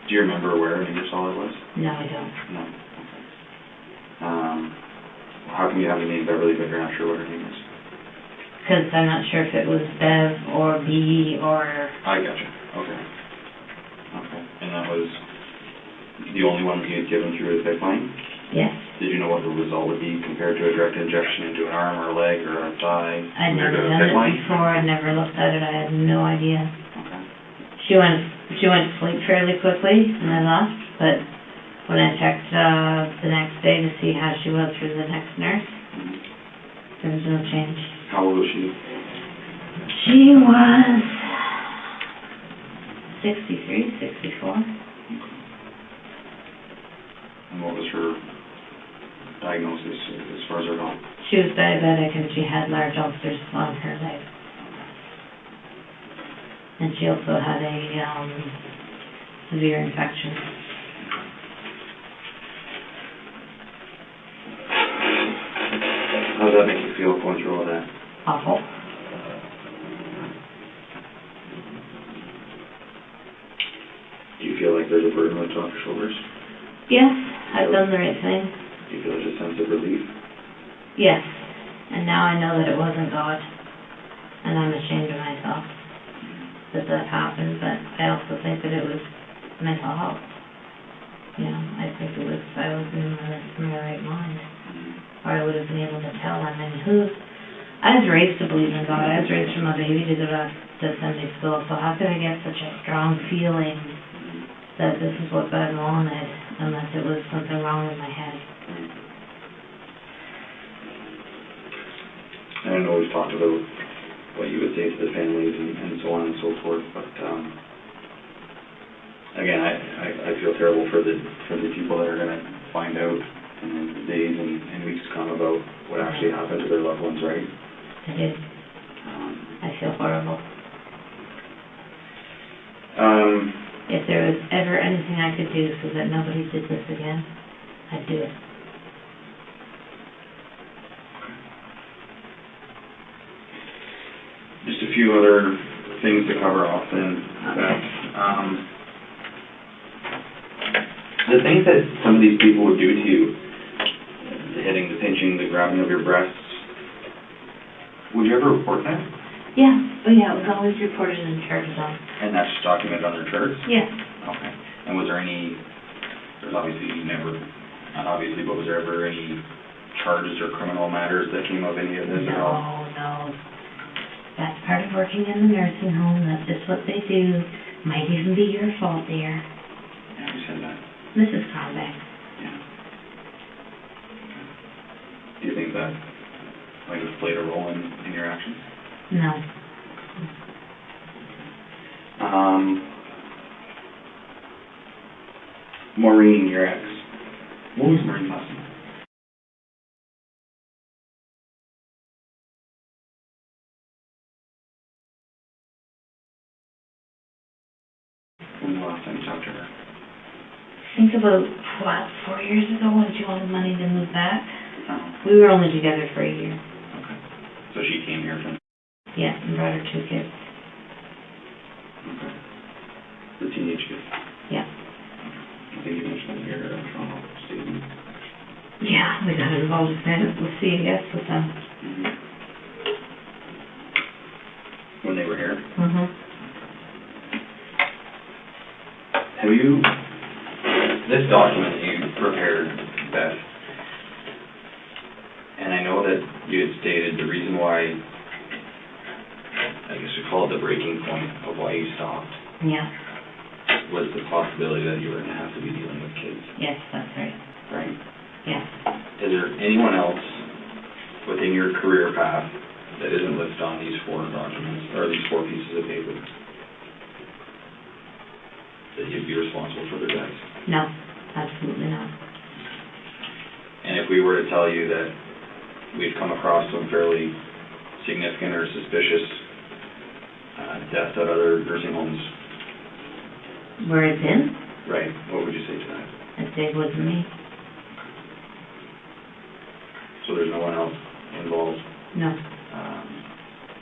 Do you remember where in Ingersoll it was? No, I don't. No. Okay. How come you have the name Beverly but you're not sure what her name is? Because I'm not sure if it was Bev or B or... I gotcha. Okay. Okay. And that was the only one you had given through the PICC line? Yes. Did you know what the result would be compared to a direct injection into an arm or a leg or a thigh? I'd never done it before. I never looked at it. I had no idea. Okay. She went to sleep fairly quickly and I left, but when I checked, the next day to see how she was for the next nurse, there was no change. How old was she? She was 63, 64. And what was her diagnosis as far as her health? She was diabetic and she had large ulcers on her leg. And she also had a, severe infection. How does that make you feel going through all that? Awful. Do you feel like there's a burden lifted off your shoulders? Yes, I've done the right thing. Do you feel there's a sense of relief? Yes. And now I know that it wasn't God. And I'm ashamed of myself that that happened, but I also think that it was mental health. You know, I think it was, I was in my right mind. Or I would have been able to tell. I mean, I was raised to believe in God. I was raised from a baby to go to Sunday school, so how could I get such a strong feeling that this is what God wanted, unless it was something wrong with my head? I know we've talked about what you would say to the families and so on and so forth, but again, I feel terrible for the people that are going to find out in the days and weeks to come about what actually happened to their loved ones, right? I do. I feel horrible. If there was ever anything I could do so that nobody did this again, I'd do it. Just a few other things to cover off then, Beth. The things that some of these people would do to you, the hitting, the pinching, the grabbing of your breasts, would you ever report that? Yeah, it was always reported and charged on. And that's documented on their charts? Yes. Okay. And was there any, there's obviously never, not obviously, but was there ever any charges or criminal matters that came of any of this at all? No. That's part of working in the nursing home. That's just what they do. Might even be your fault, dear. Yeah, you said that. Mrs. Conbeck. Yeah. Do you think that might have played a role in your actions? No. Maureen, your ex. What was Maureen's last name? When was the last time you talked to her? I think about, 4 years ago when she wanted money to move back. Oh. We were only together for a year. Okay. So she came here from... Yeah, and brought her 2 kids. Okay. The teenage kids? Yeah. I think you mentioned here in Toronto, Stephen. Yeah, we got involved with CAS with them. Mm-hmm. When they were here? Mm-hmm. Have you... This document that you prepared, Beth, and I know that you had stated the reason why, I guess we call it the breaking point of why you stopped, Yeah. was the possibility that you were going to have to be dealing with kids, Yes, that's right. right? Yeah. Is there anyone else within your career path that isn't listed on these 4 documents, or these 4 pieces of paper, that you'd be responsible for their deaths? No, absolutely not. And if we were to tell you that we've come across some fairly significant or suspicious deaths at other nursing homes, Where it's in, right, what would you say to that? I'd say it wasn't me. So there's no one else involved No,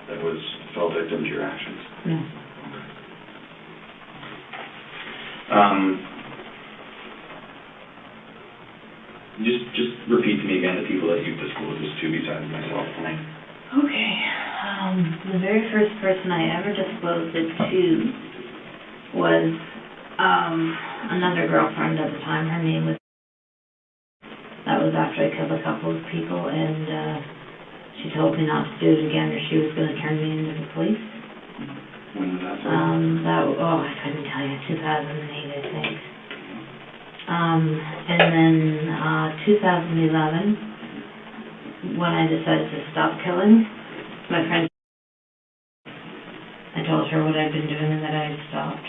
that fell victim to your actions? no. Just repeat to me again the people that you've disclosed this to besides myself tonight. Okay. The very first person I ever disclosed it to was another girlfriend at the time. Her name was... That was after I killed a couple of people, and she told me not to do it again or she was going to turn me into the police. When was that? I couldn't tell you, 2008, I think. And then, 2011, when I decided to stop killing, my friend, I told her what I'd been doing and that I had stopped.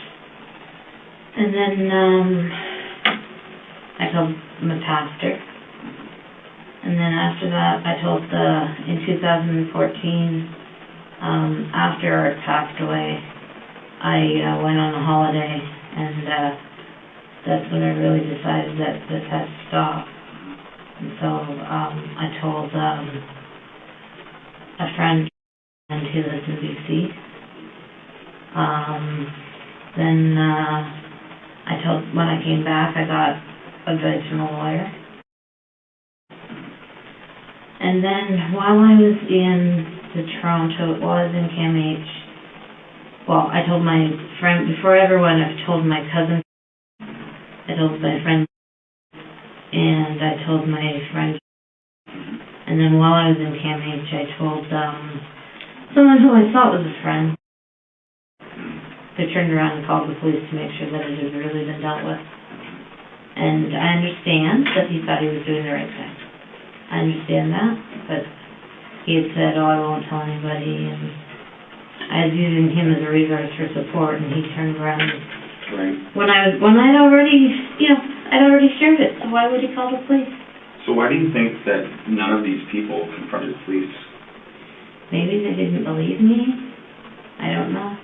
And then, I told my pastor. And then after that, I told in 2014, after Art passed away, I went on a holiday, and that's when I really decided that this had to stop. And so I told a friend who lives in BC. Then I told, when I came back, I got advice from a lawyer. And then while I was in Toronto, while I was in CAMH, well, I told my friend, before I ever went, I told my cousin, I told my friend, and I told my friend, and then while I was in CAMH, I told someone who I thought was a friend. They turned around and called the police to make sure that it had really been dealt with. And I understand that he thought he was doing the right thing. I understand that, but he had said, oh, I won't tell anybody, and I was using him as a resource for support, and he turned around and Right. when I'd already, I'd already shared it, so why would he call the police? So why do you think that none of these people confronted police? Maybe they didn't believe me. I don't know.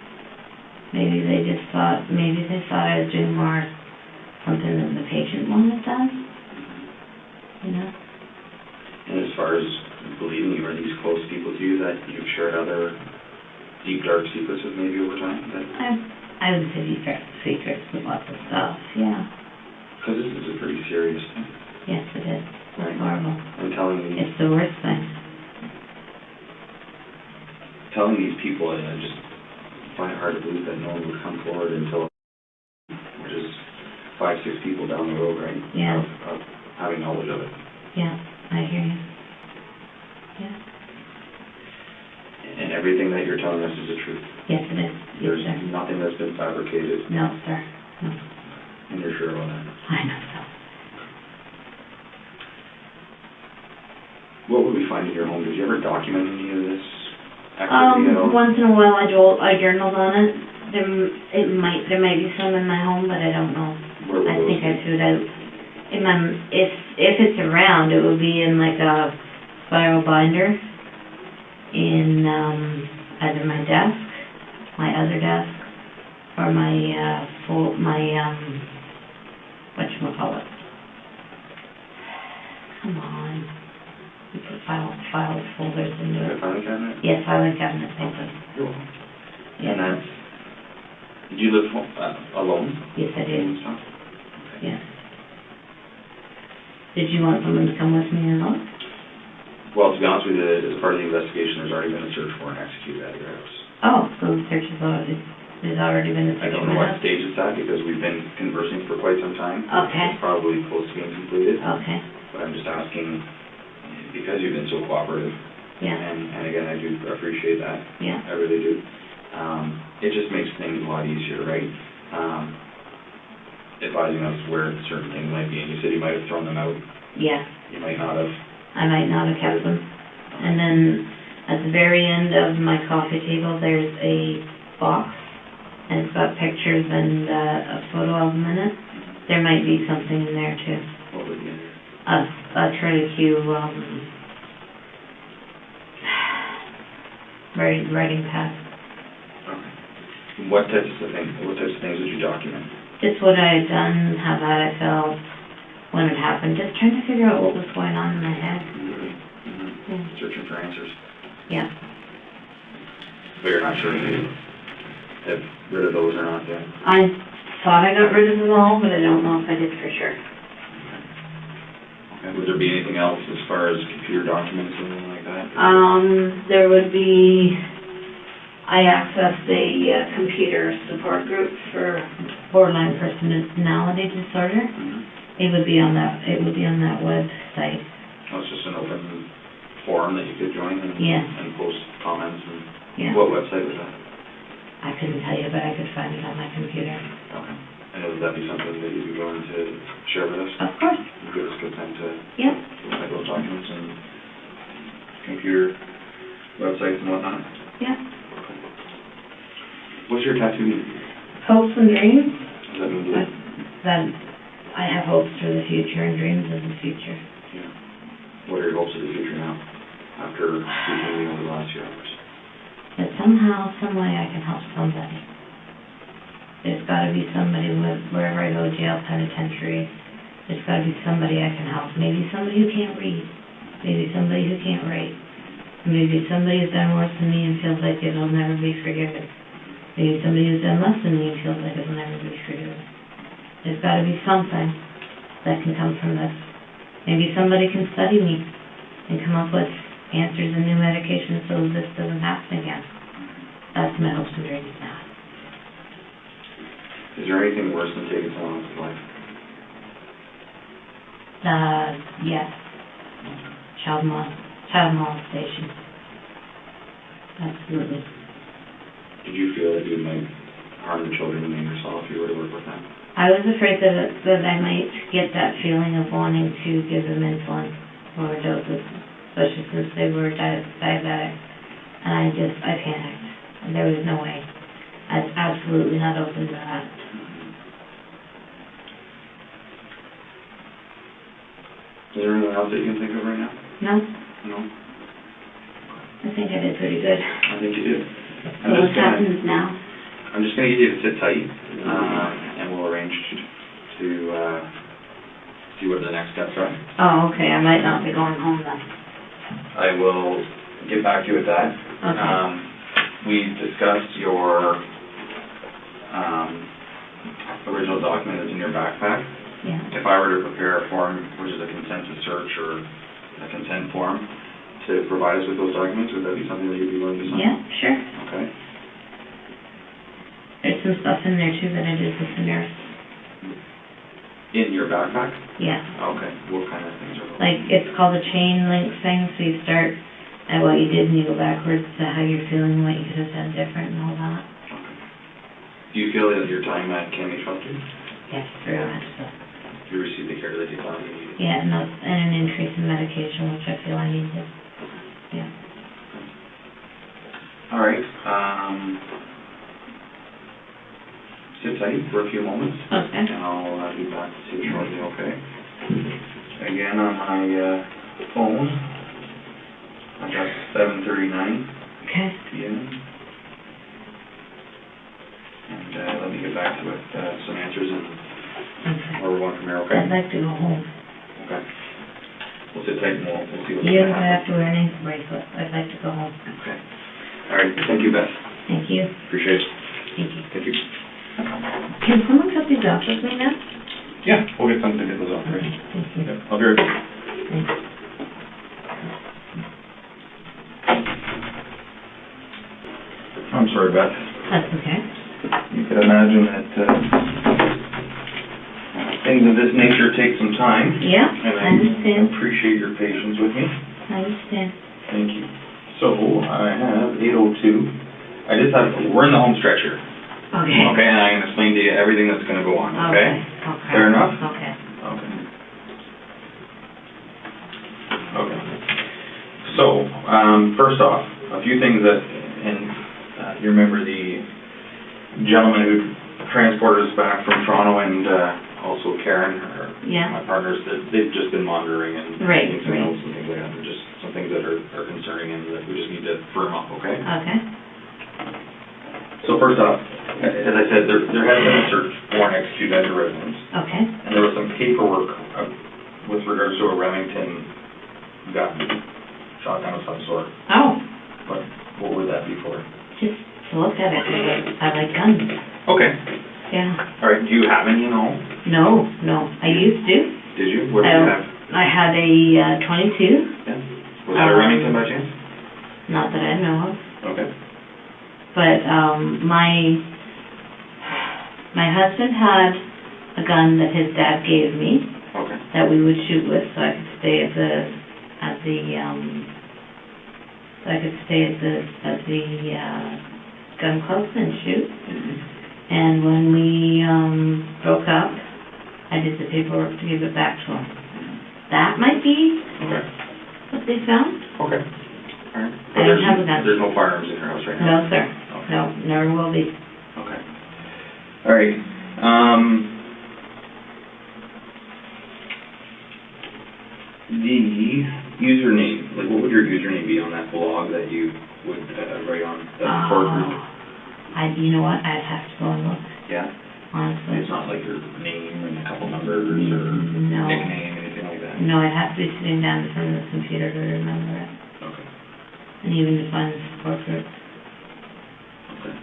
Maybe they thought I was doing more something than the patient wanted done. You know? And as far as believing you, are these close people to you that you've shared other deep, dark secrets with maybe over time? I would say secrets with lots of stuff, yeah. Because this is a pretty serious thing. Yes, it is. Right. It's horrible. And telling It's the worst thing. these people, I just find it hard to believe that no one would come forward until, which is 5-6 people down the road, right? Yeah. Of having knowledge of it. Yeah, I hear you. Yeah. And everything that you're telling us is the truth. Yes, it is. There's Yes, sir. nothing that's been fabricated. No, sir. No. And you're sure about that? I know so. What would we find in your home? Did you ever document any of this activity at all? Once in a while I journaled on it. There might be some in my home, but I don't know. Where would I those think be? I threw it out. If it's around, it would be in like a spiral binder in either my desk, my other desk, or my whatchamacallit. Come on. We put file folders into The it. filing cabinet? Yes, filing cabinet, thank you. You're welcome. Yes. And that's, do you live alone? Yes, I do. And stuff? Yes. Did you want someone to come with me and look? Well, to be honest with you, as part of the investigation, there's already been a search warrant executed at your house. Oh, so the search there's already been a I search don't of know my what house? stage it's at because we've been conversing for quite some time. Okay. It's probably close to being completed, Okay, but I'm just asking, because you've been so cooperative, yeah, and again, I do appreciate that. yeah, I really do. It just makes things a lot easier, right? Advising us where certain things might be, and you said you might have thrown them out, yeah. you might not have. I might not have kept them. And then at the very end of my coffee table, there's a box, and it's got pictures and a photo album in it. There might be something in there too. What would be? A Tourniquet writing pad. Okay. What types of things did you document? Just what I had done, how bad I felt when it happened. Just trying to figure out what was going on in my head. Yeah. Searching for answers. Yeah. But you're not sure if you have rid of those or not yet? I thought I got rid of them all, but I don't know if I did for sure. And would there be anything else as far as computer documents or anything like that? There would be, I accessed a computer support group for borderline personality disorder. It would be on that website. Oh, it's just an open forum that you could join and, Yeah. and post comments and Yeah. what website was that? I couldn't tell you, but I could find it on my computer. Okay. And would that be something that you'd be willing to share with us? Of course. Give us consent to Yep. look at those documents and computer websites and whatnot? Yep. What's your tattoo mean? Hopes and dreams. Does that mean That I have hopes for the future and dreams of the future. Yeah. What are your hopes of the future now, after speaking to me over the last few hours? That somehow, some way I can help somebody. There's gotta be somebody wherever I go, jail, penitentiary, there's gotta be somebody I can help. Maybe somebody who can't read, maybe somebody who can't write, maybe somebody who's done worse than me and feels like it'll never be forgiven. Maybe somebody who's done less than me and feels like it'll never be forgiven. There's gotta be something that can come from this. Maybe somebody can study me and come up with answers and new medications so this doesn't happen again. That's my hopes and dreams now. Is there anything worse than taking someone else's life? Yes. Child molestation. Absolutely. Did you feel that you might harm the children and yourself if you were to work with them? I was afraid that I might get that feeling of wanting to give them insulin or doses, especially since they were diabetic. And I panicked. And there was no way. I was absolutely not open to that. Is there anything else that you can think of right now? No? No? I think I did pretty good. I think you did. So what happens now? I'm just going to get you to sit tight, and we'll arrange to see what the next steps are. Oh, okay. I might not be going home then. I will get back to you with that. Okay. We discussed your original document that's in your backpack. Yeah. If I were to prepare a form, which is a consent to search or a consent form, to provide us with those documents, would that be something that you'd be willing to sign? Yeah, sure. Okay. There's some stuff in there too that I did with the nurse. In your backpack? Yeah. Okay. What kind of things are those? Like, it's called a chain link thing, so you start at what you did and you go backwards to how you're feeling, what you could have done different and all that. Okay. Do you feel that your time at can be trusted? Yes, very much so. You received the care that you thought you needed? Yeah, and an increase in medication, which I feel I needed. Yeah. All right. Sit tight for a few moments. Okay. And I'll be back to see you shortly, okay? Again, on my phone, I got 7:39 Okay. p.m. And let me get back to you with some answers and Okay. where we're going from here, okay? I'd like to go home. Okay. We'll sit tight and we'll see what's Even going if to I happen. have to wear an ankle bracelet, I'd like to go home. Okay. All right. Thank you, Beth. Thank you. Appreciate it. Thank you. Thank you. Can someone cut these off with me now? Yeah, we'll get something to get those off. Okay, thank you. Yeah, I'll be right back. Thanks. I'm sorry, Beth. That's okay. You can imagine that things of this nature take some time. Yeah, And I understand. appreciate your patience with me. I understand. Thank you. So, I have 8:02. We're in the home stretch here. Okay. Okay, and I can explain to you everything that's gonna go on, okay? Okay. Fair enough? Okay. Okay. Okay. So, first off, a few things that, and you remember the gentleman who transported us back from Toronto and also Karen, Yeah. my partners, that they've just been monitoring and Right, taking some right. notes and things like that, and just some things that are concerning and that we just need to firm up, okay? Okay. So first off, as I said, there has been a search warrant executed at your residence, Okay. and there was some paperwork with regards to a Remington gun, shotgun of some sort. Oh, What would that be for? just to look at it, I like guns. Okay. Yeah. All right, do you have any at home? No, I used to. Did you? What did you have? I had a 22, Yeah. Was that a Remington by chance? not that I know of, Okay. but, my husband had a gun that his dad gave me Okay. that we would shoot with, so I could stay at the gun club and shoot. Mm-hmm. And when we, broke up, I did the paperwork to give it back to him. That might be Okay. what they found? Okay. All right. I don't have a gun. There's no firearms in your house right now? No, sir. Okay. No, never will be. Okay. All right. The username, like what would your username be on that blog that you would write on the core group? You know what, I'd have to go and look, Yeah? honestly. It's not like your name and a couple numbers or No. nickname, anything like that? No, I'd have to be sitting down in front of the computer to remember it, Okay. and even to find the support groups. Okay.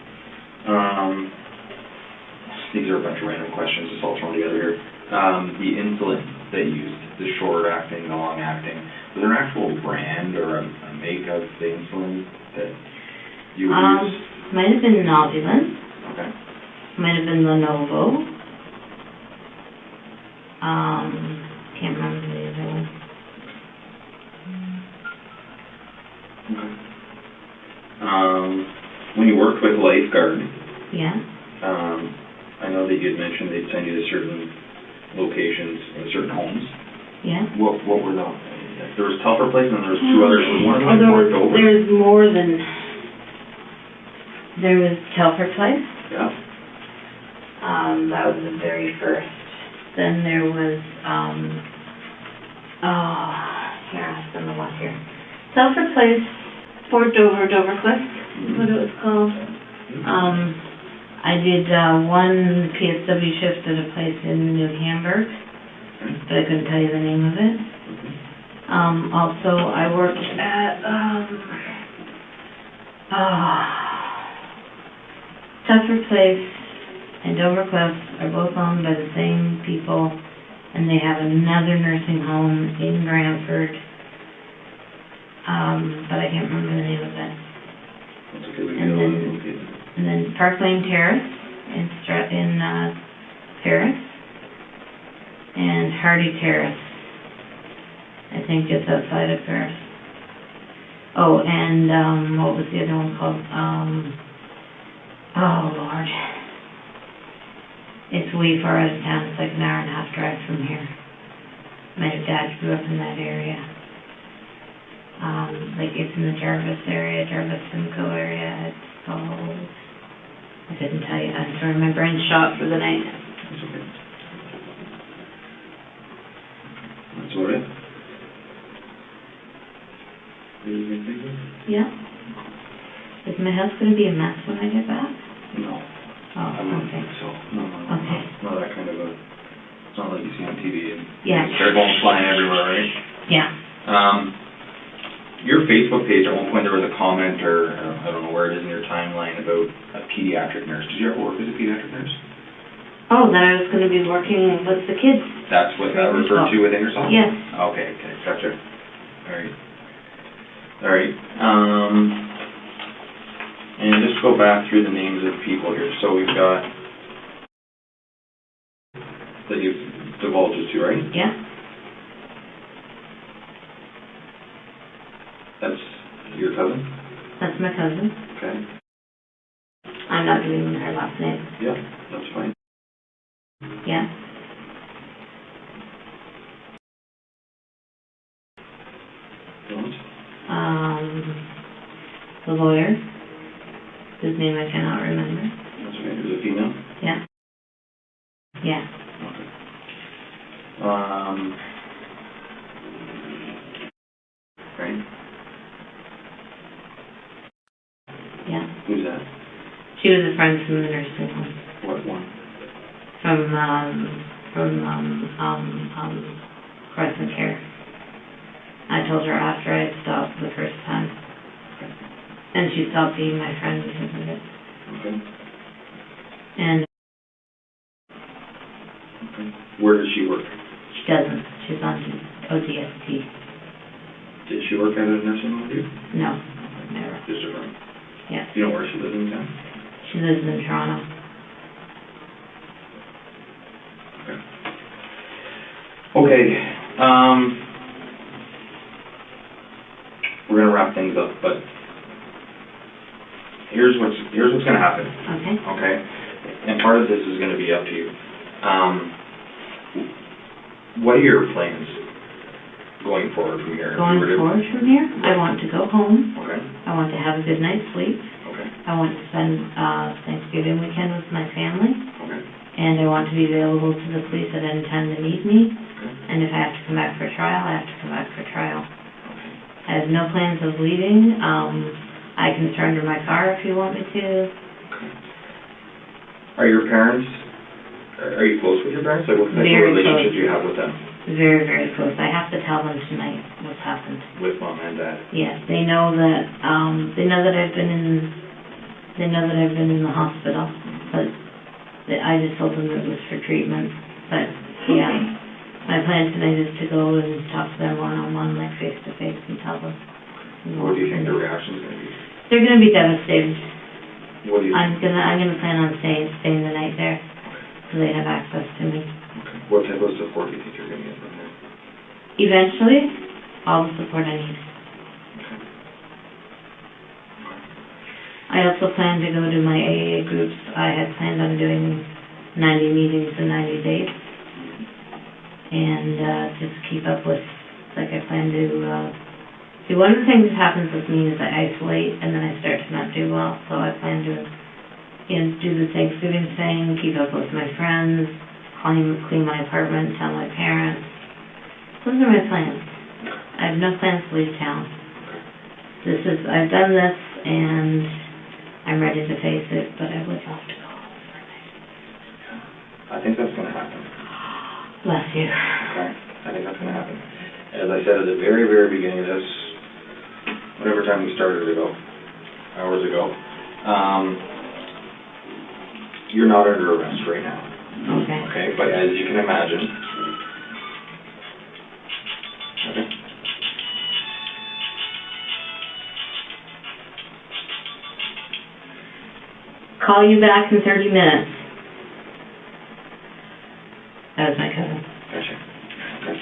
These are a bunch of random questions, just all thrown together here. The insulin that you used, the short acting, the long acting, was there an actual brand or a make of the insulin that you would use? Might have been Novulin, Okay. might have been Lenovo. Can't remember the other one. Okay. When you worked with Lifeguard, Yeah, I know that you had mentioned they'd send you to certain locations, certain homes. yeah. What were those? There was Telfer Place and there was two others. Was one of them Fort Dover? There's more than, there was Telfer Place. Yeah. That was the very first. Then there was, here, I have some one here. Telfer Place, Fort Dover, Dover Cliff, is what it was called. I did, one PSW shift at a place in New Hamburg, but I couldn't tell you the name of it. Also, I worked at, Telfer Place and Dover Cliff are both owned by the same people, and they have another nursing home in Brantford, but I can't remember the name of it. That's okay, we can go and locate it. And then Park Lane Terrace in Paris, and Hardy Terrace, I think just outside of Paris. Oh, and, what was the other one called? Oh, Lord. It's way far out of town. It's like an hour and a half drive from here. My dad grew up in that area. Like it's in the Jarvis area, Jarvis Simcoe area. It's called, I couldn't tell you. I'm sorry, my brain's shot for the night. That's okay. That's all right. Anything to think of? Yeah. Is my house going to be a mess when I get back? No. Oh, I wouldn't okay. think so. No. Okay. Not that kind of a, it's not like you see on TV and Yeah. they're going flying everywhere, right? Yeah. Your Facebook page, at one point there was a comment, or I don't know where it is in your timeline, about a pediatric nurse. Did you ever work as a pediatric nurse? Oh, that I was going to be working with the kids. That's what that referred to with Ingersoll? Yes. Okay, gotcha. All right. And just go back through the names of people here. So we've got, that you've divulged us to, right? Yeah. That's your cousin? That's my cousin. Okay. I'm not giving her last name. Yeah, that's fine. Yeah. Don't? The lawyer, whose name I cannot remember. That's okay. Is it female? Yeah. Yeah. Okay. Right? Yeah. Who's that? She was a friend from the nursing home. What one? From Caressant Care. I told her after I had stopped the first time. Okay. And she stopped being my friend because of it. Okay. And Okay. Where does she work? she doesn't. She's on ODST. Did she work at a nursing home with you? No, never. Just a friend. Yes. Do you know where she lives in town? She lives in Toronto. Okay. We're gonna wrap things up, but here's what's gonna happen. Okay. Okay. and part of this is gonna be up to you. What are your plans going forward from here? Going forward from here, I want to go home. Okay, I want to have a good night's sleep. okay, I want to spend Thanksgiving weekend with my family, okay, and I want to be available to the police that intend to need me. okay, And if I have to come back for trial, I have to come back for trial. okay. I have no plans of leaving. I can surrender my car if you want me to. Are your parents, are you close with your parents? Like, what type of Very relationship close. do you have with them? Very, very close. I have to tell them tonight what's happened. With mom and dad? Yes, they know that I've been in the hospital, but I just told them it was for treatment. But, yeah, my plan tonight is to go and talk to them one-on-one, like face-to-face, and tell them. What do you think their reaction's gonna be? They're gonna be devastated. What do you I'm think? gonna plan on staying the night there, so they have access to me. Okay. What type of support do you think you're gonna get from them? Eventually, all the support I need. Okay. I also plan to go to my AA groups. I had planned on doing 90 meetings in 90 days. And just keep up with, like I plan to, see, one of the things that happens with me is I isolate and then I start to not do well. So I plan to, do the Thanksgiving thing, keep up with my friends, clean my apartment, tell my parents. Those are my plans. I have no plans to leave town. I've done this and I'm ready to face it, but I would love to go home for a night. I think that's gonna happen. Bless you. Okay, I think that's gonna happen. As I said at the very, very beginning of this, whatever time we started ago, hours ago, you're not under arrest right now. Okay. Okay, but as you can imagine, okay. Call you back in 30 minutes. That was my cousin. Gotcha. Okay.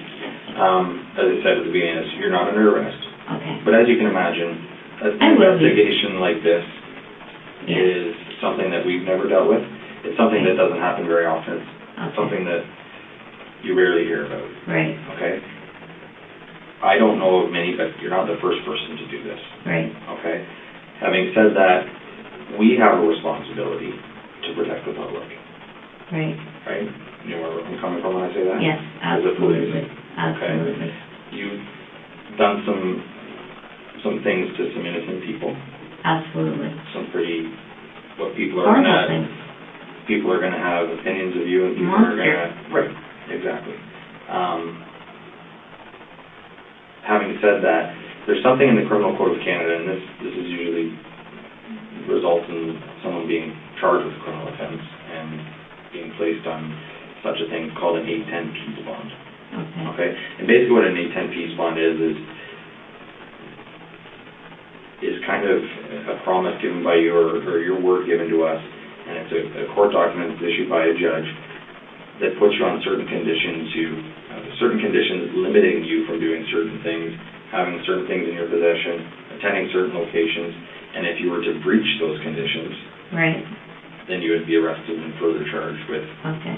As I said at the beginning, of this, you're not under arrest. Okay. But as you can imagine, an investigation like this is something that we've never dealt with. It's something that doesn't happen very often. It's something that you rarely hear about. Right. Okay? I don't know of many, but you're not the first person to do this. Right. Okay? Having said that, we have a responsibility to protect the public. Right. Right? You know where I'm coming from when I say that? Yes, As a police. absolutely. Absolutely. You've done some things to some innocent people. Absolutely. Some pretty, what people are Horrible gonna, things. people are gonna have opinions of you and people are gonna, right, exactly. Having said that, there's something in the Criminal Code of Canada, and this is usually results in someone being charged with a criminal offense and being placed on such a thing called an 810 peace bond. Okay. Okay? And basically what an 810 peace bond is kind of a promise given by your word given to us, and it's a court document that's issued by a judge that puts you on certain conditions limiting you from doing certain things, having certain things in your possession, attending certain locations, and if you were to breach those conditions, Right. then you would be arrested and further charged with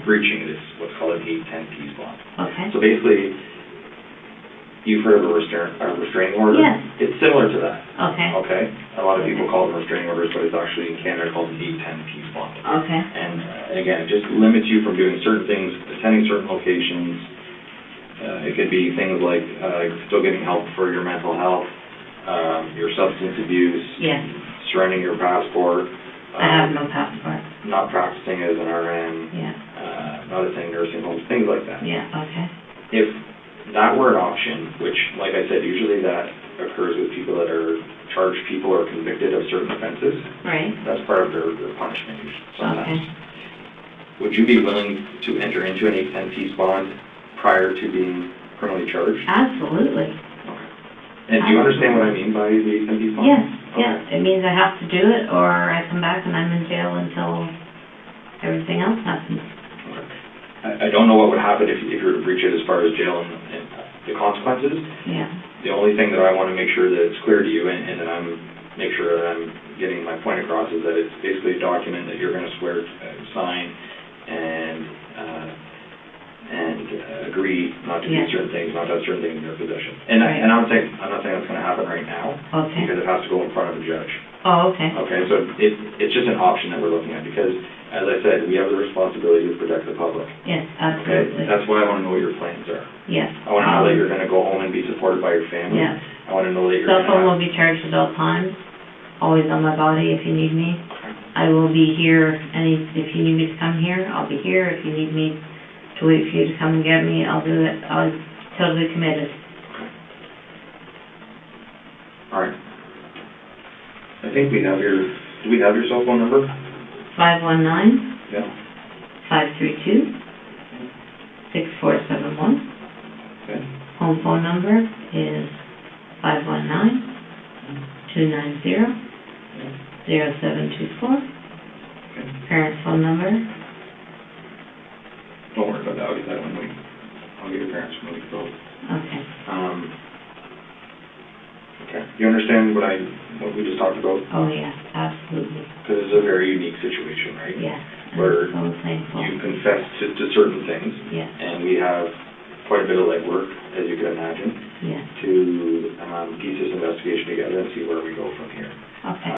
breaching this, what's called an 810 peace bond. Okay. So basically, you've heard of a restraining order? Yes. It's similar to that. Okay. Okay? A lot of people call them restraining orders, but it's actually in Canada called an 810 peace bond. Okay. And again, it just limits you from doing certain things, attending certain locations. It could be things like still getting help for your mental health, your substance abuse, Yes. surrendering your passport. I have no passport. Not practicing as an RN. Yeah. Not attending nursing homes, things like that. Yeah, okay. If that were an option, which, like I said, usually that occurs with people that are charged people or convicted of certain offenses. Right. That's part of their punishment sometimes. Okay. Would you be willing to enter into an 810 peace bond prior to being criminally charged? Absolutely. Okay. And do you understand what I mean by the 810 peace bond? Yes, Okay. yes. It means I have to do it, or I come back and I'm in jail until everything else happens. I don't know what would happen if you were to breach it as far as jail and the consequences. Yeah. The only thing that I want to make sure that it's clear to you and that I'm make sure that I'm getting my point across, is that it's basically a document that you're gonna swear, sign, and agree not to do Yeah. certain things, not to have certain things in your possession. And Right. I'm not saying that's gonna happen right now, Okay. because it has to go in front of a judge. Oh, okay. Okay, so it's just an option that we're looking at, because, as I said, we have the responsibility to protect the public. Yes, Okay, absolutely. that's why I wanna know what your plans are. Yes. I wanna know that you're gonna go home and be supported by your family. Yes. I wanna know that you're Cell gonna phone will have... be charged at all times, always on my body if you need me. I will be here, and if you need me to come here, I'll be here. If you need me to wait for you to come and get me, I'll do it. I'm totally committed. All right. I think we have do we have your cell phone number? 519 Yeah. 532 6471. Okay. Home phone number is 519 290 0724. Okay. Parents' phone number. Don't worry about that, I'll get that when I'll get your parents when we go. Okay. Okay. You understand what we just talked about? Oh, yes, absolutely. Because it's a very unique situation, right? Yes. Where I'm so thankful. You confess to certain things, Yes. and we have quite a bit of legwork, as you can imagine, Yes. to piece this investigation together and see where we go from here. Okay.